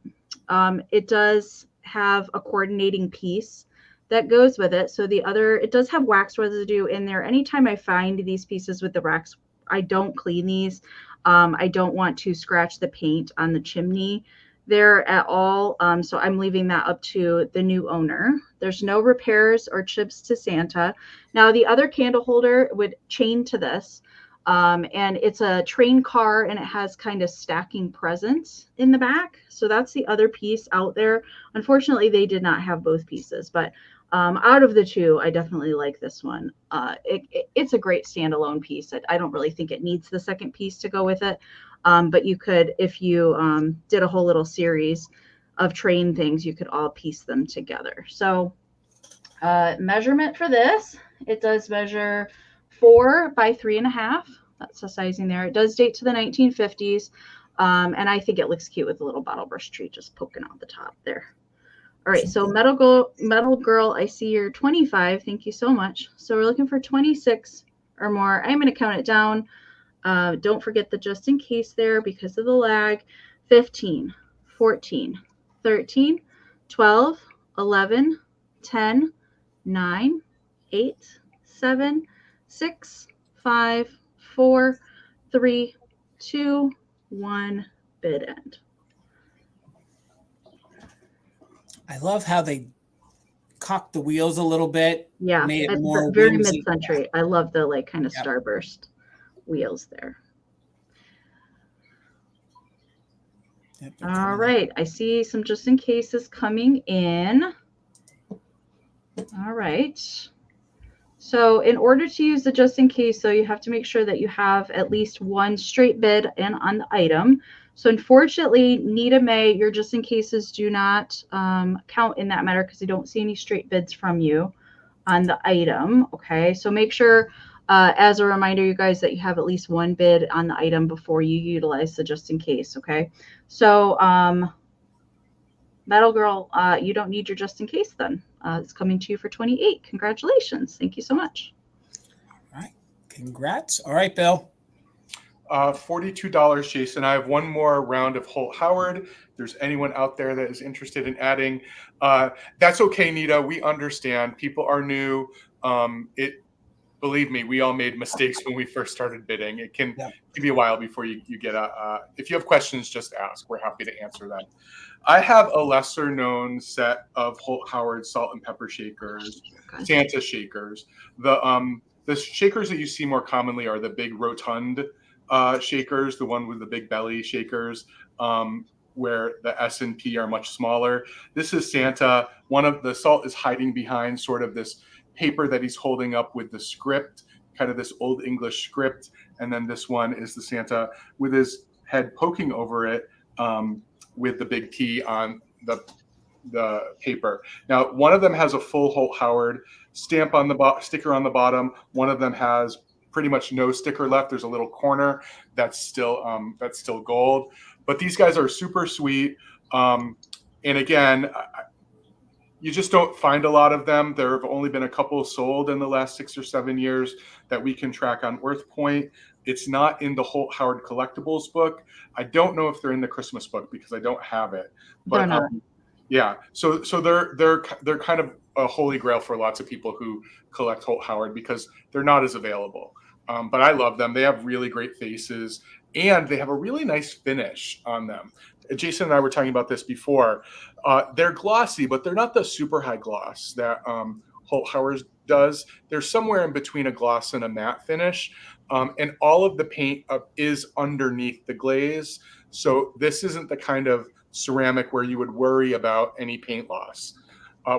It does have a coordinating piece that goes with it. So it does have wax residue in there. Anytime I find these pieces with the wax, I don't clean these. I don't want to scratch the paint on the chimney there at all. So I'm leaving that up to the new owner. There's no repairs or chips to Santa. Now the other candle holder would chain to this. And it's a train car and it has kind of stacking presents in the back. So that's the other piece out there. Unfortunately, they did not have both pieces, but out of the two, I definitely like this one. It's a great standalone piece. I don't really think it needs the second piece to go with it. But you could, if you did a whole little series of train things, you could all piece them together. So measurement for this, it does measure 4 by 3.5. That's the sizing there. It does date to the 1950s. And I think it looks cute with a little bottle brush tree just poking out the top there. All right, so Metal Girl, I see you're 25. Thank you so much. So we're looking for 26 or more. I'm going to count it down. Don't forget the just in case there because of the lag. 15, 14, 13, 12, 11, 10, 9, 8, 7, 6, 5, 4, 3, 2, 1, bid end. I love how they cocked the wheels a little bit. Yeah, made it more very whimsy. mid-century. I love the like kind of Yep. starburst wheels there. Yep, All right, I see some just in cases coming in. All right. So in order to use the just in case, though, you have to make sure that you have at least one straight bid in on the item. So unfortunately, Nita May, your just in cases do not count in that matter because I don't see any straight bids from you on the item. Okay, so make sure as a reminder, you guys, that you have at least one bid on the item before you utilize the just in case. Okay, so Metal Girl, you don't need your just in case then. It's coming to you for 28. Congratulations. Thank you so much. All right. Congrats. All right, Bill. $42, Jason. I have one more round of Holt Howard. If there's anyone out there that is interested in adding, that's okay, Nita. We understand. People are new. Believe me, we all made mistakes when we first started bidding. It can give you a while before you get if you have questions, just ask. We're happy to answer them. I have a lesser known set of Holt Howard salt and pepper shakers, Santa shakers. The shakers that you see more commonly are the big rotund shakers, the one with the big belly shakers, where the S and P are much smaller. This is Santa. One of the salt is hiding behind sort of this paper that he's holding up with the script, kind of this old English script. And then this one is the Santa with his head poking over it with the big T on the paper. Now, one of them has a full Holt Howard stamp on the sticker on the bottom. One of them has pretty much no sticker left. There's a little corner that's still gold. But these guys are super sweet. And again, you just don't find a lot of them. There have only been a couple sold in the last 6 or 7 years that we can track on EarthPoint. It's not in the Holt Howard collectibles book. I don't know if they're in the Christmas book because I don't have it. But yeah, so they're kind of a holy grail for lots of people who collect Holt Howard because they're not as available. But I love them. They have really great faces and they have a really nice finish on them. Jason and I were talking about this before. They're glossy, but they're not the super high gloss that Holt Howard does. They're somewhere in between a gloss and a matte finish. And all of the paint is underneath the glaze. So this isn't the kind of ceramic where you would worry about any paint loss,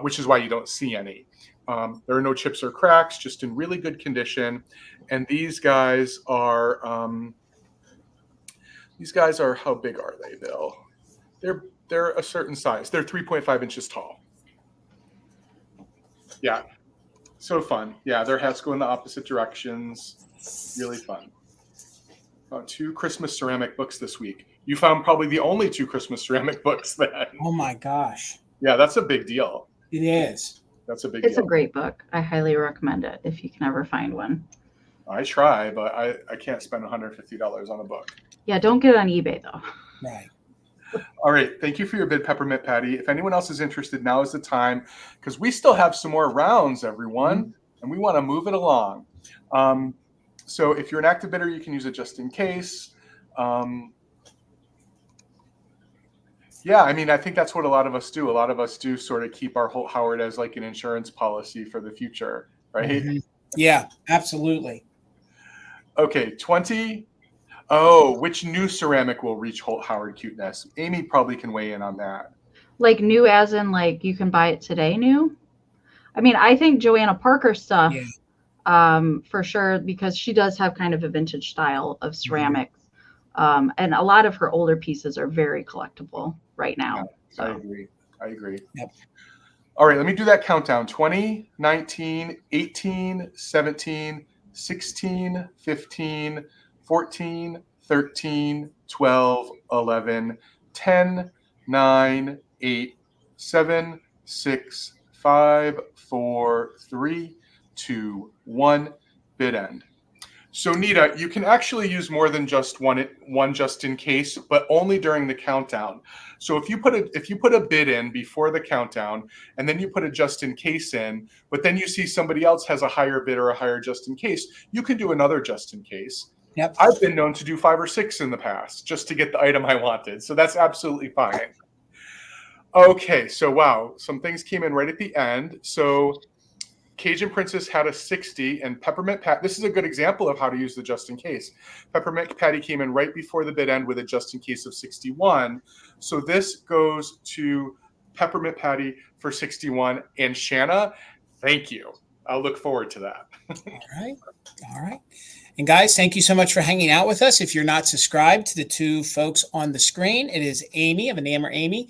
which is why you don't see any. There are no chips or cracks, just in really good condition. And these guys are how big are they, Bill? They're a certain size. They're 3.5 inches tall. Yeah, so fun. Yeah, their hats go in the opposite directions. Really fun. 2 Christmas ceramic books this week. You found probably the only 2 Christmas ceramic books then. Oh my gosh. Yeah, that's a big deal. It is. That's a big deal. It's a great book. I highly recommend it if you can ever find one. I try, but I can't spend $150 on a book. Yeah, don't get it on eBay though. Right. All right. Thank you for your bid, Peppermint Patty. If anyone else is interested, now is the time because we still have some more rounds, everyone, and we want to move it along. So if you're an active bidder, you can use it just in case. Yeah, I mean, I think that's what a lot of us do. A lot of us do sort of keep our Holt Howard as like an insurance policy for the future, right? Mm-hmm. Yeah, absolutely. Okay, 20. Oh, which new ceramic will reach Holt Howard cuteness? Amie probably can weigh in on that. Like new as in like you can buy it today new? I mean, I think Joanna Parker stuff for sure because she does have kind of a vintage style of ceramics. And a lot of her older pieces are very collectible right now. Yeah, so. I agree. Yep. All right, let me do that countdown. 20, 19, 18, 17, 16, 15, 14, 13, 12, 11, 10, 9, 8, 7, 6, 5, 4, 3, 2, 1, bid end. So Nita, you can actually use more than just one just in case, but only during the countdown. So if you put a bid in before the countdown, and then you put a just in case in, but then you see somebody else has a higher bid or a higher just in case, you can do another just in case. Yep. I've been known to do 5 or 6 in the past just to get the item I wanted. So that's absolutely fine. Okay, so wow, some things came in right at the end. So Cajun Princess had a 60, and Peppermint Patty, this is a good example of how to use the just in case. Peppermint Patty came in right before the bid end with a just in case of 61. So this goes to Peppermint Patty for 61. And Shanna, thank you. I'll look forward to that. All right. And guys, thank you so much for hanging out with us. If you're not subscribed to the two folks on the screen, it is Amie of Enamor Amie,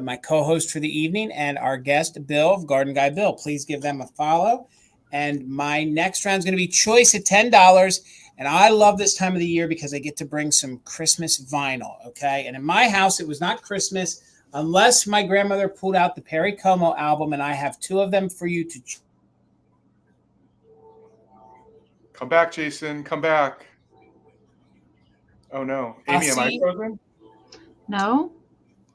my co-host for the evening, and our guest, Bill of Garden Guy Bill. Please give them a follow. And my next round is going to be choice at $10. And I love this time of the year because I get to bring some Christmas vinyl, okay? And in my house, it was not Christmas unless my grandmother pulled out the Perry Como album, and I have 2 of them for you to choose. Come back, Jason. Come back. Oh, no. Amie, am I frozen? No.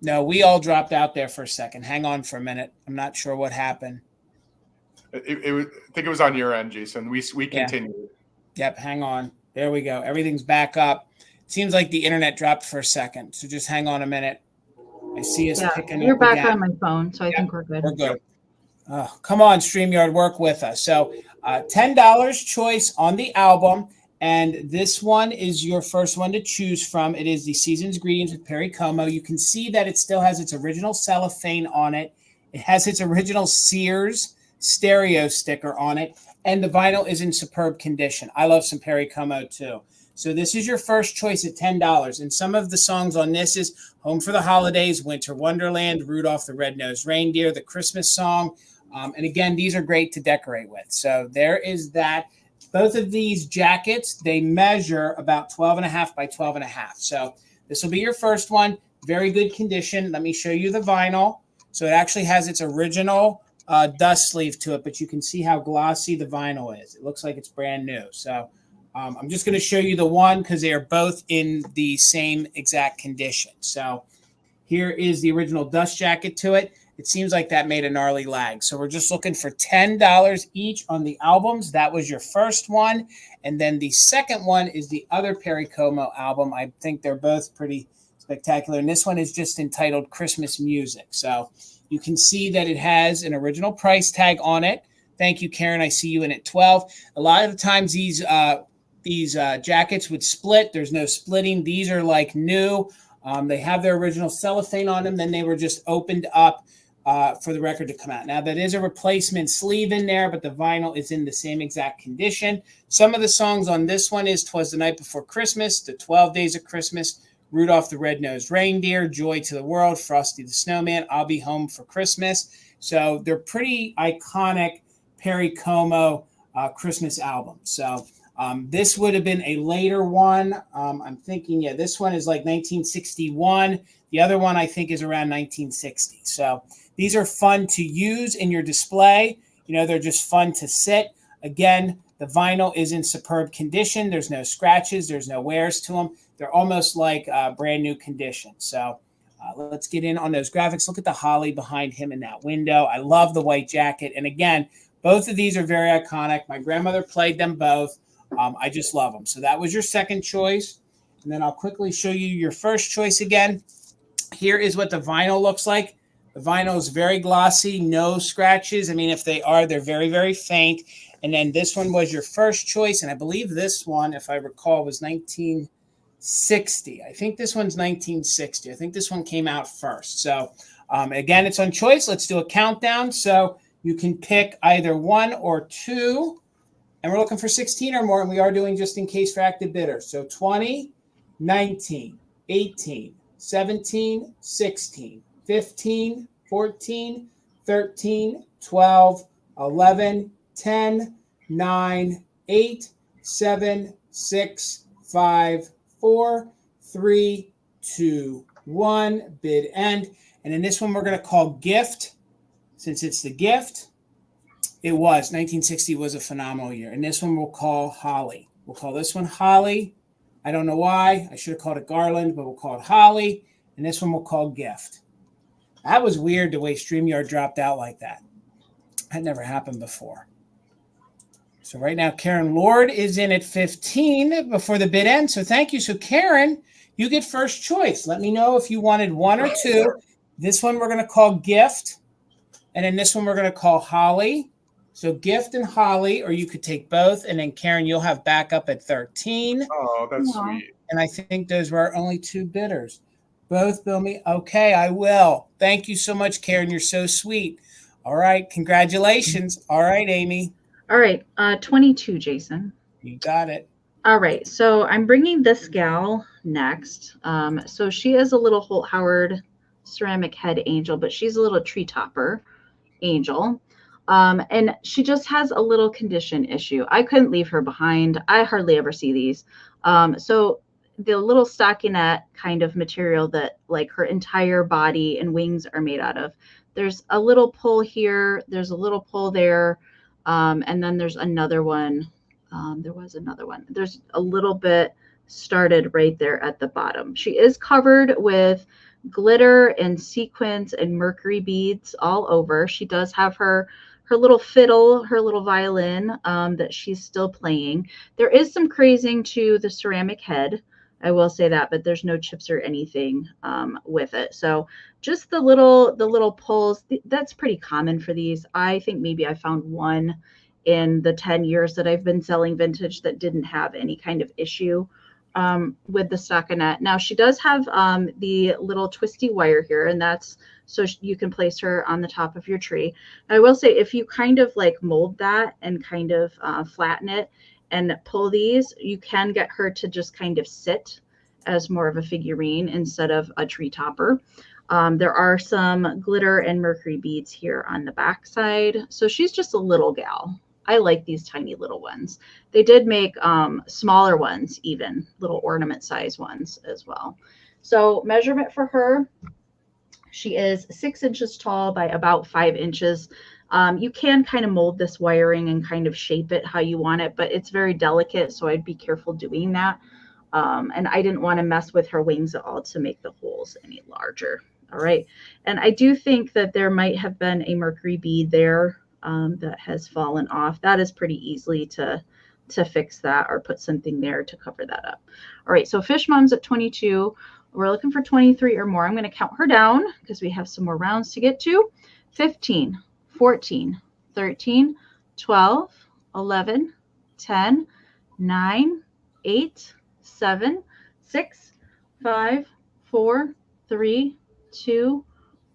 No, we all dropped out there for a second. Hang on for a minute. I'm not sure what happened. I think it was on your end, Jason. We continued. Yep, hang on. There we go. Everything's back up. Seems like the internet dropped for a second, so just hang on a minute. I see us picking up. You're back again. on my phone, so I think we're good. We're good. Come on, StreamYard, work with us. So $10 choice on the album. And this one is your first one to choose from. It is the Season's Greetings with Perry Como. You can see that it still has its original cellophane on it. It has its original Sears stereo sticker on it. And the vinyl is in superb condition. I love some Perry Como too. So this is your first choice at $10. And some of the songs on this is Home for the Holidays, Winter Wonderland, Rudolph the Red-Nosed Reindeer, the Christmas song. And again, these are great to decorate with. So there is that. Both of these jackets, they measure about 12.5 by 12.5. So this will be your first one. Very good condition. Let me show you the vinyl. So it actually has its original dust sleeve to it, but you can see how glossy the vinyl is. It looks like it's brand new. So I'm just going to show you the one because they are both in the same exact condition. So here is the original dust jacket to it. It seems like that made a gnarly lag. So we're just looking for $10 each on the albums. That was your first one. And then the second one is the other Perry Como album. I think they're both pretty spectacular. And this one is just entitled Christmas Music. So you can see that it has an original price tag on it. Thank you, Karen. I see you in at 12. A lot of the times these jackets would split. There's no splitting. These are like new. They have their original cellophane on them. Then they were just opened up for the record to come out. Now, that is a replacement sleeve in there, but the vinyl is in the same exact condition. Some of the songs on this one is 'Twas the Night Before Christmas, The 12 Days of Christmas, Rudolph the Red-Nosed Reindeer, Joy to the World, Frosty the Snowman, I'll Be Home for Christmas. So they're pretty iconic Perry Como Christmas albums. So this would have been a later one. I'm thinking, this one is like 1961. The other one I think is around 1960. So these are fun to use in your display. You know, they're just fun to sit. Again, the vinyl is in superb condition. There's no scratches. There's no wears to them. They're almost like brand new condition. So let's get in on those graphics. Look at the holly behind him in that window. I love the white jacket. And again, both of these are very iconic. My grandmother played them both. I just love them. So that was your second choice. And then I'll quickly show you your first choice again. Here is what the vinyl looks like. The vinyl is very glossy, no scratches. I mean, if they are, they're very, very faint. And then this one was your first choice. And I believe this one, if I recall, was 1960. I think this one's 1960. I think this one came out first. So again, it's on choice. Let's do a countdown. So you can pick either 1 or 2. And we're looking for 16 or more. And we are doing just in case for active bidders. So 20, 19, 18, 17, 16, 15, 14, 13, 12, 11, 10, 9, 8, 7, 6, 5, 4, 3, 2, 1. Bid end. And in this one, we're going to call gift. Since it's the gift, it was. 1960 was a phenomenal year. And this one we'll call Holly. We'll call this one Holly. I don't know why. I should have called it Garland, but we'll call it Holly. And this one we'll call gift. That was weird the way StreamYard dropped out like that. That never happened before. So right now, Karen Lord is in at 15 before the bid ends. So thank you. So Karen, you get first choice. Let me know if you wanted one or two. This one we're going to call gift. And then this one we're going to call Holly. So gift and Holly, or you could take both. And then Karen, you'll have backup at 13. Oh, that's sweet. And I think those were our only two bidders. Both bill me. Okay, I will. Thank you so much, Karen. You're so sweet. All right. Congratulations. All right, Amy. All right. 22, Jason. You got it. All right. So I'm bringing this gal next. So she is a little Holt Howard ceramic head angel, but she's a little tree topper angel. And she just has a little condition issue. I couldn't leave her behind. I hardly ever see these. So the little stockinette kind of material that like her entire body and wings are made out of. There's a little pull here. There's a little pull there. And then there's another one. There was another one. There's a little bit started right there at the bottom. She is covered with glitter and sequins and mercury beads all over. She does have her little fiddle, her little violin that she's still playing. There is some crazing to the ceramic head. I will say that, but there's no chips or anything with it. So just the little pulls, that's pretty common for these. I think maybe I found one in the 10 years that I've been selling vintage that didn't have any kind of issue with the stockinette. Now she does have the little twisty wire here, and that's so you can place her on the top of your tree. I will say if you kind of like mold that and kind of flatten it and pull these, you can get her to just kind of sit as more of a figurine instead of a tree topper. There are some glitter and mercury beads here on the back side. So she's just a little gal. I like these tiny little ones. They did make smaller ones, even little ornament size ones as well. So measurement for her, she is 6 inches tall by about 5 inches. You can kind of mold this wiring and kind of shape it how you want it, but it's very delicate, so I'd be careful doing that. And I didn't want to mess with her wings at all to make the holes any larger. All right. And I do think that there might have been a mercury bead there that has fallen off. That is pretty easily to fix that or put something there to cover that up. All right. So Fish Mom's at 22. We're looking for 23 or more. I'm going to count her down because we have some more rounds to get to. 15, 14, 13, 12, 11, 10, 9, 8, 7, 6, 5, 4, 3, 2,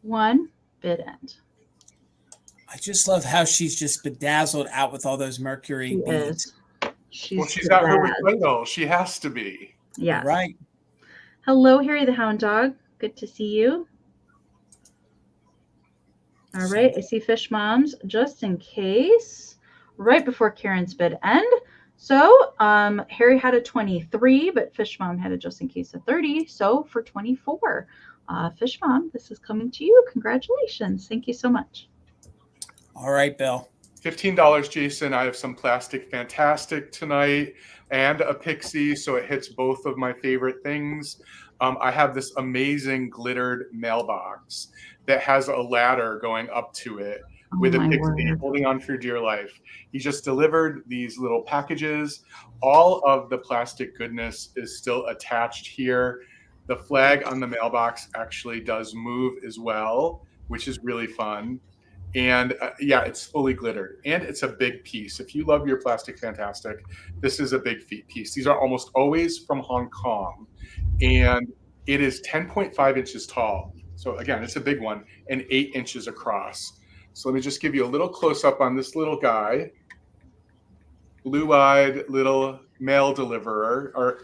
1. Bid end. I just love how she's just bedazzled out with all those mercury beads. She's got her with glitter. She has to be. Yeah. Right. Hello, Harry the Hound Dog. Good to see you. All right. I see Fish Moms just in case right before Karen's bid end. So Harry had a 23, but Fish Mom had a just in case of 30. So for 24, Fish Mom, this is coming to you. Congratulations. Thank you so much. All right, Bill. $15, Jason. I have some Plastic Fantastic tonight and a Pixie, so it hits both of my favorite things. I have this amazing glittered mailbox that has a ladder going up to it with a Pixie holding on for dear life. He just delivered these little packages. All of the plastic goodness is still attached here. The flag on the mailbox actually does move as well, which is really fun. And yeah, it's fully glittered and it's a big piece. If you love your Plastic Fantastic, this is a big piece. These are almost always from Hong Kong and it is 10.5 inches tall. So again, it's a big one and 8 inches across. So let me just give you a little close up on this little guy, blue-eyed little mail deliverer, or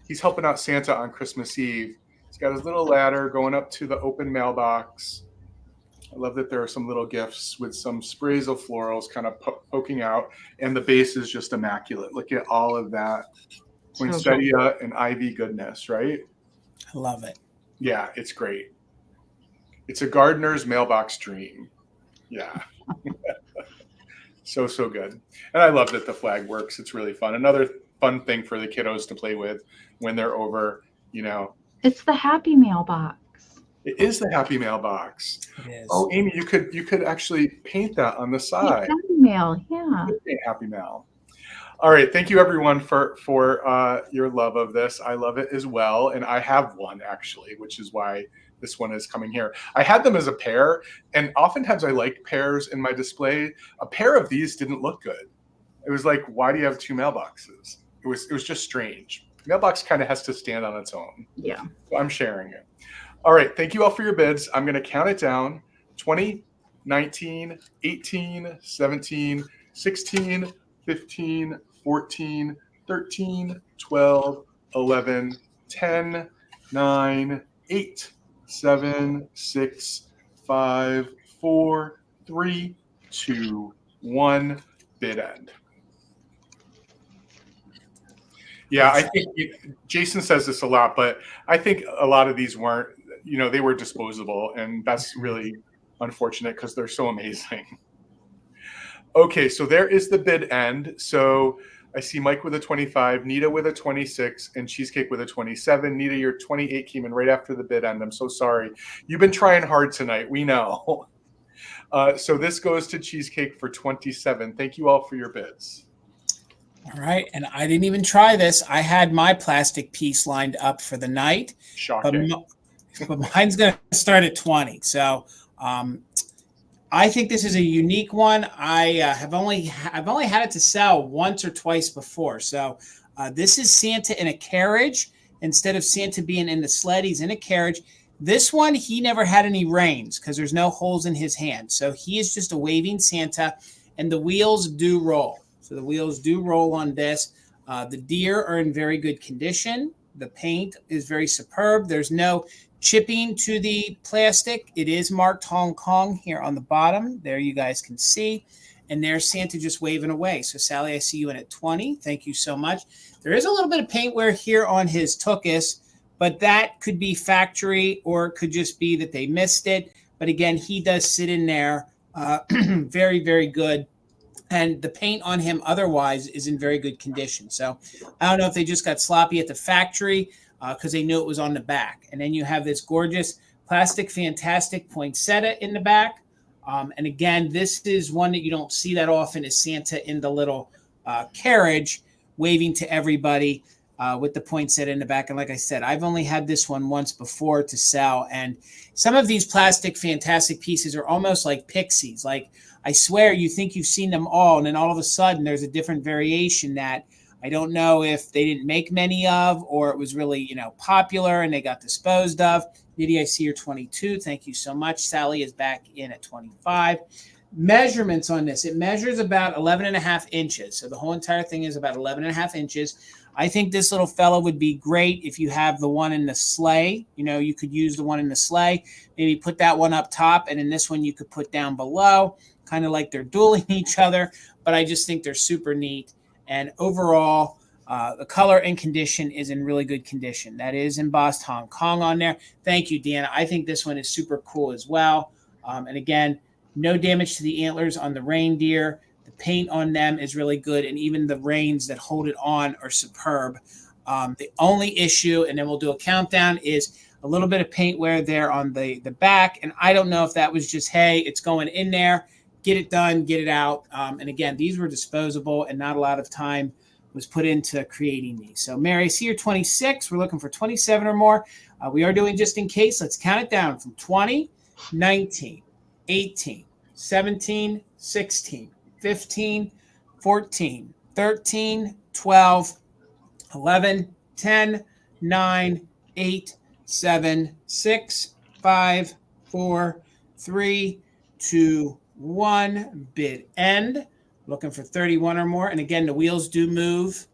he's helping out Santa on Christmas Eve. He's got his little ladder going up to the open mailbox. I love that there are some little gifts with some sprays of florals kind of poking out, and the base is just immaculate. Look at all of that So cool. poinsettia and ivy goodness, right? I love it. Yeah, it's great. It's a gardener's mailbox dream. Yeah. So good. And I love that the flag works. It's really fun. Another fun thing for the kiddos to play with when they're over, you know. It's the happy mailbox. It is the happy mailbox. It is. Oh, Amy, you could actually paint that on the side. Happy mail, yeah. Happy mail. All right, thank you everyone for your love of this. I love it as well, and I have one actually, which is why this one is coming here. I had them as a pair, and oftentimes I like pairs in my display. A pair of these didn't look good. It was like, why do you have two mailboxes? It was just strange. Mailbox kind of has to stand on its own. Yeah. So I'm sharing it. All right, thank you all for your bids. I'm going to count it down. 20, 19, 18, 17, 16, 15, 14, 13, 12, 11, 10, 9, 8, 7, 6, 5, 4, 3, 2, 1. Bid end. Yeah, I think Jason says this a lot, but I think a lot of these weren't, they were disposable, and that's really unfortunate because they're so amazing. Okay, so there is the bid end. So I see Mike with a 25, Nita with a 26, and Cheesecake with a 27. Nita, your 28 came in right after the bid end. I'm so sorry. You've been trying hard tonight. We know. So this goes to Cheesecake for 27. Thank you all for your bids. All right, and I didn't even try this. I had my plastic piece lined up for the night. Shocking. But mine's going to start at 20. So I think this is a unique one. I've only had it to sell once or twice before. So this is Santa in a carriage. Instead of Santa being in the sled, he's in a carriage. This one, he never had any reins because there's no holes in his hand. So he is just a waving Santa, and the wheels do roll. So the wheels do roll on this. The deer are in very good condition. The paint is very superb. There's no chipping to the plastic. It is marked Hong Kong here on the bottom. There you guys can see. And there's Santa just waving away. So Sally, I see you in at 20. Thank you so much. There is a little bit of paint wear here on his TUCKE'S, but that could be factory or it could just be that they missed it. But again, he does sit in there very, very good. And the paint on him otherwise is in very good condition. So I don't know if they just got sloppy at the factory because they knew it was on the back. And then you have this gorgeous plastic, fantastic poinsettia in the back. And again, this is one that you don't see that often is Santa in the little carriage waving to everybody with the poinsettia in the back. And like I said, I've only had this one once before to sell. And some of these plastic, fantastic pieces are almost like pixies. Like, I swear you think you've seen them all, and then all of a sudden there's a different variation that I don't know if they didn't make many of or it was really, popular and they got disposed of. Nidhi, I see you're 22. Thank you so much. Sally is back in at 25. Measurements on this. It measures about 11 and a half inches. So the whole entire thing is about 11 and a half inches. I think this little fella would be great if you have the one in the sleigh. You could use the one in the sleigh. Maybe put that one up top, and then this one you could put down below. Kind of like they're dueling each other, but I just think they're super neat. And overall, the color and condition is in really good condition. That is embossed Hong Kong on there. Thank you, Deanna. I think this one is super cool as well. And again, no damage to the antlers on the reindeer. The paint on them is really good, and even the reins that hold it on are superb. The only issue, and then we'll do a countdown, is a little bit of paint wear there on the back. And I don't know if that was just, hey, it's going in there. Get it done, get it out. And again, these were disposable and not a lot of time was put into creating these. So Mary, I see you're 26. We're looking for 27 or more. We are doing just in case. Let's count it down from 20, 19, 18, 17, 16, 15, 14, 13, 12, 11, 10, 9, 8, 7, 6, 5, 4, 3, 2, 1. Bid end. Looking for 31 or more. And again, the wheels do move.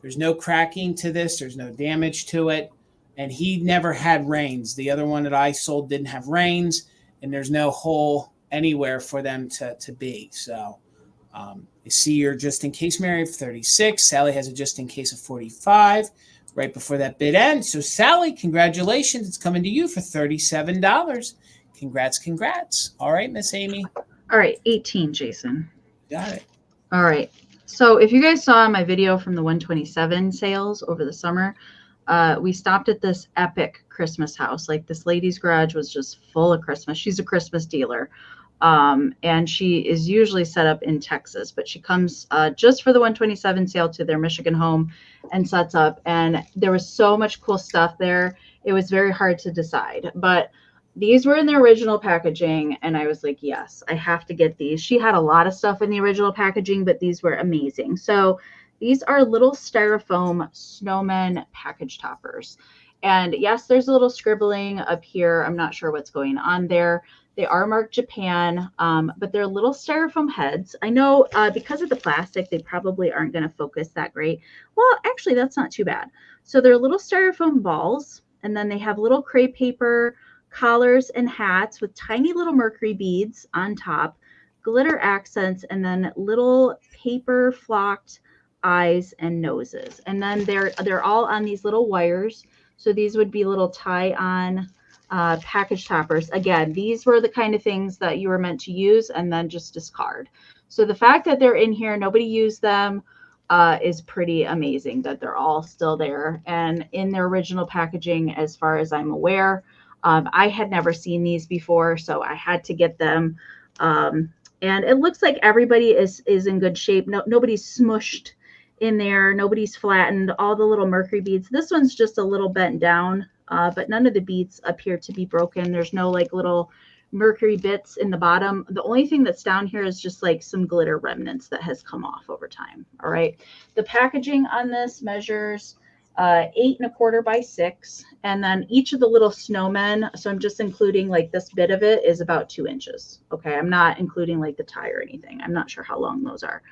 There's no cracking to this. There's no damage to it. And he never had reins. The other one that I sold didn't have reins. And there's no hole anywhere for them to be. So I see your just in case, Mary, of 36. Sally has a just in case of 45 right before that bid ends. So Sally, congratulations. It's coming to you for $37. Congrats. All right, Miss Amie. All right, 18, Jason. Got it. All right. So if you guys saw my video from the 127 sales over the summer, we stopped at this epic Christmas house. Like, this lady's garage was just full of Christmas. She's a Christmas dealer. And she is usually set up in Texas, but she comes just for the 127 sale to their Michigan home and sets up. And there was so much cool stuff there. It was very hard to decide, but these were in the original packaging. And I was like, yes, I have to get these. She had a lot of stuff in the original packaging, but these were amazing. So these are little styrofoam snowmen package toppers. And yes, there's a little scribbling up here. I'm not sure what's going on there. They are marked Japan, but they're little styrofoam heads. I know because of the plastic, they probably aren't going to focus that great. Well, actually, that's not too bad. So they're little styrofoam balls, and then they have little crepe paper collars and hats with tiny little mercury beads on top, glitter accents, and then little paper flocked eyes and noses. And then they're all on these little wires. So these would be little tie-on package toppers. Again, these were the kind of things that you were meant to use and then just discard. So the fact that they're in here, nobody used them, is pretty amazing that they're all still there and in their original packaging, as far as I'm aware. I had never seen these before, so I had to get them. And it looks like everybody is in good shape. Nobody's smushed in there. Nobody's flattened. All the little mercury beads. This one's just a little bent down. But none of the beads appear to be broken. There's no like little mercury bits in the bottom. The only thing that's down here is just like some glitter remnants that has come off over time. All right. The packaging on this measures 8 1/4 by 6. And then each of the little snowmen, so I'm just including like this bit of it, is about 2 inches. Okay. I'm not including like the tie or anything. I'm not sure how long those are.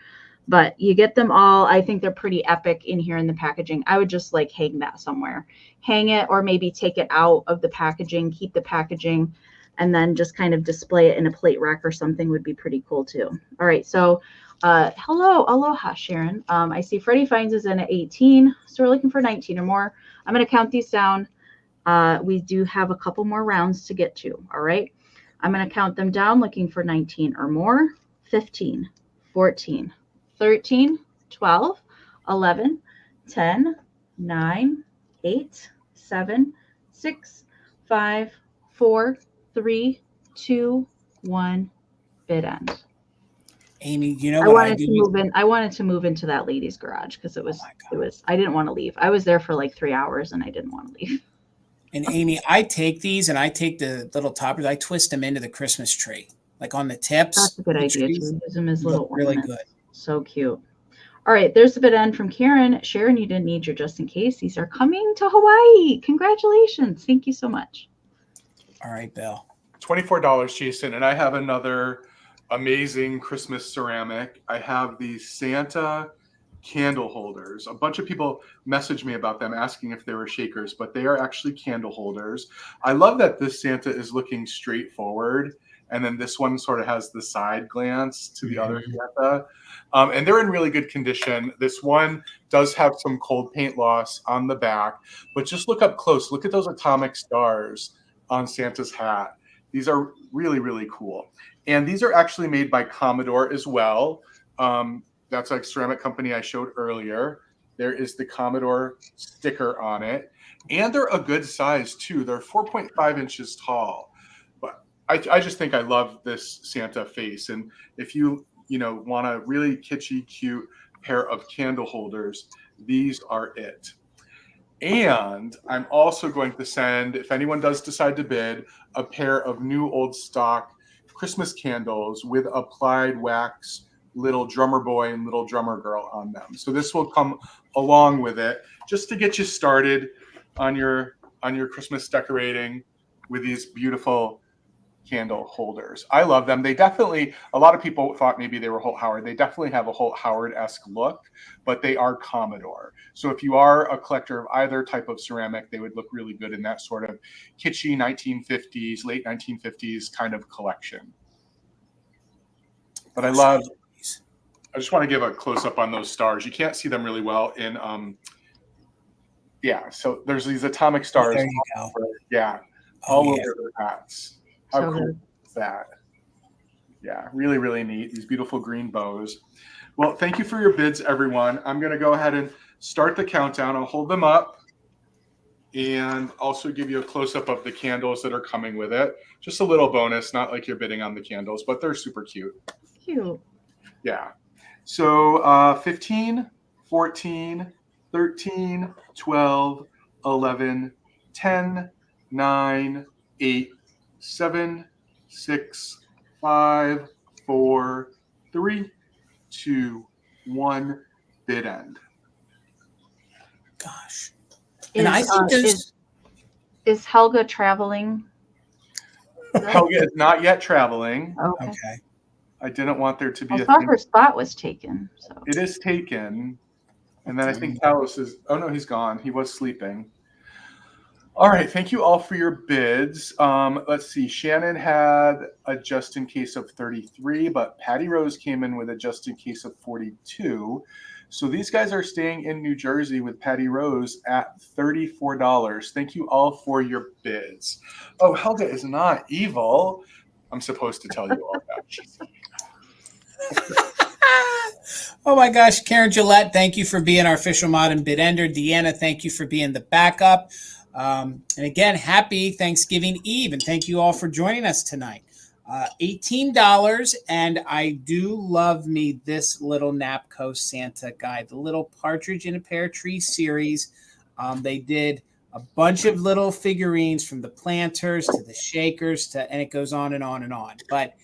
But you get them all. I think they're pretty epic in here in the packaging. I would just like hang that somewhere. Hang it, or maybe take it out of the packaging, keep the packaging, and then just kind of display it in a plate rack or something would be pretty cool too. All right, so hello, aloha, Sharon. I see Freddie Finds is in at 18, so we're looking for 19 or more. I'm going to count these down. We do have a couple more rounds to get to. All right, I'm going to count them down, looking for 19 or more. 15, 14, 13, 12, 11, 10, 9, 8, 7, 6, 5, 4, 3, 2, 1. Bid end. Amie, you know what I do? I wanted to move into that lady's garage because it was I didn't want to leave. I was there for like 3 hours and I didn't want to leave. And Amie, I take these and I take the little toppers, I twist them into the Christmas tree, like on the tips. That's a good idea to use them as little really ornaments. good. So cute. All right, there's a bid end from Karen. Sharon, you didn't need your just in case. These are coming to Hawaii. Congratulations. Thank you so much. All right, Bill. $24, Jason. And I have another amazing Christmas ceramic. I have these Santa candle holders. A bunch of people messaged me about them asking if they were shakers, but they are actually candle holders. I love that this Santa is looking straight forward. And then this one sort of has the side glance to the other Santa. And they're in really good condition. This one does have some cold paint loss on the back, but just look up close. Look at those atomic stars on Santa's hat. These are really, really cool. And these are actually made by Commodore as well. That's a ceramic company I showed earlier. There is the Commodore sticker on it. And they're a good size too. They're 4.5 inches tall. I just think I love this Santa face. And if you want a really kitschy, cute pair of candle holders, these are it. And I'm also going to send, if anyone does decide to bid, a pair of new old stock Christmas candles with applied wax little drummer boy and little drummer girl on them. So this will come along with it just to get you started on your Christmas decorating with these beautiful candle holders. I love them. They definitely, a lot of people thought maybe they were Holt Howard. They definitely have a Holt Howard-esque look, but they are Commodore. So if you are a collector of either type of ceramic, they would look really good in that sort of kitschy 1950s, late 1950s kind of collection. But I love, I just want to give a close up on those stars. You can't see them really well in, yeah. So there's these atomic stars. There you go. Yeah. Oh, All yeah. over their hats. How So cool good. is that? Yeah, really, really neat. These beautiful green bows. Well, thank you for your bids, everyone. I'm going to go ahead and start the countdown. I'll hold them up and also give you a close-up of the candles that are coming with it. Just a little bonus, not like you're bidding on the candles, but they're super cute. Cute. Yeah. So 15, 14, 13, 12, 11, 10, 9, 8, 7, 6, 5, 4, 3, 2, 1, bid end. Gosh. And I think is Helga traveling? Helga is not yet traveling. Okay. I didn't want there to be I a thought thing. her spot was taken. So It is taken. And then I think Talos is, oh no, he's gone. He was sleeping. All right. Thank you all for your bids. Let's see. Shannon had a just in case of 33, but Patty Rose came in with a just in case of 42. So these guys are staying in New Jersey with Patty Rose at $34. Thank you all for your bids. Oh, Helga is not evil. I'm supposed to tell you all that. Oh my gosh, Karen Gillette, thank you for being our official mod and bid ender. Deanna, thank you for being the backup. And again, happy Thanksgiving Eve, and thank you all for joining us tonight. $18, and I do love me this little Napco Santa guy, the little Partridge in a Pear Tree series. They did a bunch of little figurines from the planters to the shakers and it goes on and on and on. But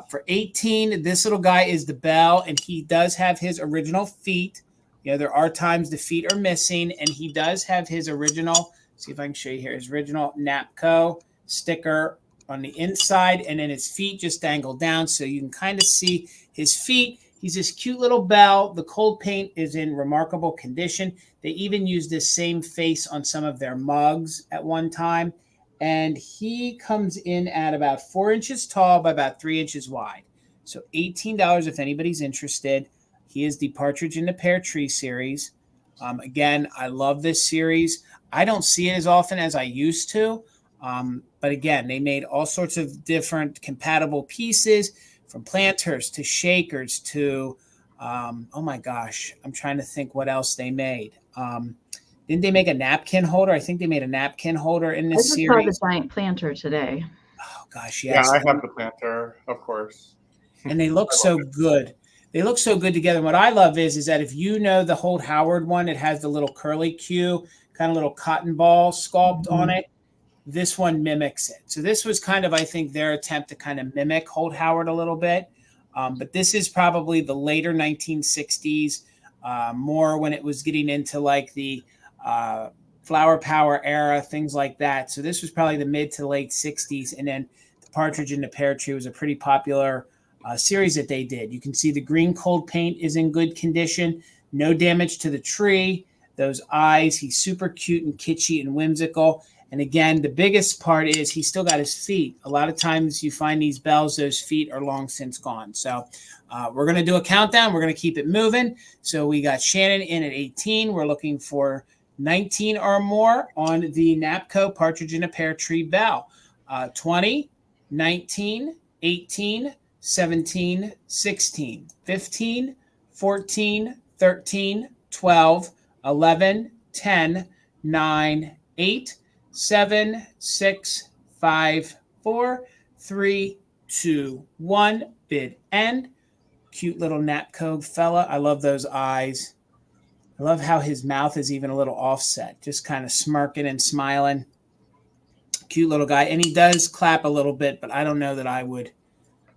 for 18, this little guy is the bell, and he does have his original feet. You know, there are times the feet are missing, and he does have his original, see if I can show you here, his original Napco sticker on the inside, and then his feet just dangle down, so you can kind of see his feet. He's this cute little bell. The cold paint is in remarkable condition. They even used this same face on some of their mugs at one time. And he comes in at about 4 inches tall by about 3 inches wide. So $18 if anybody's interested. He is the Partridge in the Pear Tree series. Again, I love this series. I don't see it as often as I used to. But again, they made all sorts of different compatible pieces, from planters to shakers to, oh my gosh, I'm trying to think what else they made. Didn't they make a napkin holder? I think they made a napkin holder in this series. I just saw the giant planter today. Oh gosh, yes. Yeah, I have the planter, of course. And they look so good. They look so good together. And what I love is that if you know the Holt Howard one, it has the little curly Q, kind of little cotton ball sculpt on it. This one mimics it. So this was kind of, I think, their attempt to kind of mimic Holt Howard a little bit. But this is probably the later 1960s, more when it was getting into like the Flower Power era, things like that. So this was probably the mid to late 60s. And then the Partridge in the Pear Tree was a pretty popular series that they did. You can see the green cold paint is in good condition. No damage to the tree. Those eyes, he's super cute and kitschy and whimsical. And again, the biggest part is he's still got his feet. A lot of times you find these bells, those feet are long since gone. So we're going to do a countdown. We're going to keep it moving. So we got Shannon in at 18. We're looking for 19 or more on the Napco Partridge in a Pear Tree bell. 20, 19, 18, 17, 16, 15, 14, 13, 12, 11, 10, 9, 8, 7, 6, 5, 4, 3, 2, 1. Bid end. Cute little Napco fella. I love those eyes. I love how his mouth is even a little offset, just kind of smirking and smiling. Cute little guy. And he does clap a little bit, but I don't know that I would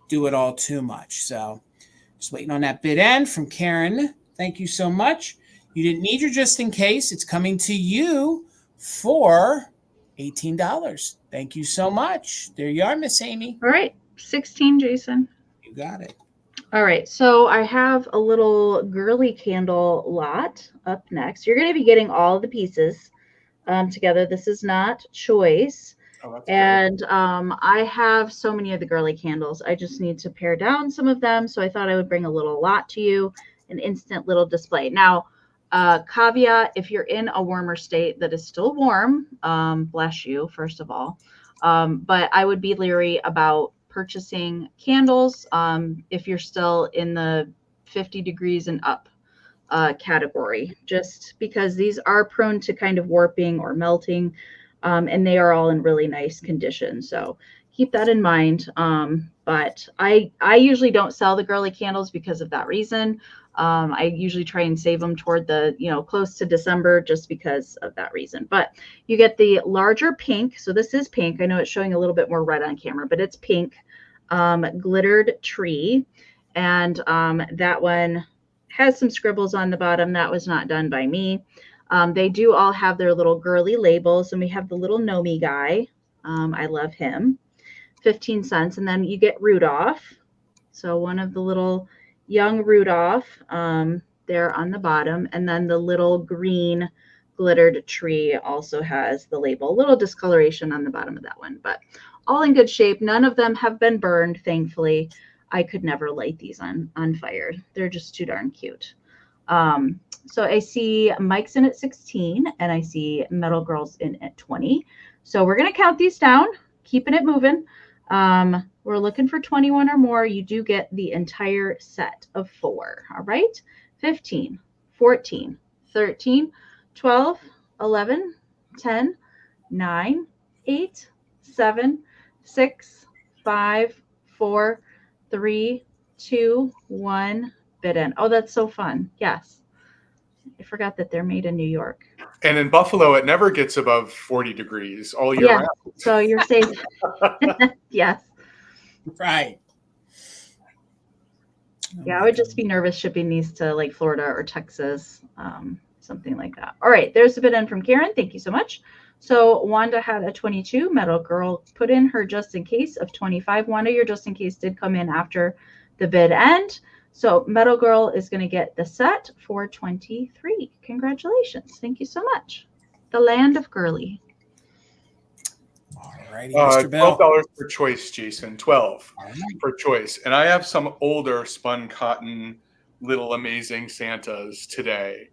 do it all too much. So just waiting on that bid end from Karen. Thank you so much. You didn't need your just in case. It's coming to you for $18. Thank you so much. There you are, Miss Amy. All right, 16, Jason. You got it. All right, so I have a little girly candle lot up next. You're going to be getting all the pieces together. This is not choice. Oh, that's And I have so many of the girly candles. I just need to pare down some of them. So I thought I would bring a little lot to you, an instant little display. Now, caveat, if you're in a warmer state that is still warm, bless you, first of all. But I would be leery about purchasing candles if you're still in the 50 degrees and up category, just because these are prone to kind of warping or melting. And they are all in really nice condition. So keep that in mind. But I usually don't sell the girly candles because of that reason. I usually try and save them toward the, close to December just because of that reason. But you get the larger pink. So this is pink. I know it's showing a little bit more red on camera, but it's pink, glittered tree. And that one has some scribbles on the bottom. That was not done by me. They do all have their little girly labels, and we have the little Nomi guy. I love him. 15 cents. And then you get Rudolph. So one of the little young Rudolph there on the bottom. And then the little green glittered tree also has the label. A little discoloration on the bottom of that one, but all in good shape. None of them have been burned, thankfully. I could never light these on fire. They're just too darn cute. So I see Mike's in at 16 and I see Metal Girl's in at 20. So we're going to count these down, keeping it moving. We're looking for 21 or more. You do get the entire set of 4. All right. 15, 14, 13, 12, 11, 10, 9, 8, 7, 6, 5, 4, 3, 2, 1. Bid in. Oh, that's so fun. Yes. I forgot that they're made in New York. And in Buffalo, it never gets above 40 degrees all year round. So you're safe. Yes. Right. Yeah, I would just be nervous shipping these to like Florida or Texas, something like that. All right, there's a bid in from Karen. Thank you so much. So Wanda had a 22. Metal Girl put in her just in case of 25. Wanda, your just in case did come in after the bid end. So Metal Girl is going to get the set for 23. Congratulations. Thank you so much. The land of girly. All righty, Mr. Bell. $12 per choice, Jason. 12 per choice. And I have some older spun cotton little amazing Santas today.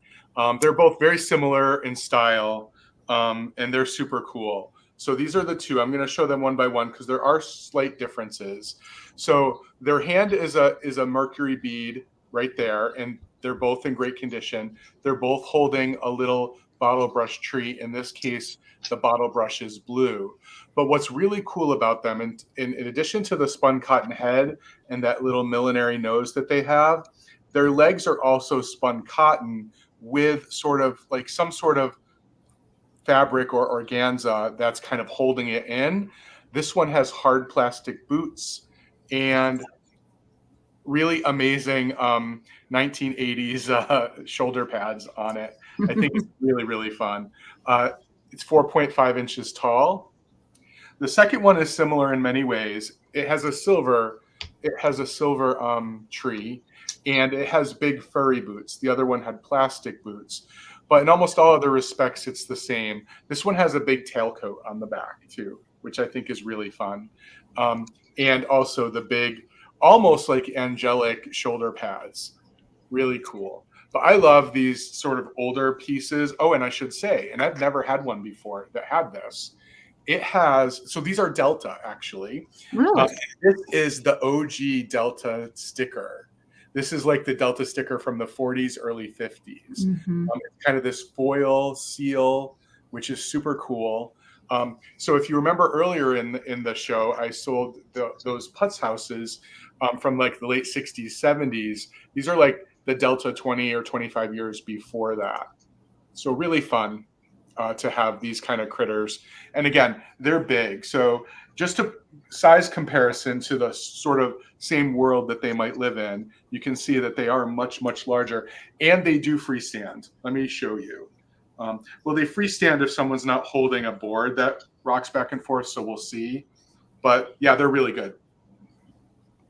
They're both very similar in style, and they're super cool. So these are the two. I'm going to show them one by one because there are slight differences. So their hand is a mercury bead right there, and they're both in great condition. They're both holding a little bottle brush tree. In this case, the bottle brush is blue. But what's really cool about them, and in addition to the spun cotton head and that little millinery nose that they have, their legs are also spun cotton with sort of like some sort of fabric or organza that's kind of holding it in. This one has hard plastic boots and really amazing 1980s shoulder pads on it. I think it's really, really fun. It's 4.5 inches tall. The second one is similar in many ways. It has a silver tree, and it has big furry boots. The other one had plastic boots. But in almost all other respects, it's the same. This one has a big tailcoat on the back, too, which I think is really fun. And also the big, almost like angelic shoulder pads. Really cool. But I love these sort of older pieces. Oh, and I should say, and I've never had one before that had this. It has, so these are Delta, actually. Really? This is the OG Delta sticker. This is like the Delta sticker from the 40s, early 50s. Mm-hmm. It's kind of this foil seal, which is super cool. So if you remember earlier in the show, I sold those Putz houses from like the late 60s, 70s. These are like the Delta 20 or 25 years before that. So really fun to have these kind of critters. And again, they're big. So just a size comparison to the sort of same world that they might live in, you can see that they are much, much larger. And they do freestand. Let me show you. Well, they freestand if someone's not holding a board that rocks back and forth, so we'll see. But yeah, they're really good.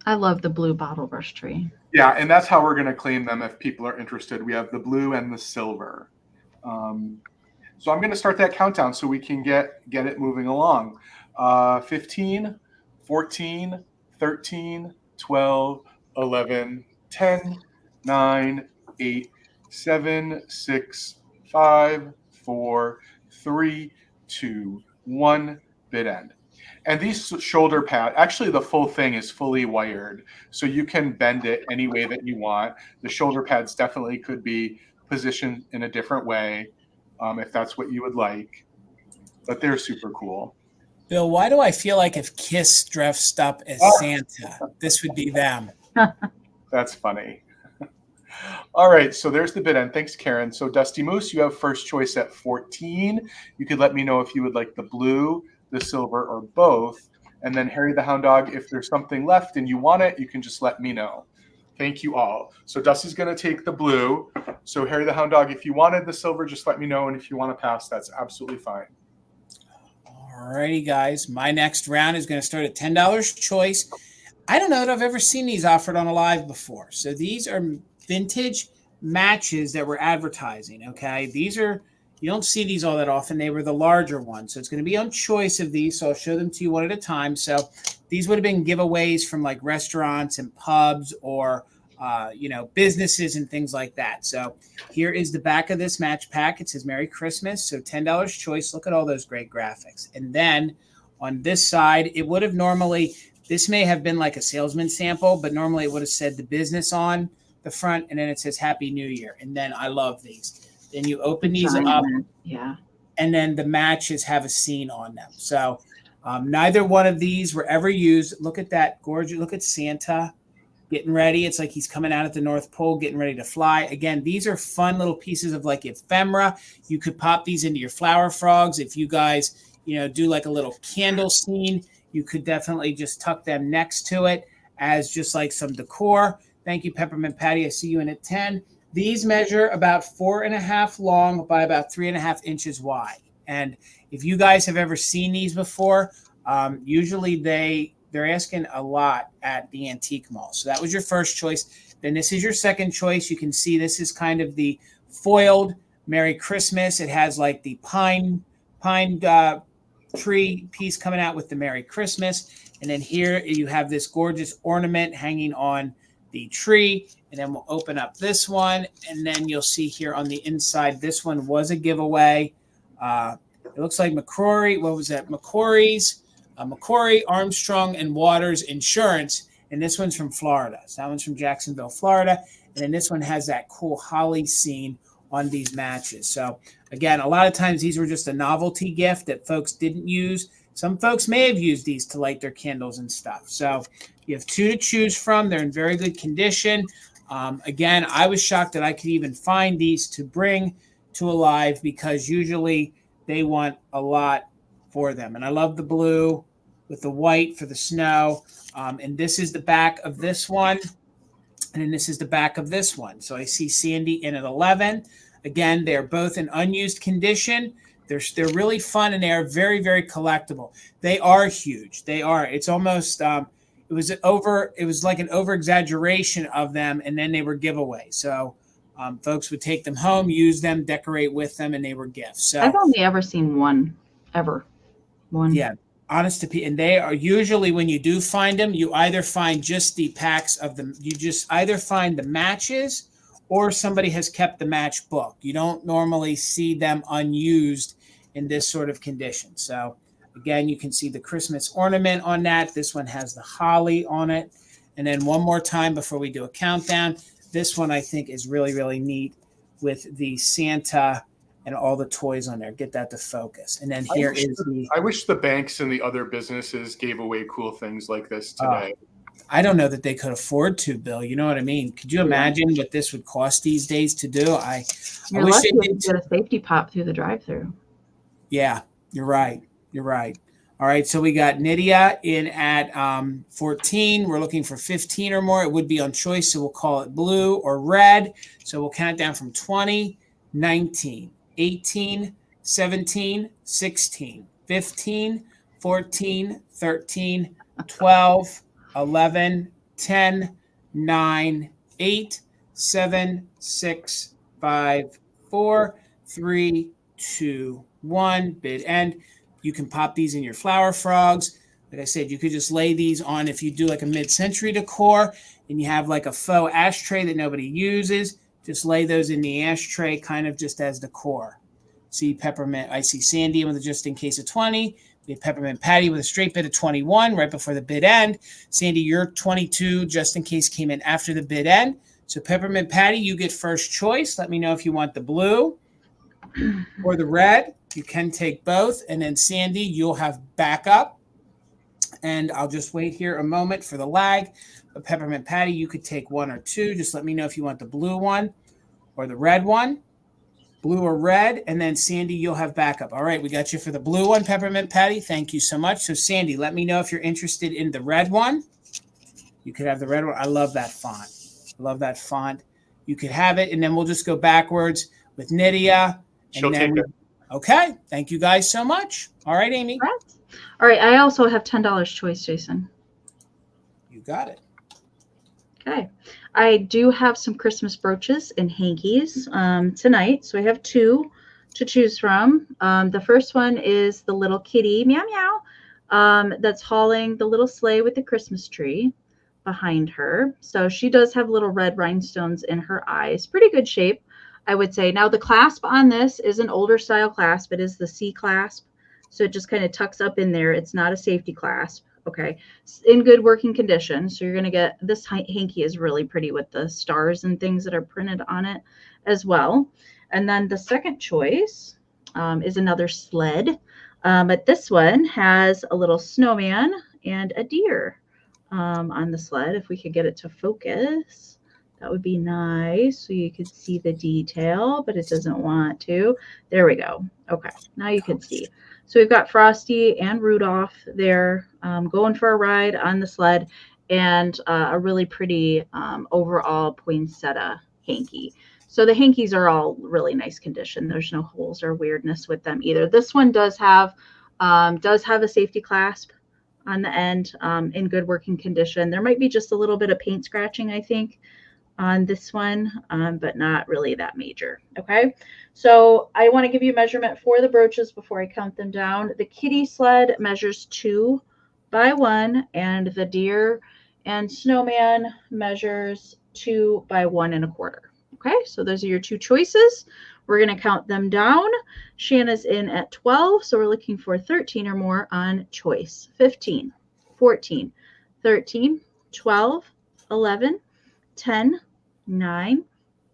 I love the blue bottle brush tree. Yeah, and that's how we're going to claim them if people are interested. We have the blue and the silver. So I'm going to start that countdown so we can get it moving along. 15, 14, 13, 12, 11, 10, 9, 8, 7, 6, 5, 4, 3, 2, 1, bid end. And these shoulder pad, actually the full thing is fully wired, so you can bend it any way that you want. The shoulder pads definitely could be positioned in a different way if that's what you would like, but they're super cool. Bill, why do I feel like if Kiss dressed up as Santa, this would be them? That's funny. All right, so there's the bid end. Thanks, Karen. So Dusty Moose, you have first choice at 14. You could let me know if you would like the blue, the silver, or both. And then Harry the Hound Dog, if there's something left and you want it, you can just let me know. Thank you all. So Dusty's going to take the blue. So Harry the Hound Dog, if you wanted the silver, just let me know. And if you want to pass, that's absolutely fine. All righty, guys. My next round is going to start at $10 choice. I don't know that I've ever seen these offered on a live before. So these are vintage matches that we're advertising, okay? These are, you don't see these all that often. They were the larger ones. So it's going to be on choice of these. So I'll show them to you one at a time. So these would have been giveaways from like restaurants and pubs or, businesses and things like that. So here is the back of this match pack. It says Merry Christmas. So $10 choice. Look at all those great graphics. And then on this side, it would have normally, this may have been like a salesman sample, but normally it would have said the business on the front, and then it says Happy New Year. And then I love these. Then you open these up, and then the matches have a scene on them. So neither one of these were ever used. Look at that gorgeous. Look at Santa getting ready. It's like he's coming out at the North Pole, getting ready to fly. Again, these are fun little pieces of like ephemera. You could pop these into your flower frogs. If you guys, do like a little candle scene, you could definitely just tuck them next to it as just like some decor. Thank you, Peppermint Patty. I see you in at 10. These measure about 4.5 long by about 3.5 inches wide. And if you guys have ever seen these before, usually they're asking a lot at the antique mall. So that was your first choice. Then this is your second choice. You can see this is kind of the foiled Merry Christmas. It has like the pine tree piece coming out with the Merry Christmas. And then here you have this gorgeous ornament hanging on the tree. And then we'll open up this one. And then you'll see here on the inside, this one was a giveaway. It looks like McCrory. What was that? McCrory, Armstrong, and Waters Insurance. And this one's from Florida. So that one's from Jacksonville, Florida. And then this one has that cool holly scene on these matches. So again, a lot of times these were just a novelty gift that folks didn't use. Some folks may have used these to light their candles and stuff. So you have two to choose from. They're in very good condition. Again, I was shocked that I could even find these to bring to a live because usually they want a lot for them. And I love the blue with the white for the snow. And this is the back of this one. And then this is the back of this one. So I see Sandy in at 11. Again, they're both in unused condition. They're really fun and they are very, very collectible. They are huge. They are. It's almost it was like an over exaggeration of them, and then they were giveaways. So folks would take them home, use them, decorate with them, and they were gifts. So I've only ever seen one ever. One. Yeah. Honest to be, and they are usually when you do find them, you either find just the packs of them. You just either find the matches or somebody has kept the match book. You don't normally see them unused in this sort of condition. So again, you can see the Christmas ornament on that. This one has the holly on it. And then one more time before we do a countdown, this one I think is really, really neat with the Santa and all the toys on there. Get that to focus. And then here I wish the banks and the other businesses gave away cool things like this today. I don't know that they could afford to, Bill. You know what I mean? Could you imagine what this would cost these days to do? I wish lucky they did get a safety pop through the drive-through. Yeah, you're right. You're right. All right, so we got Nydia in at 14. We're looking for 15 or more. It would be on choice, so we'll call it blue or red. So we'll count down from 20, 19, 18, 17, 16, 15, 14, 13, 12, 11, 10, 9, 8, 7, 6, 5, 4, 3, 2, 1. Bid end. You can pop these in your flower frogs. Like I said, you could just lay these on if you do like a mid-century decor and you have like a faux ashtray that nobody uses. Just lay those in the ashtray kind of just as decor. See Peppermint, I see Sandy with a just in case of 20. We have Peppermint Patty with a straight bid of 21 right before the bid end. Sandy, your 22 just in case came in after the bid end. So Peppermint Patty, you get first choice. Let me know if you want the blue or the red. You can take both. And then Sandy, you'll have backup. And I'll just wait here a moment for the lag. But Peppermint Patty, you could take one or two. Just let me know if you want the blue one or the red one. Blue or red. And then Sandy, you'll have backup. All right, we got you for the blue one, Peppermint Patty. Thank you so much. So Sandy, let me know if you're interested in the red one. You could have the red one. I love that font. I love that font. You could have it. And then we'll just go backwards with Nydia. She'll take it. Okay. Thank you guys so much. All right, Amy. All right. I also have $10 choice, Jason. You got it. Okay. I do have some Christmas brooches and hankies tonight. So I have two to choose from. The first one is the little kitty, meow meow, that's hauling the little sleigh with the Christmas tree behind her. So she does have little red rhinestones in her eyes. Pretty good shape, I would say. Now the clasp on this is an older style clasp. It is the C clasp. So it just kind of tucks up in there. It's not a safety clasp. Okay. In good working condition. So you're going to get this hanky is really pretty with the stars and things that are printed on it as well. And then the second choice is another sled. But this one has a little snowman and a deer on the sled. If we could get it to focus, that would be nice. So you could see the detail, but it doesn't want to. There we go. Okay. Now you can see. So we've got Frosty and Rudolph there going for a ride on the sled, and a really pretty overall poinsettia hanky. So the hankies are all really nice condition. There's no holes or weirdness with them either. This one does have a safety clasp on the end in good working condition. There might be just a little bit of paint scratching, I think, on this one, but not really that major. Okay, so I want to give you a measurement for the brooches before I count them down. The kitty sled measures 2 by 1, and the deer and snowman measures 2 by 1 1/4. Okay, so those are your two choices. We're going to count them down. Shanna's in at 12, so we're looking for 13 or more on choice. 15, 14, 13, 12, 11, 10, 9,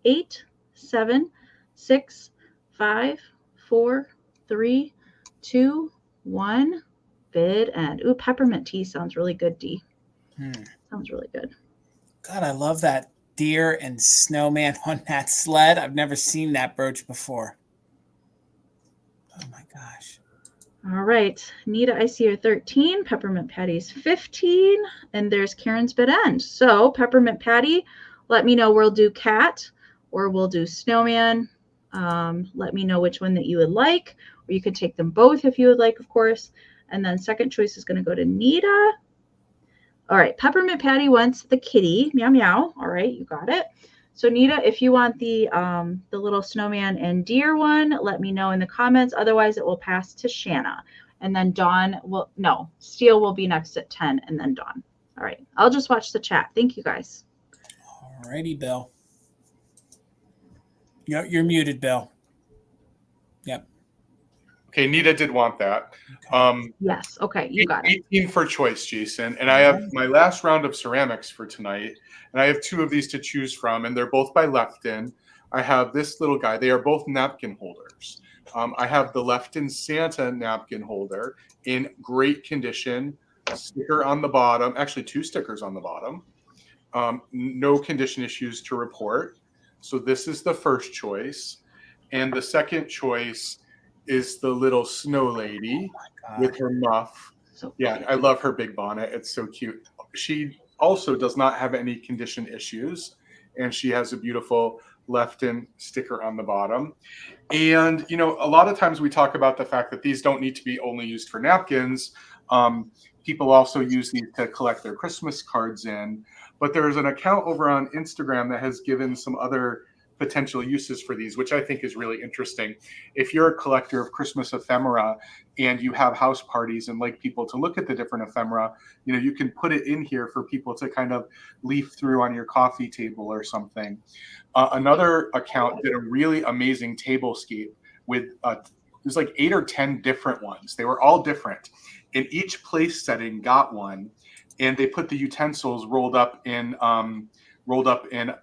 8, 7, 6, 5, 4, 3, 2, 1. Bid and ooh, peppermint tea sounds really good, Dee. Sounds really good. God, I love that deer and snowman on that sled. I've never seen that brooch before. Oh my gosh. All right. Nita, I see you're 13. Peppermint Patty's 15. And there's Karen's bid end. So Peppermint Patty, let me know we'll do cat or we'll do snowman. Let me know which one that you would like. Or you could take them both if you would like, of course. And then second choice is going to go to Nita. All right. Peppermint Patty wants the kitty. Meow, meow. All right. You got it. So Nita, if you want the little snowman and deer one, let me know in the comments. Otherwise, it will pass to Shanna. And then Dawn will, no, Steele will be next at 10 and then Dawn. All right. I'll just watch the chat. Thank you guys. All righty, Bill. You're muted, Bill. Yep. Okay, Nita did want that. Yes. Okay, you got it. 18 for choice, Jason. And I have my last round of ceramics for tonight. And I have 2 of these to choose from, and they're both by Lefton. I have this little guy. They are both napkin holders. I have the Lefton Santa napkin holder in great condition. A sticker on the bottom. Actually, 2 stickers on the bottom. No condition issues to report. So this is the first choice. And the second choice is the little snow lady with her muff. So yeah, I love her big bonnet. It's so cute. She also does not have any condition issues, and she has a beautiful Lefton sticker on the bottom. And, you know, a lot of times we talk about the fact that these don't need to be only used for napkins. People also use these to collect their Christmas cards in. But there's an account over on Instagram that has given some other potential uses for these, which I think is really interesting. If you're a collector of Christmas ephemera and you have house parties and like people to look at the different ephemera, you can put it in here for people to kind of leaf through on your coffee table or something. Another account did a really amazing tablescape with there's like 8 or 10 different ones. They were all different, and each place setting got one, and they put the utensils rolled up in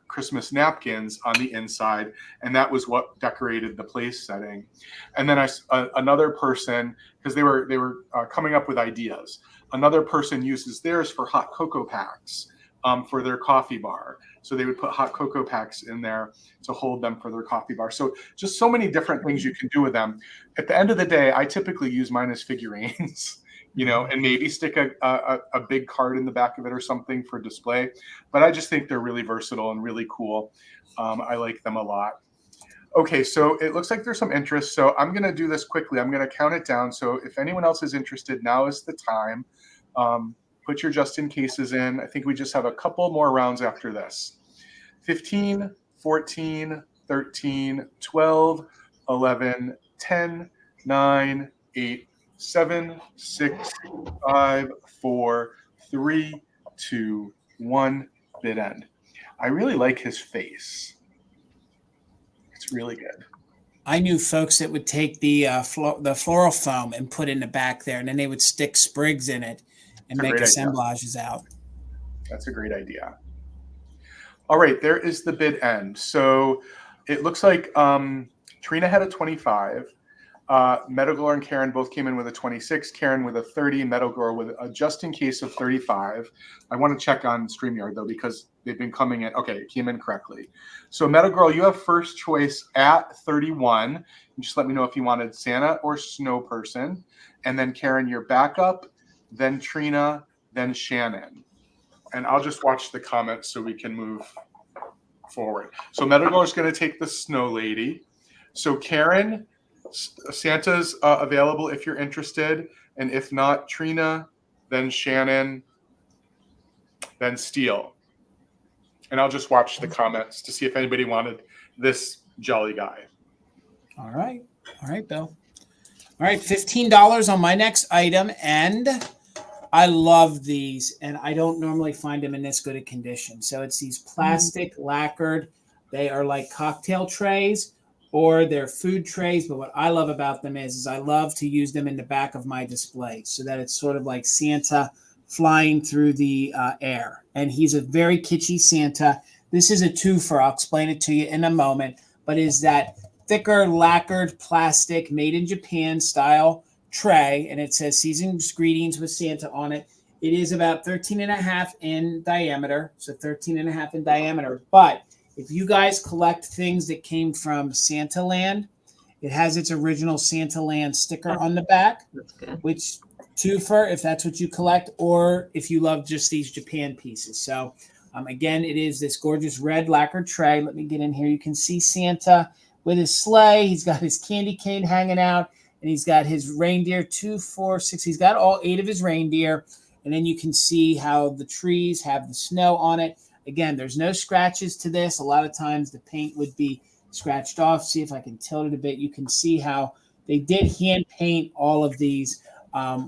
Christmas napkins on the inside, and that was what decorated the place setting. And then another person, because they were coming up with ideas, another person uses theirs for hot cocoa packs for their coffee bar. So they would put hot cocoa packs in there to hold them for their coffee bar. So just so many different things you can do with them. At the end of the day, I typically use mine as figurines. And maybe stick a big card in the back of it or something for display. But I just think they're really versatile and really cool. I like them a lot. Okay, so it looks like there's some interest. So I'm going to do this quickly. I'm going to count it down. So if anyone else is interested, now is the time. Put your just in cases in. I think we just have a couple more rounds after this. 15, 14, 13, 12, 11, 10, 9, 8, 7, 6, 5, 4, 3, 2, 1, bid end. I really like his face. It's really good. I knew folks that would take the floral foam and put it in the back there, and then they would stick sprigs in it and make assemblages out. That's a great idea. All right, there is the bid end. So it looks like Trina had a 25. Meadowglow and Karen both came in with a 26. Karen with a 30. Meadowglow with a just in case of 35. I want to check on StreamYard though, because they've been coming in. Okay, it came in correctly. So Meadowglow, you have first choice at 31. And just let me know if you wanted Santa or Snow Person. And then Karen, your backup, then Trina, then Shannon. And I'll just watch the comments so we can move forward. So Meadowglow is going to take the Snow Lady. So Karen, Santa's available if you're interested, and if not, Trina, then Shannon, then Steele. And I'll just watch the comments to see if anybody wanted this jolly guy. All right, Bill. All right, $15 on my next item, and I love these, and I don't normally find them in this good a condition. So it's these plastic lacquered. They are like cocktail trays, or they're food trays. But what I love about them is I love to use them in the back of my display so that it's sort of like Santa flying through the air. And he's a very kitschy Santa. This is a twofer. I'll explain it to you in a moment. But is that thicker lacquered plastic made in Japan style tray. And it says Season's Greetings with Santa on it. It is about 13.5 in diameter. So 13.5 in diameter. But if you guys collect things that came from Santa Land, it has its original Santa Land sticker on the back. That's good. Which twofer, if that's what you collect, or if you love just these Japan pieces. So again, it is this gorgeous red lacquered tray. Let me get in here. You can see Santa with his sleigh. He's got his candy cane hanging out, and he's got his reindeer, 2, 4, 6. He's got all 8 of his reindeer. And then you can see how the trees have the snow on it. Again, there's no scratches to this. A lot of times the paint would be scratched off. See if I can tilt it a bit. You can see how they did hand paint all of these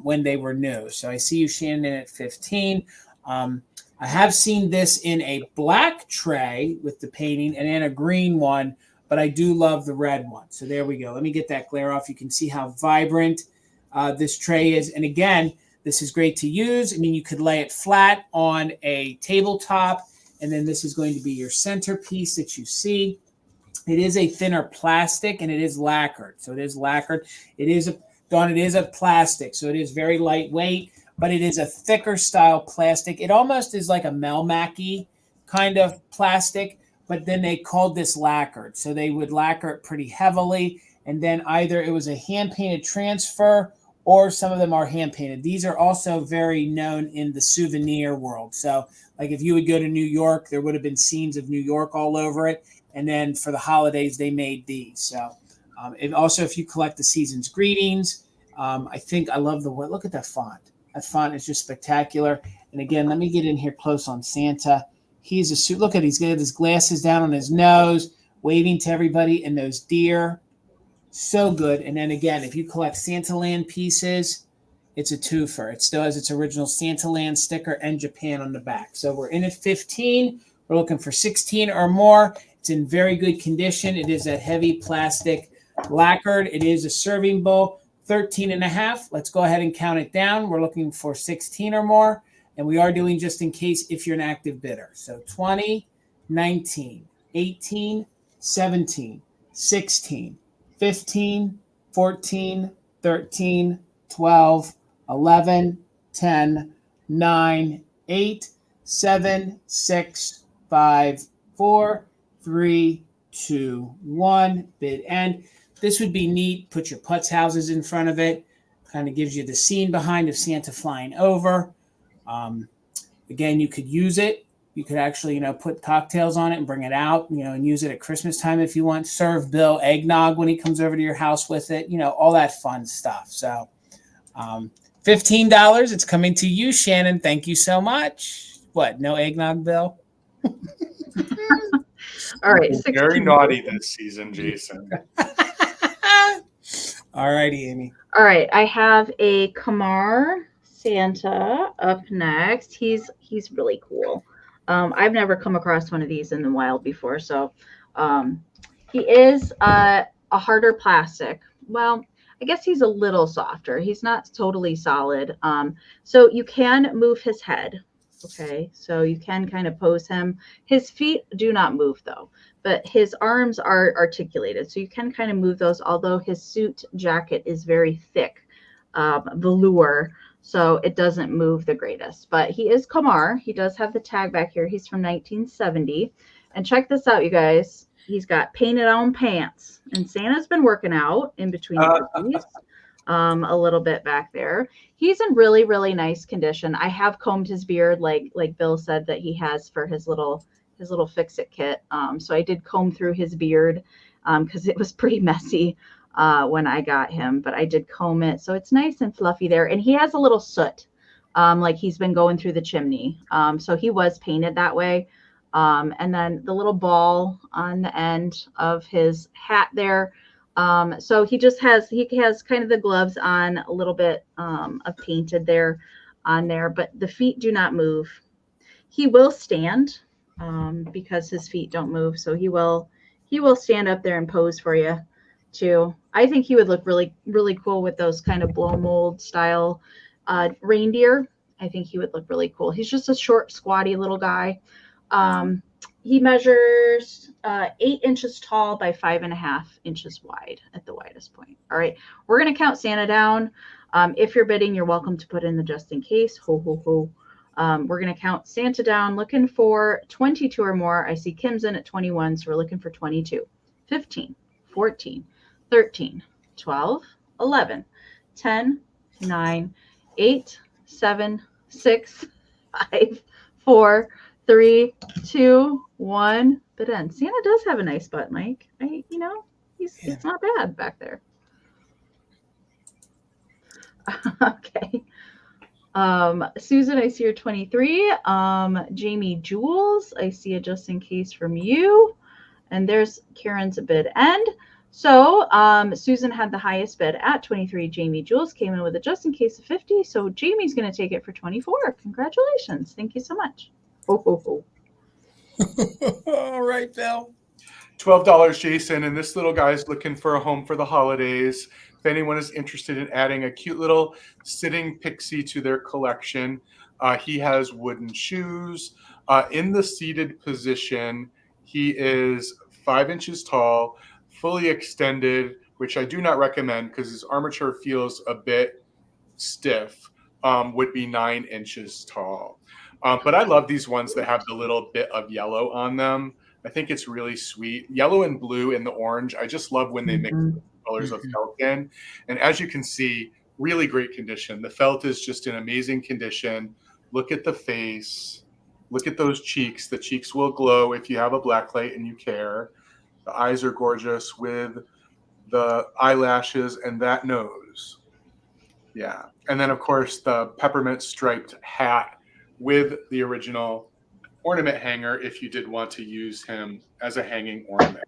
when they were new. So I see you, Shannon, at 15. I have seen this in a black tray with the painting and in a green one, but I do love the red one. So there we go. Let me get that glare off. You can see how vibrant this tray is. And again, this is great to use. I mean, you could lay it flat on a tabletop, and then this is going to be your centerpiece that you see. It is a thinner plastic, and it is lacquered. So it is lacquered. It is a plastic, so it is very lightweight, but it is a thicker style plastic. It almost is like a Melmac-y kind of plastic, but then they called this lacquered. So they would lacquer it pretty heavily, and then either it was a hand-painted transfer, or some of them are hand-painted. These are also very known in the souvenir world. So like if you would go to New York, there would have been scenes of New York all over it. And then for the holidays, they made these. So and also, if you collect the Season's Greetings, I think I love look at that font. That font is just spectacular. And again, let me get in here close on Santa. He's a suit. Look at, he's got his glasses down on his nose, waving to everybody, and those deer. So good. And then again, if you collect Santaland pieces, it's a twofer. It still has its original Santaland sticker and Japan on the back. So we're in at 15. We're looking for 16 or more. It's in very good condition. It is that heavy plastic lacquered. It is a serving bowl, 13 and a half. Let's go ahead and count it down. We're looking for 16 or more. And we are doing just in case if you're an active bidder. So 20, 19, 18, 17, 16, 15, 14, 13, 12, 11, 10, 9, 8, 7, 6, 5, 4, 3, 2, 1. Bid end. This would be neat. Put your putz houses in front of it. Kind of gives you the scene behind of Santa flying over. Again, you could use it. You could actually, put cocktails on it and bring it out, and use it at Christmas time if you want. Serve Bill eggnog when he comes over to your house with it, all that fun stuff. So $15. It's coming to you, Shannon. Thank you so much. What? No eggnog, Bill? All right. Very naughty this season, Jason. All righty, Amy. All right. I have a Kamar Santa up next. He's really cool. I've never come across one of these in the wild before. So he is a harder plastic. Well, I guess he's a little softer. He's not totally solid. So you can move his head. Okay. So you can kind of pose him. His feet do not move though, but his arms are articulated. So you can kind of move those, although his suit jacket is very thick, velour. So it doesn't move the greatest, but he is Kamar. He does have the tag back here. He's from 1970. And check this out, you guys. He's got painted on pants, and Santa's been working out in between the cookies, a little bit back there. He's in really, really nice condition. I have combed his beard, like Bill said that he has for his little fix-it kit. So I did comb through his beard because it was pretty messy when I got him, but I did comb it. So it's nice and fluffy there. And he has a little soot, like he's been going through the chimney. So he was painted that way. And then the little ball on the end of his hat there. So he has kind of the gloves on, a little bit of painted there on there, but the feet do not move. He will stand because his feet don't move. So he will stand up there and pose for you too. I think he would look really, really cool with those kind of blow mold style reindeer. I think he would look really cool. He's just a short, squatty little guy. He measures 8 inches tall by 5.5 inches wide at the widest point. All right, we're going to count Santa down. If you're bidding, you're welcome to put in the just in case. Ho, ho, ho. We're going to count Santa down, looking for 22 or more. I see Kim's in at 21, so we're looking for 22, 15, 14, 13, 12, 11, 10, 9, 8, 7, 6, 5, 4, 3, 2, 1. But then Santa does have a nice butt, Mike. It's not bad back there. Okay. Susan, I see you're 23. Jamie Jules, I see a just in case from you. And there's Karen's bid end. So Susan had the highest bid at 23. Jamie Jules came in with a just in case of 50. So Jamie's going to take it for 24. Congratulations. Thank you so much. Ho, ho, ho. All right, Bill. $12, Jason. And this little guy's looking for a home for the holidays. If anyone is interested in adding a cute little sitting pixie to their collection, he has wooden shoes. In the seated position, he is 5 inches tall, fully extended, which I do not recommend because his armature feels a bit stiff, would be 9 inches tall. But I love these ones that have the little bit of yellow on them. I think it's really sweet. Yellow and blue and the orange. I just love when they mix the colors of felt in. And as you can see, really great condition. The felt is just in amazing condition. Look at the face. Look at those cheeks. The cheeks will glow if you have a blacklight and you care. The eyes are gorgeous with the eyelashes and that nose. Yeah. And then, of course, the peppermint striped hat with the original ornament hanger if you did want to use him as a hanging ornament.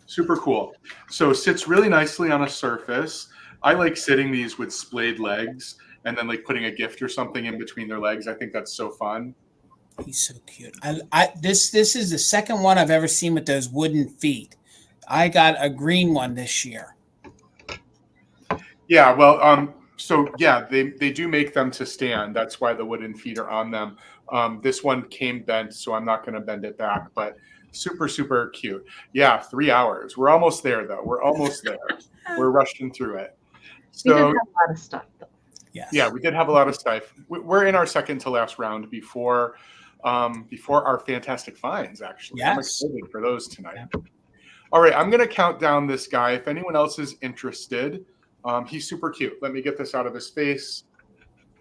Super cool. So sits really nicely on a surface. I like sitting these with splayed legs and then like putting a gift or something in between their legs. I think that's so fun. He's so cute. This is the second one I've ever seen with those wooden feet. I got a green one this year. Yeah, well, so yeah, they do make them to stand. That's why the wooden feet are on them. This one came bent, so I'm not going to bend it back, but super, super cute. Yeah, 3 hours. We're almost there, though. We're almost there. We're rushing through it. We did So have a lot of stuff, though. Yes. yeah, we did have a lot of stuff. We're in our second to last round before our fantastic finds, actually. Yes. I'm excited for those tonight. Yeah. All right, I'm going to count down this guy. If anyone else is interested, he's super cute. Let me get this out of his face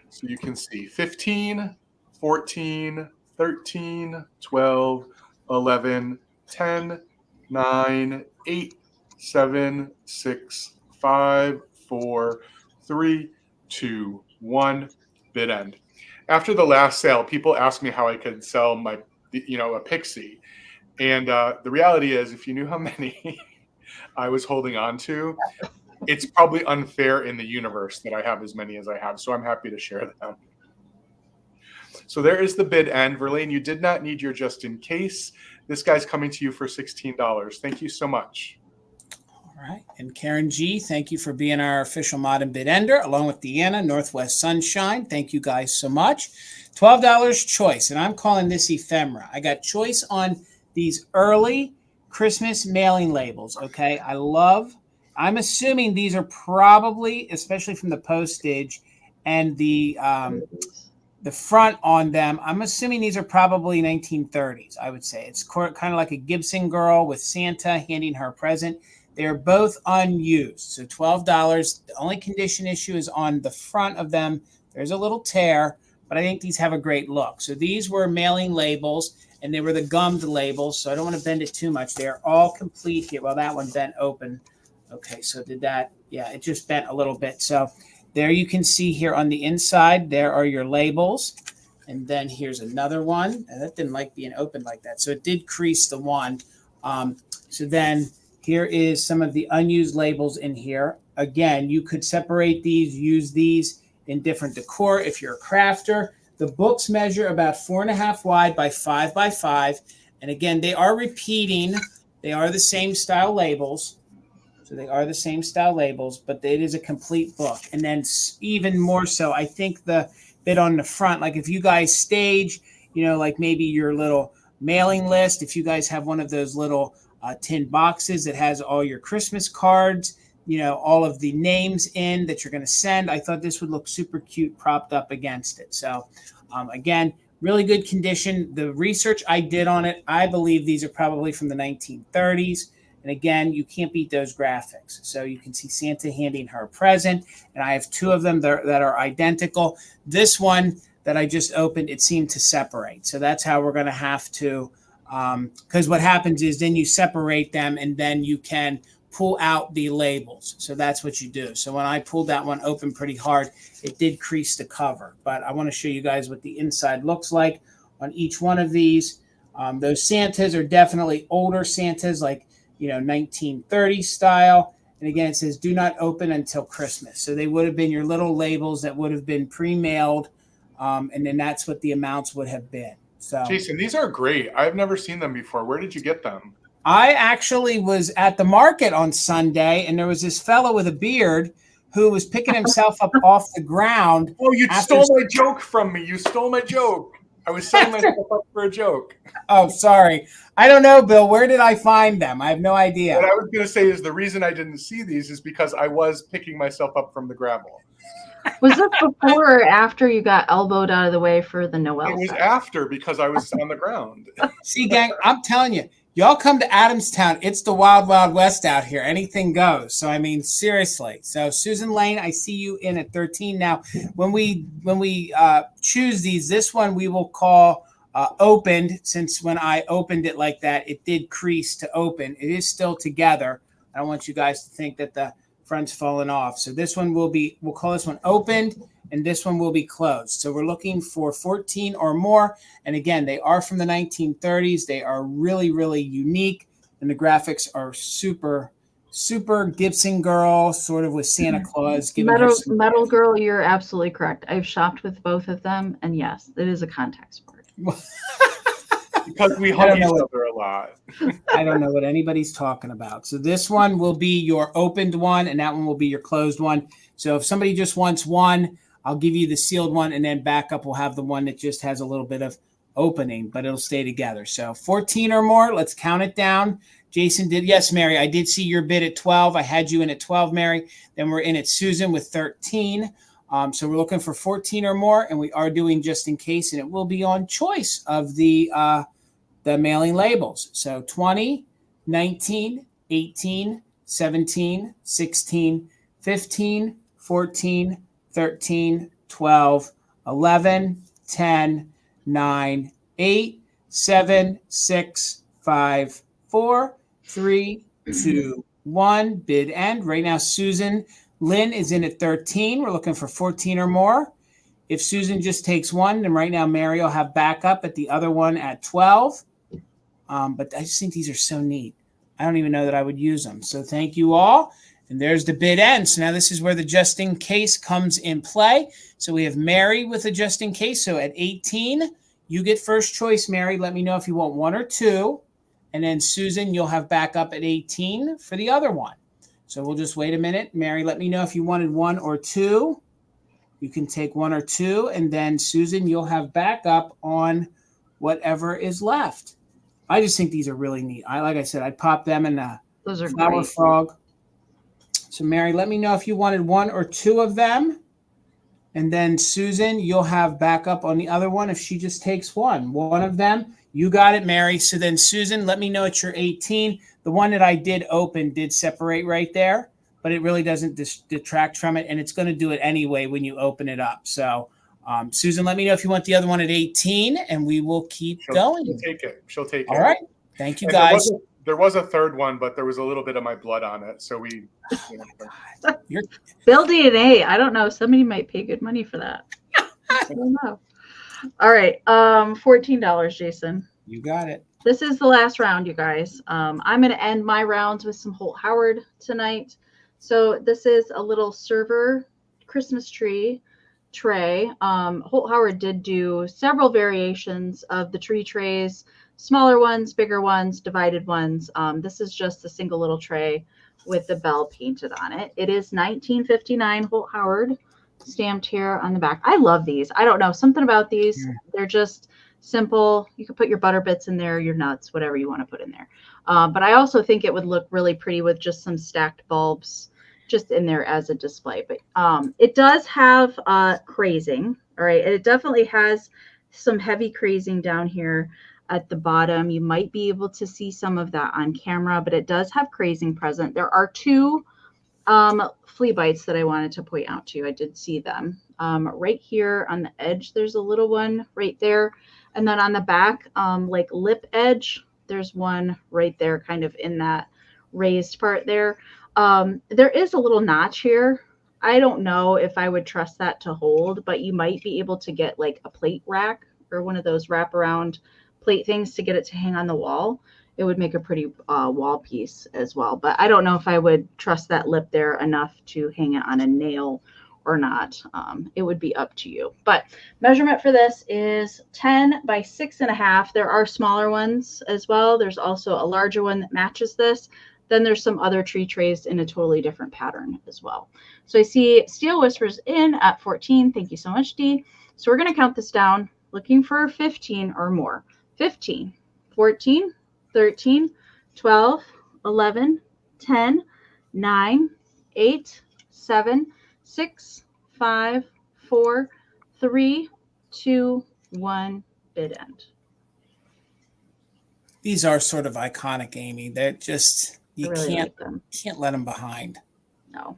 so you can see. 15, 14, 13, 12, 11, 10, 9, 8, 7, 6, 5, 4, 3, 2, 1, bid end. After the last sale, people asked me how I could sell my, a pixie. And the reality is, if you knew how many I was holding on to, it's probably unfair in the universe that I have as many as I have. So I'm happy to share them. So there is the bid end. Verlaine, you did not need your just in case. This guy's coming to you for $16. Thank you so much. All right. And Karen G., thank you for being our official mod and bid ender, along with Deanna, Northwest Sunshine. Thank you guys so much. $12 choice, and I'm calling this ephemera. I got choice on these early Christmas mailing labels, okay? I'm assuming these are probably, especially from the postage and the front on them, I'm assuming these are probably 1930s, I would say. It's kind of like a Gibson girl with Santa handing her a present. They're both unused, so $12. The only condition issue is on the front of them. There's a little tear, but I think these have a great look. So these were mailing labels, and they were the gummed labels, so I don't want to bend it too much. They're all complete here. Well, that one bent open. Okay, so did that? Yeah, it just bent a little bit. So there you can see here on the inside, there are your labels. And then here's another one. And that didn't like being open like that. So it did crease the one. So then here is some of the unused labels in here. Again, you could separate these, use these in different decor if you're a crafter. The books measure about 4.5 wide by 5 by 5. And again, they are repeating. They are the same style labels. So they are the same style labels, but it is a complete book. And then even more so, I think the bit on the front, like if you guys stage, like maybe your little mailing list, if you guys have one of those little tin boxes that has all your Christmas cards, all of the names in that you're going to send, I thought this would look super cute propped up against it. So again, really good condition. The research I did on it, I believe these are probably from the 1930s. And again, you can't beat those graphics. So you can see Santa handing her a present. And I have two of them that are identical. This one that I just opened, it seemed to separate. So that's how we're going to have to, because what happens is then you separate them and then you can pull out the labels. So that's what you do. So when I pulled that one open pretty hard, it did crease the cover. But I want to show you guys what the inside looks like on each one of these. Those Santas are definitely older Santas, like 1930 style. And again, it says do not open until Christmas. So they would have been your little labels that would have been pre-mailed. And then that's what the amounts would have been. So Jason, these are great. I've never seen them before. Where did you get them? I actually was at the market on Sunday, and there was this fellow with a beard who was picking himself up off the ground. Oh, you stole my joke from me. You stole my joke. I was setting myself up for a joke. Oh, sorry. I don't know, Bill. Where did I find them? I have no idea. What I was going to say is the reason I didn't see these is because I was picking myself up from the gravel. Was it before or after you got elbowed out of the way for the Noel? It was after because I was on the ground. See, gang, I'm telling you, y'all come to Adamstown. It's the wild, wild west out here. Anything goes. So, I mean, seriously. So, Susan Lane, I see you in at 13. Now, when we choose these, this one we will call opened, since when I opened it like that, it did crease to open. It is still together. I don't want you guys to think that the front's fallen off. So this one we'll call this one opened, and this one will be closed. So we're looking for 14 or more. And again, they are from the 1930s. They are really, really unique. and the graphics are super Gibson girl, sort of with Santa Claus giving her some Metal Girl, you're absolutely correct. I've shopped with both of them, and yes, it is a contact sport. Because we hug each other a lot. I don't know what anybody's talking about. So this one will be your opened one, and that one will be your closed one. So if somebody just wants one, I'll give you the sealed one, and then backup will have the one that just has a little bit of opening, but it'll stay together. So 14 or more, let's count it down. Jason did. Yes, Mary, I did see your bid at 12. I had you in at 12, Mary. Then we're in at Susan with 13. So we're looking for 14 or more, and we are doing just in case, and it will be on choice of the mailing labels. So 20, 19, 18, 17, 16, 15, 14, 13, 12, 11, 10, 9, 8, 7, 6, 5, 4, 3, 2, 1. Bid end. Right now, Susan Lynn is in at 13. We're looking for 14 or more. If Susan just takes one, then right now Mary will have backup at the other one at 12. But I just think these are so neat. I don't even know that I would use them. So thank you all. And there's the bid end. So now this is where the just in case comes in play. So we have Mary with a just in case. So at 18, you get first choice, Mary. Let me know if you want one or two. And then Susan, you'll have backup at 18 for the other one. So we'll just wait a minute. Mary, let me know if you wanted one or two. You can take one or two. And then Susan, you'll have backup on whatever is left. I just think these are really neat. Like I said, I'd pop them in a flower great. frog. So Mary, let me know if you wanted one or two of them. And then Susan, you'll have backup on the other one if she just takes one of them. You got it, Mary. So then Susan, let me know at your 18. The one that I did open did separate right there, but it really doesn't detract from it. And it's going to do it anyway when you open it up. So Susan, let me know if you want the other one at 18, and we will keep going. She'll take it. She'll take it. All right. Thank you, And guys. There was a third one, but there was a little bit of my blood on it. So we. Bill DNA. I don't know. Somebody might pay good money for that. I don't know. All right. $14, Jason. You got it. This is the last round, you guys. I'm going to end my rounds with some Holt Howard tonight. So this is a little server Christmas tree tray. Holt Howard did do several variations of the tree trays, smaller ones, bigger ones, divided ones. This is just a single little tray with the bell painted on it. It is 1959 Holt Howard, stamped here on the back. I love these. I don't know, something about these. They're just simple. You can put your butter bits in there, your nuts, whatever you want to put in there. But I also think it would look really pretty with just some stacked bulbs just in there as a display. But it does have crazing. All right. It definitely has some heavy crazing down here at the bottom. You might be able to see some of that on camera, but it does have crazing present. There are two flea bites that I wanted to point out to you. I did see them right here on the edge. There's a little one right there. And then on the back, like lip edge, there's one right there kind of in that raised part there. There is a little notch here. I don't know if I would trust that to hold, but you might be able to get like a plate rack or one of those wraparound plate things to get it to hang on the wall. It would make a pretty wall piece as well. But I don't know if I would trust that lip there enough to hang it on a nail or not. It would be up to you. But measurement for this is 10 by 6.5. There are smaller ones as well. There's also a larger one that matches this. Then there's some other tree trays in a totally different pattern as well. So I see Steel Whispers in at 14. Thank you so much, Dee. So we're going to count this down, looking for 15 or more. 15, 14, 13, 12, 11, 10, 9, 8, 7, 6, 5, 4, 3, 2, 1, bid end. These are sort of iconic, Amie. They're just, you really can't let them behind. No.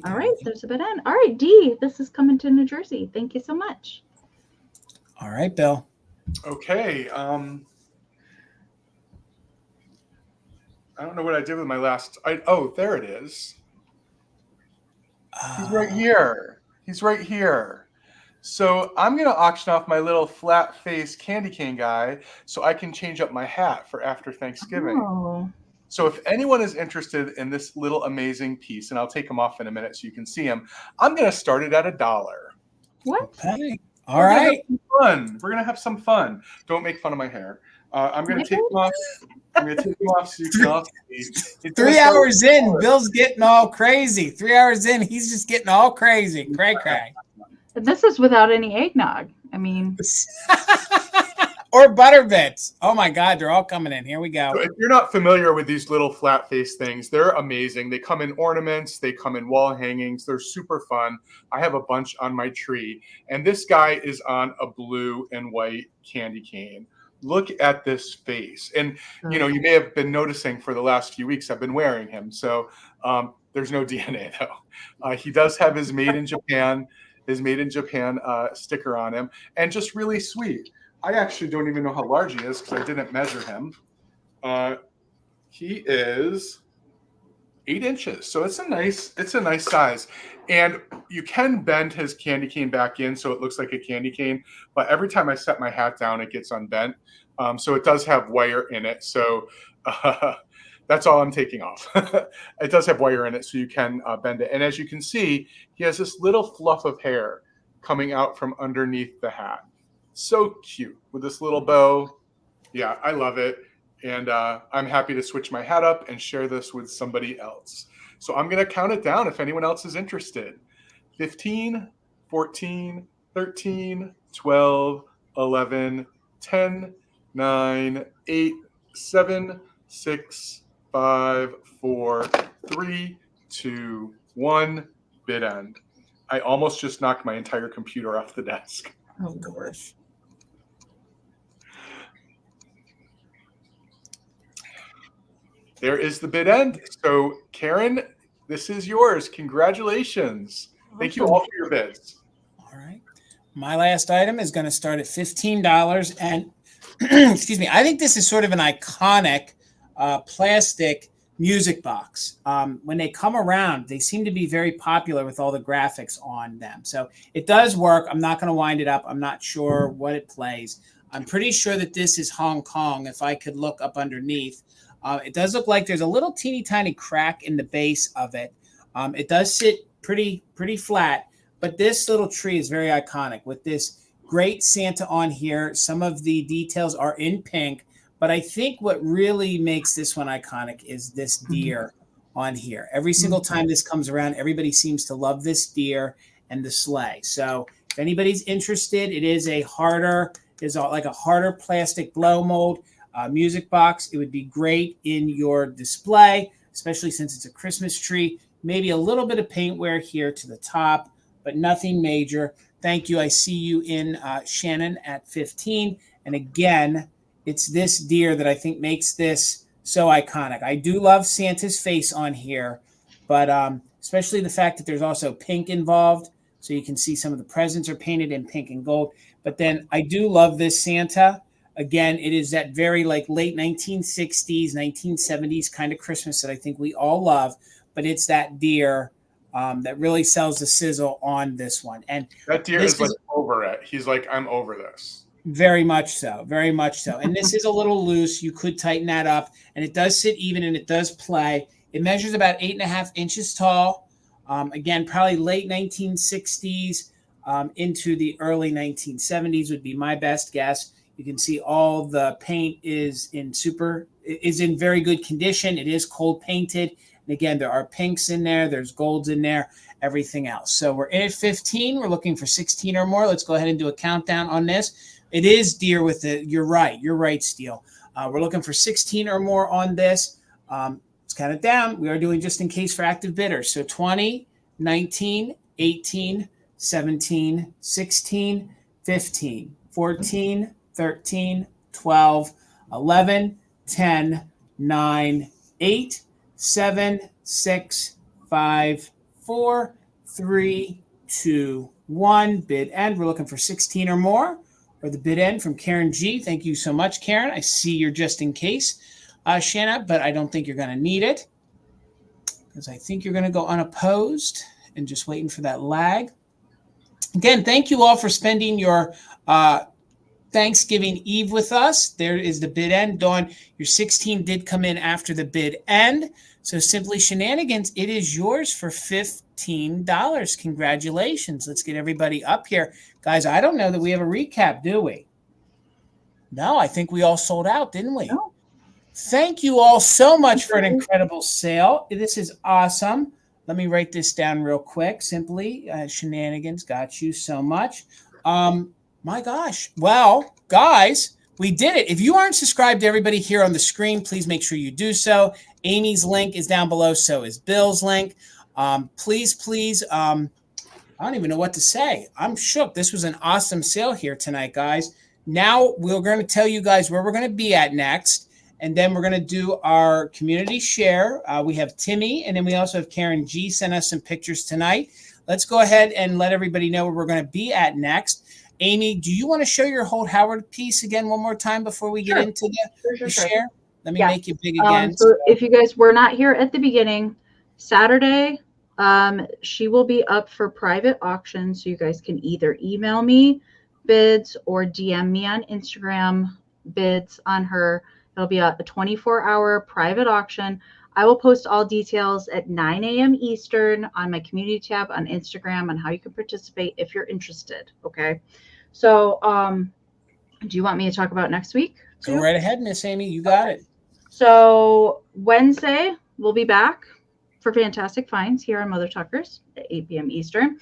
All right, there's a bid end. All right, Dee, this is coming to New Jersey. Thank you so much. All right, Bill. Okay. I don't know what I did with my last. Oh, there it is. He's right here. He's right here. So I'm going to auction off my little flat face candy cane guy so I can change up my hat for after Thanksgiving. Oh, So if anyone is interested in this little amazing piece, and I'll take him off in a minute so you can see him, I'm going to start it at $1. what? Okay. All We're gonna right. have some fun. We're going to have some fun. Don't make fun of my hair. I'm going to take him off. I'm going to take him off so you can all see. He's gonna 3 start hours with in, Bill's getting all crazy. 3 hours in, he's just getting all crazy. Cray. This is without any eggnog. I mean, Or butter bits. Oh my God, they're all coming in. Here we go. So if you're not familiar with these little flat face things, they're amazing. They come in ornaments, they come in wall hangings. They're super fun. I have a bunch on my tree, and this guy is on a blue and white candy cane. Look at this face. And you know, you may have been noticing for the last few weeks I've been wearing him. So there's no DNA though. He does have his made in Japan sticker on him, and just really sweet. I actually don't even know how large he is because I didn't measure him. He is 8 inches, so it's a nice size. And you can bend his candy cane back in so it looks like a candy cane, but every time I set my hat down, it gets unbent. So it does have wire in it. So that's all I'm taking off. It does have wire in it, so you can bend it. And as you can see, he has this little fluff of hair coming out from underneath the hat. So cute with this little bow. Yeah, I love it. And I'm happy to switch my hat up and share this with somebody else. So I'm going to count it down if anyone else is interested. 15, 14, 13, 12, 11, 10, 9, 8, 7, 6, 5, 4, 3, 2, 1, bid end. I almost just knocked my entire computer off the desk. oh gosh. There is the bid end. So, Karen, this is yours. Congratulations. Thank you all for your bids. All right. My last item is going to start at $15. And excuse me, I think this is sort of an iconic plastic music box. When they come around, they seem to be very popular with all the graphics on them. So it does work. I'm not going to wind it up. I'm not sure what it plays. I'm pretty sure that this is Hong Kong. If I could look up underneath, it does look like there's a little teeny tiny crack in the base of it. It does sit pretty flat, but this little tree is very iconic with this great Santa on here. Some of the details are in pink, but I think what really makes this one iconic is this deer on here. Every single time this comes around, everybody seems to love this deer and the sleigh. So if anybody's interested, it is like a harder plastic blow mold music box. It would be great in your display, especially since it's a Christmas tree. Maybe a little bit of paint wear here to the top, but nothing major. Thank you. I see you in Shannon at 15. And again, it's this deer that I think makes this so iconic. I do love Santa's face on here, but especially the fact that there's also pink involved. So you can see some of the presents are painted in pink and gold. But then I do love this Santa. Again, it is that very like late 1960s, 1970s kind of Christmas that I think we all love. But it's that deer that really sells the sizzle on this one. And that deer is like over it. He's like, I'm over this. Very much so. Very much so. And this is a little loose. You could tighten that up. And it does sit even and it does play. It measures about 8.5 inches tall. Again, probably late 1960s into the early 1970s would be my best guess. You can see all the paint is in very good condition. It is cold painted. And again, there are pinks in there. There's golds in there, everything else. So we're in at 15. We're looking for 16 or more. Let's go ahead and do a countdown on this. It is deer with it. You're right, Steele. We're looking for 16 or more on this. Let's count it down. We are doing just in case for active bidders. So 20, 19, 18, 17, 16, 15, 14, 13, 12, 11, 10, 9, 8, 7, 6, 5, 4, 3, 2, 1. Bid end. We're looking for 16 or more. Or the bid end from Karen G. Thank you so much, Karen. I see you're just in case, Shanna, but I don't think you're going to need it because I think you're going to go unopposed and just waiting for that lag. Again, thank you all for spending your Thanksgiving Eve with us. There is the bid end. Dawn, your 16 did come in after the bid end. So Simply Shenanigans, it is yours for $15. Congratulations. Let's get everybody up here. Guys, I don't know that we have a recap, do we? No, I think we all sold out, didn't we? No. Thank you all so much for an incredible sale. This is awesome. Let me write this down real quick. Simply Shenanigans, got you so much. My gosh. Well, guys, we did it. If you aren't subscribed to everybody here on the screen, please make sure you do so. Amy's link is down below. So is Bill's link. Please, I don't even know what to say. I'm shook. This was an awesome sale here tonight, guys. Now we're going to tell you guys where we're going to be at next. And then we're going to do our community share. We have Timmy, and then we also have Karen G sent us some pictures tonight. Let's go ahead and let everybody know where we're going to be at next. Amy, do you want to show your Holt Howard piece again one more time before we get into the share? Let me make you big again. So if you guys were not here at the beginning, Saturday, she will be up for private auction. So you guys can either email me bids or DM me on Instagram bids on her. It'll be a 24-hour private auction. I will post all details at 9 a.m. Eastern on my community tab on Instagram on how you can participate if you're interested. Okay. So do you want me to talk about next week? Go right ahead, Miss Amy. You got it. So Wednesday, we'll be back for Fantastic Finds here on Mother Tucker's at 8 p.m. Eastern.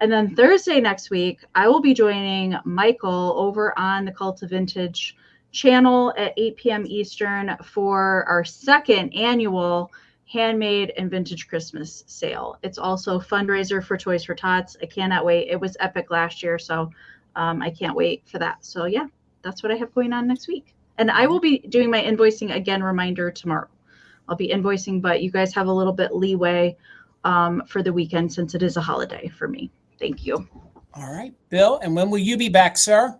And then Thursday next week, I will be joining Michael over on the Cult of Vintage channel at 8 p.m. Eastern for our second annual handmade and vintage Christmas sale. It's also a fundraiser for Toys for Tots. I cannot wait. It was epic last year, so I can't wait for that. So yeah, that's what I have going on next week. And I will be doing my invoicing again reminder tomorrow. I'll be invoicing, but you guys have a little bit leeway for the weekend since it is a holiday for me. Thank you. All right, Bill. And when will you be back, sir?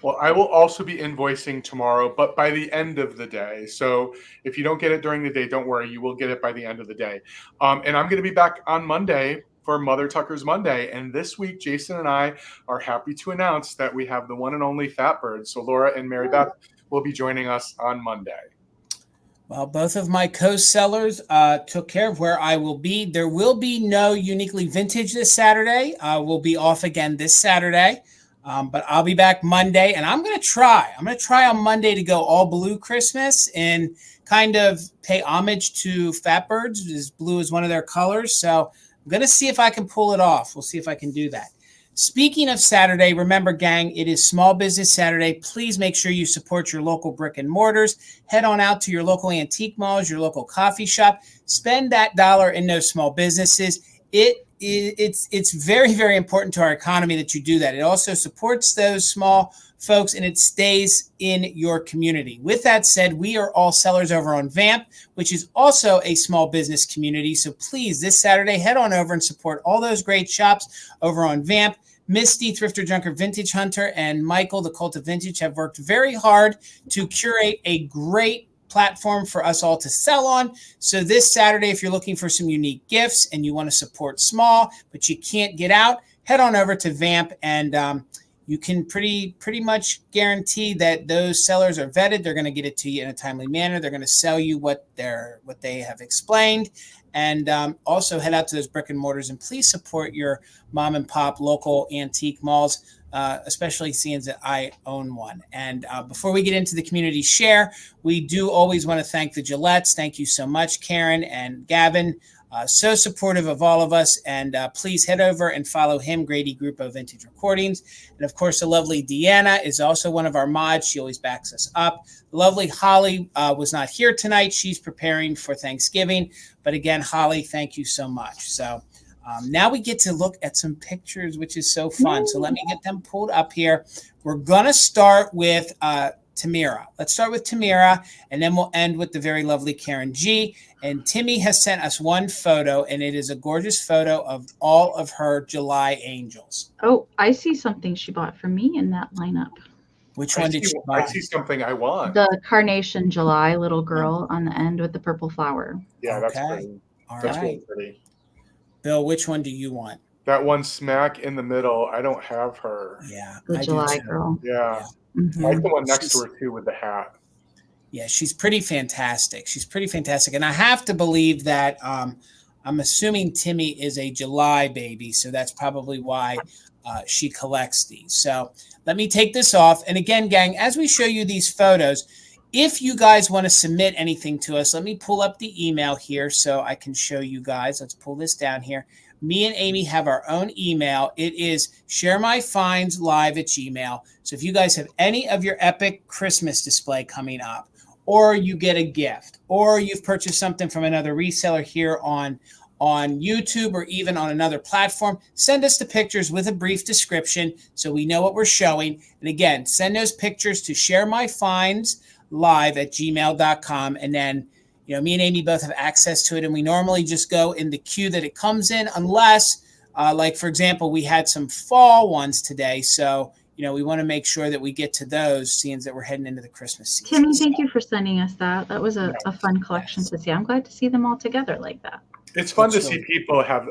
Well, I will also be invoicing tomorrow, but by the end of the day. So if you don't get it during the day, don't worry. You will get it by the end of the day. And I'm going to be back on Monday for Mother Tucker's Monday. And this week, Jason and I are happy to announce that we have the one and only Fat Bird. So Laura and Mary Beth will be joining us on Monday. Well, both of my co-sellers took care of where I will be. There will be no Uniquely Vintage this Saturday. We'll be off again this Saturday. But I'll be back Monday, and I'm going to try. I'm going to try on Monday to go all blue Christmas and kind of pay homage to Fat Birds, as blue is one of their colors. So I'm going to see if I can pull it off. We'll see if I can do that. Speaking of Saturday, remember, gang, it is Small Business Saturday. Please make sure you support your local brick and mortars. Head on out to your local antique malls, your local coffee shop. Spend that dollar in those small businesses. It's very, very important to our economy that you do that. It also supports those small folks, and it stays in your community. With that said, we are all sellers over on Vamp, which is also a small business community. So please, this Saturday, head on over and support all those great shops over on Vamp. Misty, Thrifter Junker, Vintage Hunter, and Michael, the Cult of Vintage, have worked very hard to curate a great platform for us all to sell on. So this Saturday, if you're looking for some unique gifts and you want to support small, but you can't get out, head on over to Vamp, and you can pretty much guarantee that those sellers are vetted. They're going to get it to you in a timely manner. They're going to sell you what they have explained. And also head out to those brick and mortars and please support your mom and pop local antique malls, especially seeing that I own one. And before we get into the community share, we do always want to thank the Gillettes. Thank you so much, Karen and Gavin. So supportive of all of us. And please head over and follow him, Grady Grupo Vintage Recordings. And of course, the lovely Deanna is also one of our mods. She always backs us up. The lovely Holly was not here tonight. She's preparing for Thanksgiving. But again, Holly, thank you so much. So now we get to look at some pictures, which is so fun. So let me get them pulled up here. We're going to start with Tamira. Let's start with Tamira, and then we'll end with the very lovely Karen G. And Timmy has sent us one photo, and it is a gorgeous photo of all of her July angels. Oh, I see something she bought for me in that lineup. Which one did she buy? I see something I want. The Carnation July little girl on the end with the purple flower. Yeah, that's pretty. All that's right. really pretty. Bill, which one do you want? That one smack in the middle, I don't have her. Yeah, The I do July too. girl. Yeah. Yeah. I like the Mhm. one next to her too with the hat. Yeah, she's pretty fantastic. She's pretty fantastic. And I have to believe that I'm assuming Timmy is a July baby. So that's probably why she collects these. So let me take this off. And again, gang, as we show you these photos, if you guys want to submit anything to us, let me pull up the email here so I can show you guys. Let's pull this down here. Me and Amy have our own email. It is sharemyfindslive@gmail. So if you guys have any of your epic Christmas display coming up, or you get a gift, or you've purchased something from another reseller here on YouTube or even on another platform, send us the pictures with a brief description so we know what we're showing. And again, send those pictures to sharemyfindslive@gmail.com. And then, me and Amy both have access to it. And we normally just go in the queue that it comes in, unless, like, for example, we had some fall ones today. So, we want to make sure that we get to those, seeing that we're heading into the Christmas season. Timmy, thank you for sending us that. That was a fun collection to see. I'm glad to see them all together like that. It's fun to see people have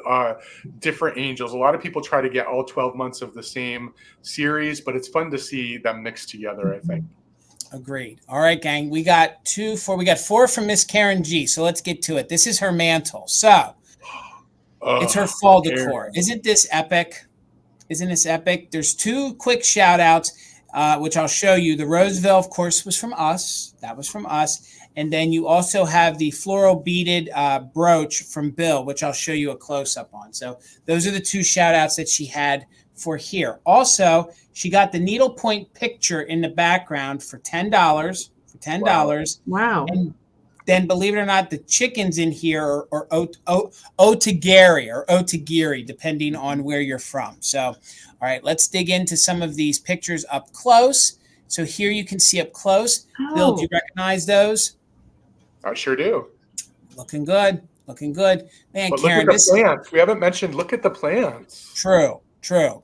different angels. A lot of people try to get all 12 months of the same series, but it's fun to see them mixed together, I think. Agreed. All right, gang. We got 4 from Miss Karen G. So let's get to it. This is her mantle. So it's her fall decor. Isn't this epic? Isn't this epic? There's 2 quick shout outs, which I'll show you. The Roseville, of course, was from us. That was from us. And then you also have the floral beaded brooch from Bill, which I'll show you a close-up on. So those are the 2 shout-outs that she had for here. Also, she got the needlepoint picture in the background for $10. Wow. And then, believe it or not, the chickens in here are otagiri, depending on where you're from. So, all right, let's dig into some of these pictures up close. So here you can see up close. Oh. Bill, do you recognize those? I sure do. Looking good. Man, but Karen, look at the plants. We haven't mentioned, look at the plants. True.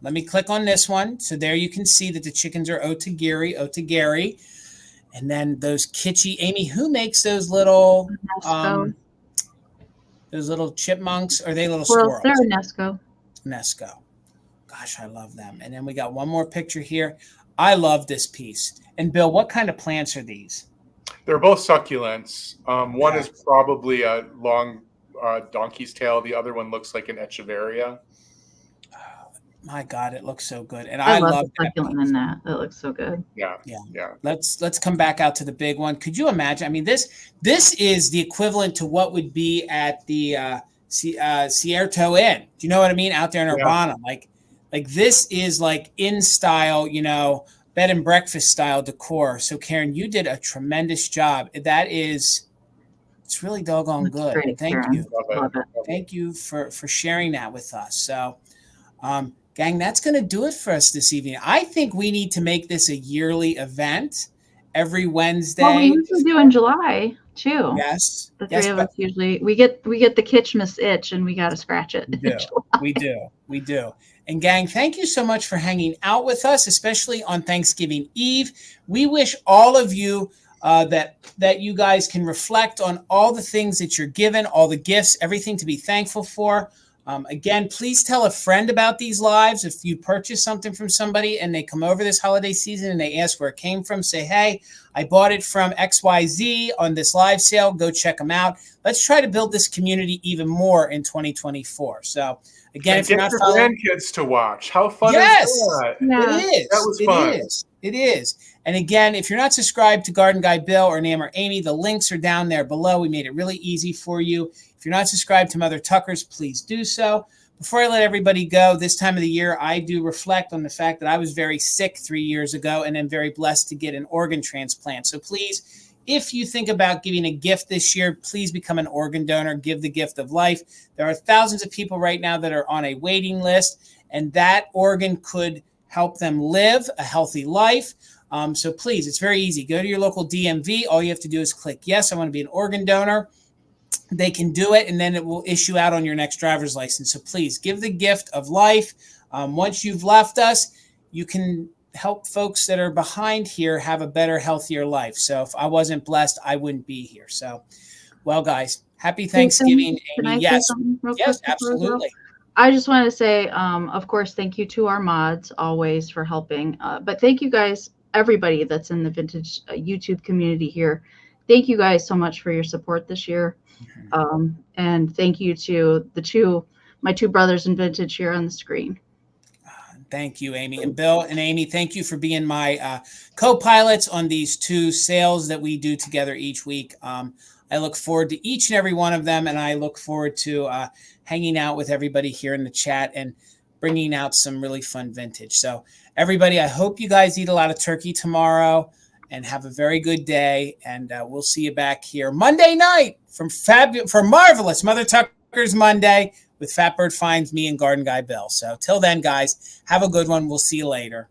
Let me click on this one. So there you can see that the chickens are otagiri. And then those kitschy, Amy, who makes those little chipmunks? Or are they little squirrels? They're Nesco. Nesco. Gosh, I love them. And then we got one more picture here. I love this piece. And Bill, what kind of plants are these? They're both succulents. One is probably a long donkey's tail. The other one looks like an echeveria. My God, it looks so good. And I love the succulent in that. That looks so good. Yeah. Let's come back out to the big one. Could you imagine? I mean, this is the equivalent to what would be at the Cierto Inn. Do you know what I mean? Out there in Urbana. Like this is like in style, bed and breakfast style decor. So Karen, you did a tremendous job. It's really doggone good. Great, Thank Karen. you. Love it. Thank you for sharing that with us. So, gang, that's going to do it for us this evening. I think we need to make this a yearly event every Wednesday. Well, we usually do in July too. Yes. The three of us usually we get the Kitschmas itch and we got to scratch it. We do. And gang, thank you so much for hanging out with us, especially on Thanksgiving Eve. We wish all of you that you guys can reflect on all the things that you're given, all the gifts, everything to be thankful for. Again, please tell a friend about these lives. If you purchase something from somebody and they come over this holiday season and they ask where it came from, say, hey, I bought it from XYZ on this live sale. Go check them out. Let's try to build this community even more in 2024. So again, if you're not following, grandkids to watch, how fun is that? Yeah. It is. That was fun. It is. And again, if you're not subscribed to Garden Guy Bill or Enamor Amie, the links are down there below. We made it really easy for you. If you're not subscribed to Mother Tucker's, please do so. Before I let everybody go, this time of the year, I do reflect on the fact that I was very sick 3 years ago and am very blessed to get an organ transplant. So please, if you think about giving a gift this year, please become an organ donor. Give the gift of life. There are thousands of people right now that are on a waiting list, and that organ could help them live a healthy life. So please, it's very easy. Go to your local DMV. All you have to do is click, yes, I want to be an organ donor. They can do it, and then it will issue out on your next driver's license. So please give the gift of life. Once you've left us, you can help folks that are behind here have a better, healthier life. So if I wasn't blessed, I wouldn't be here. So, well, guys, happy Thanksgiving, Amy. Yes, absolutely. I just want to say, of course, thank you to our mods always for helping. But thank you guys, everybody that's in the vintage YouTube community here. Thank you guys so much for your support this year. And thank you to my two brothers in vintage here on the screen. Thank you, Amie. And Bill and Amie, thank you for being my co-pilots on these 2 sales that we do together each week. I look forward to each and every one of them, and I look forward to hanging out with everybody here in the chat and bringing out some really fun vintage. So everybody, I hope you guys eat a lot of turkey tomorrow and have a very good day. And we'll see you back here Monday night for Marvelous Mother Tucker's Monday with Fatbird Finds, me, and Garden Guy Bill. So till then, guys, have a good one. We'll see you later.